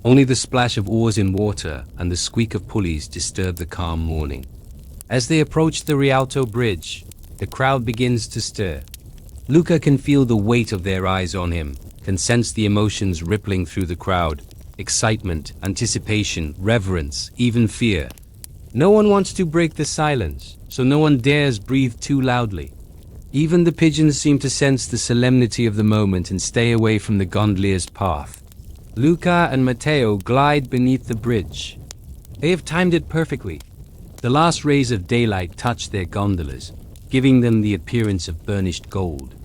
Only the splash of oars in water and the squeak of pulleys disturb the calm morning. As they approach the Rialto Bridge, the crowd begins to stir. Luca can feel the weight of their eyes on him, can sense the emotions rippling through the crowd. Excitement, anticipation, reverence, even fear. No one wants to break the silence, so no one dares breathe too loudly. Even the pigeons seem to sense the solemnity of the moment and stay away from the gondolier's path. Luca and Matteo glide beneath the bridge. They have timed it perfectly. The last rays of daylight touch their gondolas, giving them the appearance of burnished gold.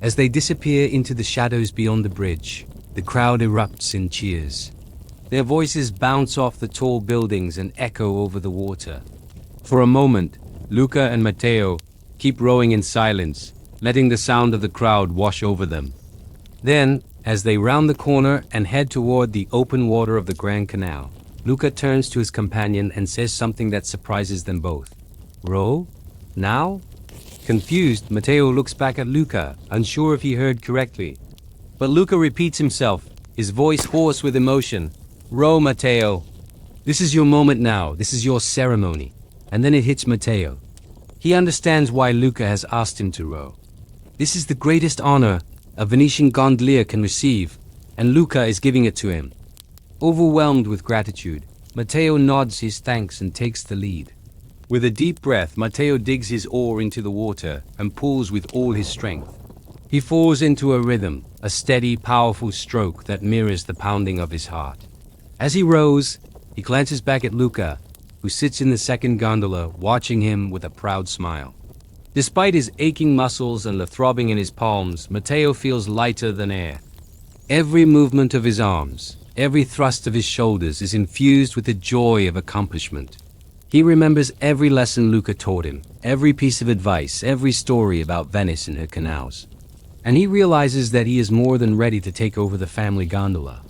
As they disappear into the shadows beyond the bridge, the crowd erupts in cheers. Their voices bounce off the tall buildings and echo over the water. For a moment, Luca and Matteo keep rowing in silence, letting the sound of the crowd wash over them. Then, as they round the corner and head toward the open water of the Grand Canal, Luca turns to his companion and says something that surprises them both. "Row? Now?" Confused, Matteo looks back at Luca, unsure if he heard correctly. But Luca repeats himself, his voice hoarse with emotion. "Row, Matteo. This is your moment now. This is your ceremony." And then it hits Matteo. He understands why Luca has asked him to row. This is the greatest honor a Venetian gondolier can receive, and Luca is giving it to him. Overwhelmed with gratitude, Matteo nods his thanks and takes the lead. With a deep breath, Matteo digs his oar into the water and pulls with all his strength. He falls into a rhythm, a steady, powerful stroke that mirrors the pounding of his heart. As he rows, he glances back at Luca, who sits in the second gondola, watching him with a proud smile. Despite his aching muscles and the throbbing in his palms, Matteo feels lighter than air. Every movement of his arms, every thrust of his shoulders is infused with the joy of accomplishment. He remembers every lesson Luca taught him, every piece of advice, every story about Venice and her canals. And he realizes that he is more than ready to take over the family gondola.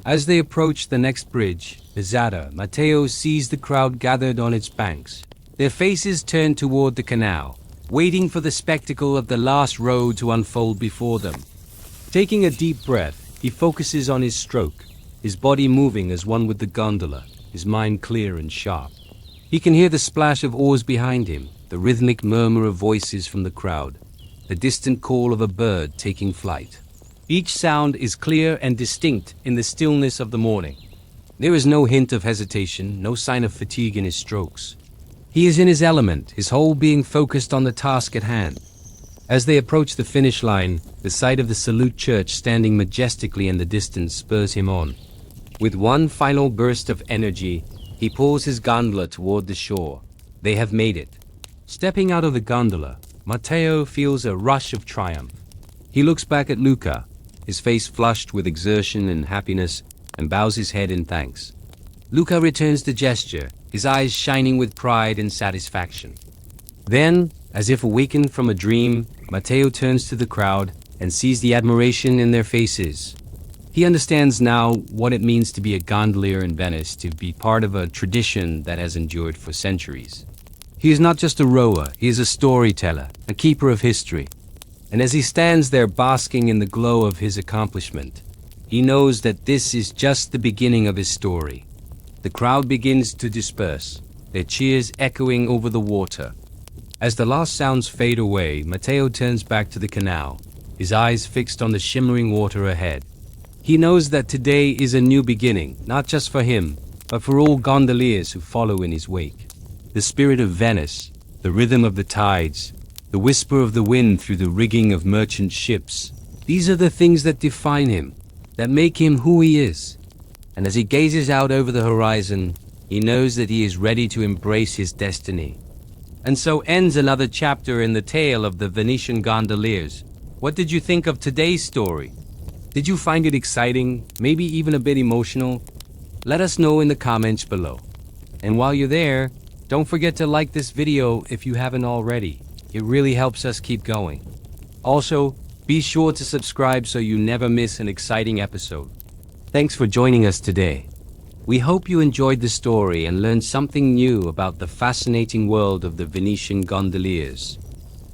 As they approach the next bridge, Pizzata, Matteo sees the crowd gathered on its banks. Their faces turned toward the canal, waiting for the spectacle of the last row to unfold before them. Taking a deep breath, he focuses on his stroke, his body moving as one with the gondola, his mind clear and sharp. He can hear the splash of oars behind him, the rhythmic murmur of voices from the crowd, the distant call of a bird taking flight. Each sound is clear and distinct in the stillness of the morning. There is no hint of hesitation, no sign of fatigue in his strokes. He is in his element, his whole being focused on the task at hand. As they approach the finish line, the sight of the Salute Church standing majestically in the distance spurs him on. With one final burst of energy, he pulls his gondola toward the shore. They have made it. Stepping out of the gondola, Matteo feels a rush of triumph. He looks back at Luca, his face flushed with exertion and happiness, and bows his head in thanks. Luca returns the gesture, his eyes shining with pride and satisfaction. Then, as if awakened from a dream, Matteo turns to the crowd and sees the admiration in their faces. He understands now what it means to be a gondolier in Venice, to be part of a tradition that has endured for centuries. He is not just a rower, he is a storyteller, a keeper of history. And as he stands there basking in the glow of his accomplishment, he knows that this is just the beginning of his story. The crowd begins to disperse, their cheers echoing over the water. As the last sounds fade away, Matteo turns back to the canal, his eyes fixed on the shimmering water ahead. He knows that today is a new beginning, not just for him, but for all gondoliers who follow in his wake. The spirit of Venice, the rhythm of the tides, the whisper of the wind through the rigging of merchant ships, these are the things that define him, that make him who he is. And as he gazes out over the horizon, he knows that he is ready to embrace his destiny. And so ends another chapter in the tale of the Venetian Gondoliers. What did you think of today's story? Did you find it exciting, maybe even a bit emotional? Let us know in the comments below. And while you're there, don't forget to like this video if you haven't already. It really helps us keep going. Also, be sure to subscribe so you never miss an exciting episode. Thanks for joining us today. We hope you enjoyed the story and learned something new about the fascinating world of the Venetian gondoliers.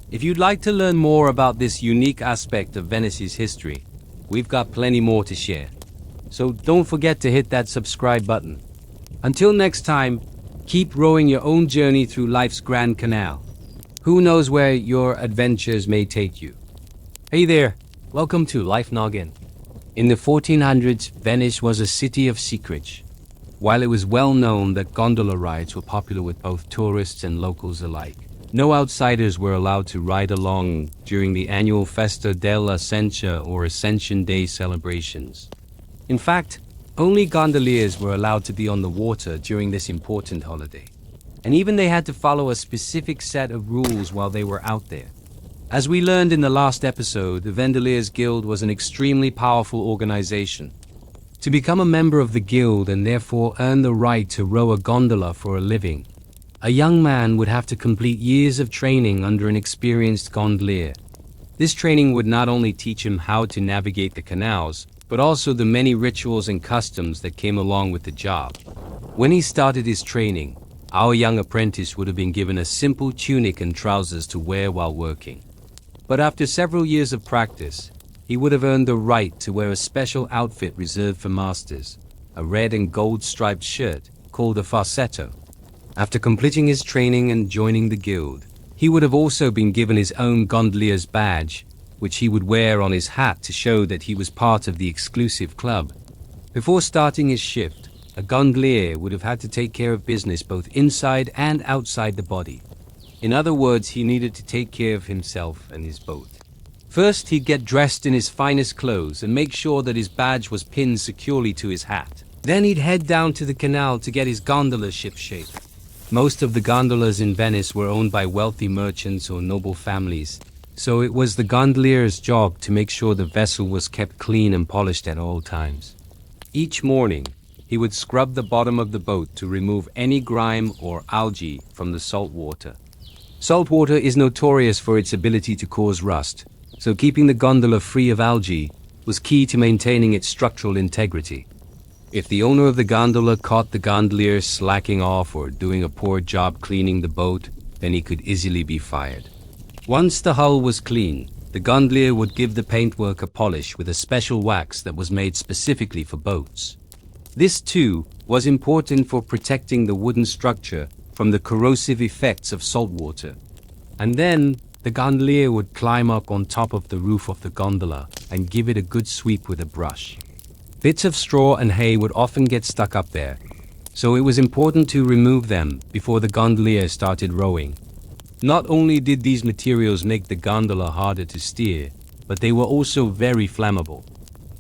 If you'd like to learn more about this unique aspect of Venice's history, we've got plenty more to share. So don't forget to hit that subscribe button. Until next time, keep rowing your own journey through life's Grand Canal. Who knows where your adventures may take you? Hey there, welcome to Life Noggin. In the 1400s, Venice was a city of secrets. While it was well known that gondola rides were popular with both tourists and locals alike, no outsiders were allowed to ride along during the annual Festa dell'Ascension or Ascension Day celebrations. In fact, only gondoliers were allowed to be on the water during this important holiday. And even they had to follow a specific set of rules while they were out there. As we learned in the last episode, the Gondoliers Guild was an extremely powerful organization. To become a member of the guild and therefore earn the right to row a gondola for a living, a young man would have to complete years of training under an experienced gondolier. This training would not only teach him how to navigate the canals, but also the many rituals and customs that came along with the job. When he started his training, our young apprentice would have been given a simple tunic and trousers to wear while working. But after several years of practice, he would have earned the right to wear a special outfit reserved for masters, a red and gold striped shirt called a farsetto. After completing his training and joining the guild, he would have also been given his own gondolier's badge, which he would wear on his hat to show that he was part of the exclusive club. Before starting his shift, a gondolier would have had to take care of business both inside and outside the body. In other words, he needed to take care of himself and his boat. First, he'd get dressed in his finest clothes and make sure that his badge was pinned securely to his hat. Then he'd head down to the canal to get his gondola shipshape. Most of the gondolas in Venice were owned by wealthy merchants or noble families, so it was the gondolier's job to make sure the vessel was kept clean and polished at all times. Each morning, he would scrub the bottom of the boat to remove any grime or algae from the salt water. Salt water is notorious for its ability to cause rust, so keeping the gondola free of algae was key to maintaining its structural integrity. If the owner of the gondola caught the gondolier slacking off or doing a poor job cleaning the boat, then he could easily be fired. Once the hull was clean, the gondolier would give the paintwork a polish with a special wax that was made specifically for boats. This, too, was important for protecting the wooden structure from the corrosive effects of salt water. And then, the gondolier would climb up on top of the roof of the gondola and give it a good sweep with a brush. Bits of straw and hay would often get stuck up there, so it was important to remove them before the gondolier started rowing. Not only did these materials make the gondola harder to steer, but they were also very flammable.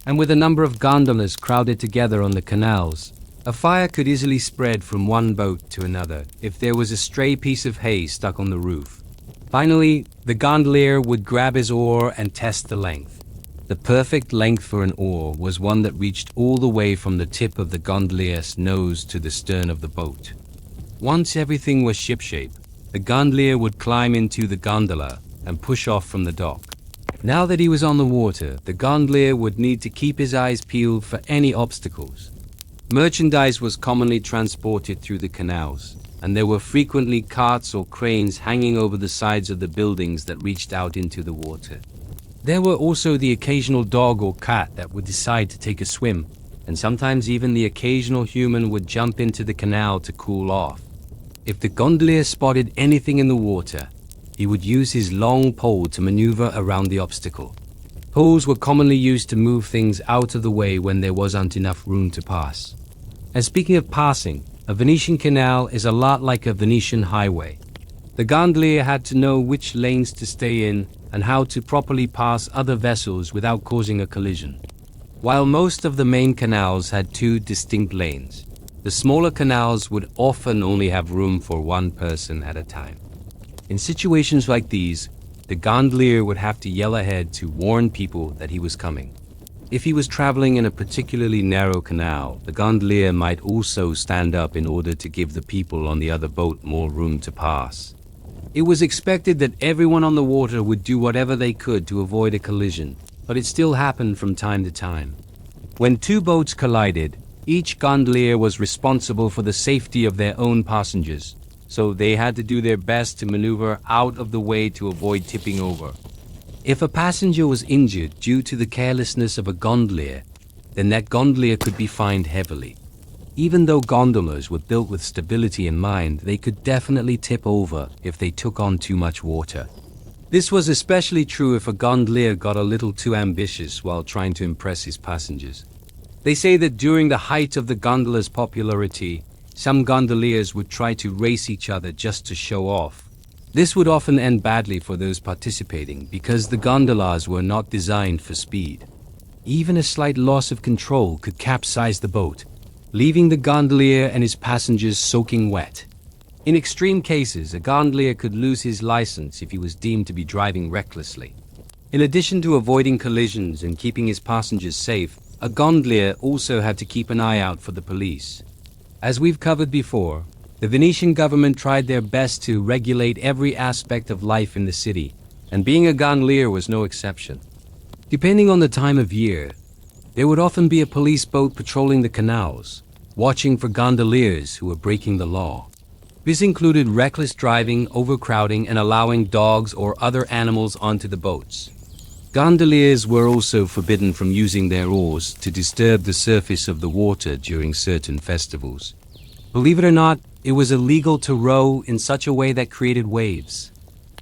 And with a number of gondolas crowded together on the canals, a fire could easily spread from one boat to another if there was a stray piece of hay stuck on the roof. Finally, the gondolier would grab his oar and test the length. The perfect length for an oar was one that reached all the way from the tip of the gondolier's nose to the stern of the boat. Once everything was shipshape, the gondolier would climb into the gondola and push off from the dock. Now that he was on the water, the gondolier would need to keep his eyes peeled for any obstacles. Merchandise was commonly transported through the canals, and there were frequently carts or cranes hanging over the sides of the buildings that reached out into the water. There were also the occasional dog or cat that would decide to take a swim, and sometimes even the occasional human would jump into the canal to cool off. If the gondolier spotted anything in the water, he would use his long pole to maneuver around the obstacle. Poles were commonly used to move things out of the way when there wasn't enough room to pass. And speaking of passing, a Venetian canal is a lot like a Venetian highway. The gondolier had to know which lanes to stay in and how to properly pass other vessels without causing a collision. While most of the main canals had two distinct lanes, the smaller canals would often only have room for one person at a time. In situations like these, the gondolier would have to yell ahead to warn people that he was coming. If he was traveling in a particularly narrow canal, the gondolier might also stand up in order to give the people on the other boat more room to pass. It was expected that everyone on the water would do whatever they could to avoid a collision, but it still happened from time to time. When two boats collided, each gondolier was responsible for the safety of their own passengers, so they had to do their best to maneuver out of the way to avoid tipping over. If a passenger was injured due to the carelessness of a gondolier, then that gondolier could be fined heavily. Even though gondolas were built with stability in mind, they could definitely tip over if they took on too much water. This was especially true if a gondolier got a little too ambitious while trying to impress his passengers. They say that during the height of the gondola's popularity, some gondoliers would try to race each other just to show off. This would often end badly for those participating because the gondolas were not designed for speed. Even a slight loss of control could capsize the boat, leaving the gondolier and his passengers soaking wet. In extreme cases, a gondolier could lose his license if he was deemed to be driving recklessly. In addition to avoiding collisions and keeping his passengers safe, a gondolier also had to keep an eye out for the police. As we've covered before, the Venetian government tried their best to regulate every aspect of life in the city, and being a gondolier was no exception. Depending on the time of year, there would often be a police boat patrolling the canals, watching for gondoliers who were breaking the law. This included reckless driving, overcrowding, and allowing dogs or other animals onto the boats. Gondoliers were also forbidden from using their oars to disturb the surface of the water during certain festivals. Believe it or not, it was illegal to row in such a way that created waves.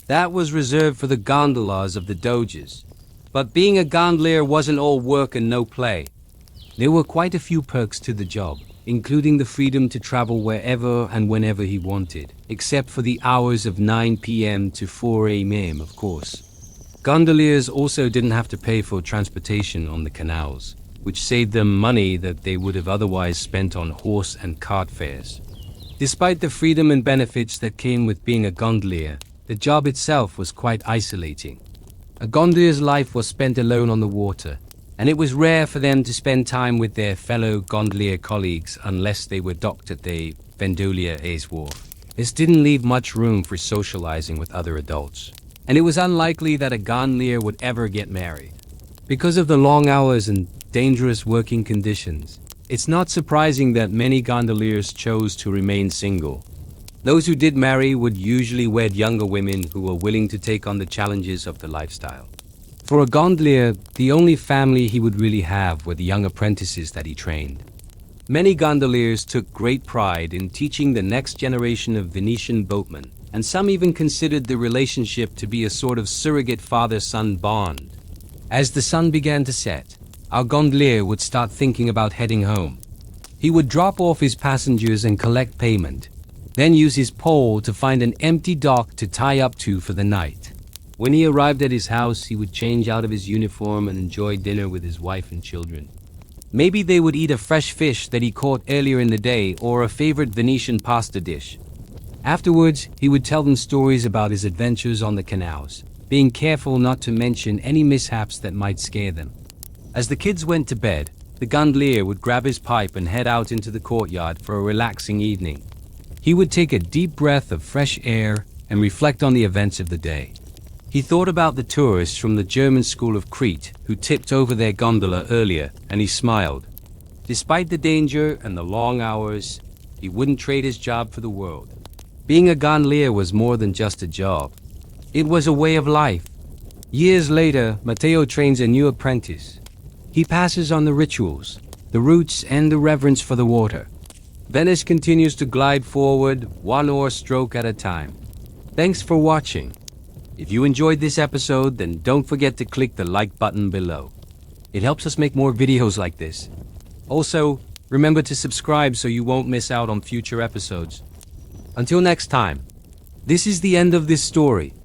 That was reserved for the gondolas of the doges. But being a gondolier wasn't all work and no play. There were quite a few perks to the job, including the freedom to travel wherever and whenever he wanted, except for the hours of 9 p.m. to 4 a.m., of course. Gondoliers also didn't have to pay for transportation on the canals, which saved them money that they would have otherwise spent on horse and cart fares. Despite the freedom and benefits that came with being a gondolier, the job itself was quite isolating. A gondolier's life was spent alone on the water, and it was rare for them to spend time with their fellow gondolier colleagues unless they were docked at the Gondoliers wharf. This didn't leave much room for socializing with other adults, and it was unlikely that a gondolier would ever get married. Because of the long hours and dangerous working conditions, it's not surprising that many gondoliers chose to remain single. Those who did marry would usually wed younger women who were willing to take on the challenges of the lifestyle. For a gondolier, the only family he would really have were the young apprentices that he trained. Many gondoliers took great pride in teaching the next generation of Venetian boatmen, and some even considered the relationship to be a sort of surrogate father-son bond. As the sun began to set, our gondolier would start thinking about heading home. He would drop off his passengers and collect payment, then use his pole to find an empty dock to tie up to for the night. When he arrived at his house, he would change out of his uniform and enjoy dinner with his wife and children. Maybe they would eat a fresh fish that he caught earlier in the day or a favorite Venetian pasta dish. Afterwards, he would tell them stories about his adventures on the canals, being careful not to mention any mishaps that might scare them. As the kids went to bed, the gondolier would grab his pipe and head out into the courtyard for a relaxing evening. He would take a deep breath of fresh air and reflect on the events of the day. He thought about the tourists from the German school of Crete who tipped over their gondola earlier, and he smiled. Despite the danger and the long hours, he wouldn't trade his job for the world. Being a gondolier was more than just a job. It was a way of life. Years later, Matteo trains a new apprentice. He passes on the rituals, the roots, and the reverence for the water. Venice continues to glide forward, one oar stroke at a time. Thanks for watching. If you enjoyed this episode, then don't forget to click the like button below. It helps us make more videos like this. Also, remember to subscribe so you won't miss out on future episodes. Until next time, this is the end of this story.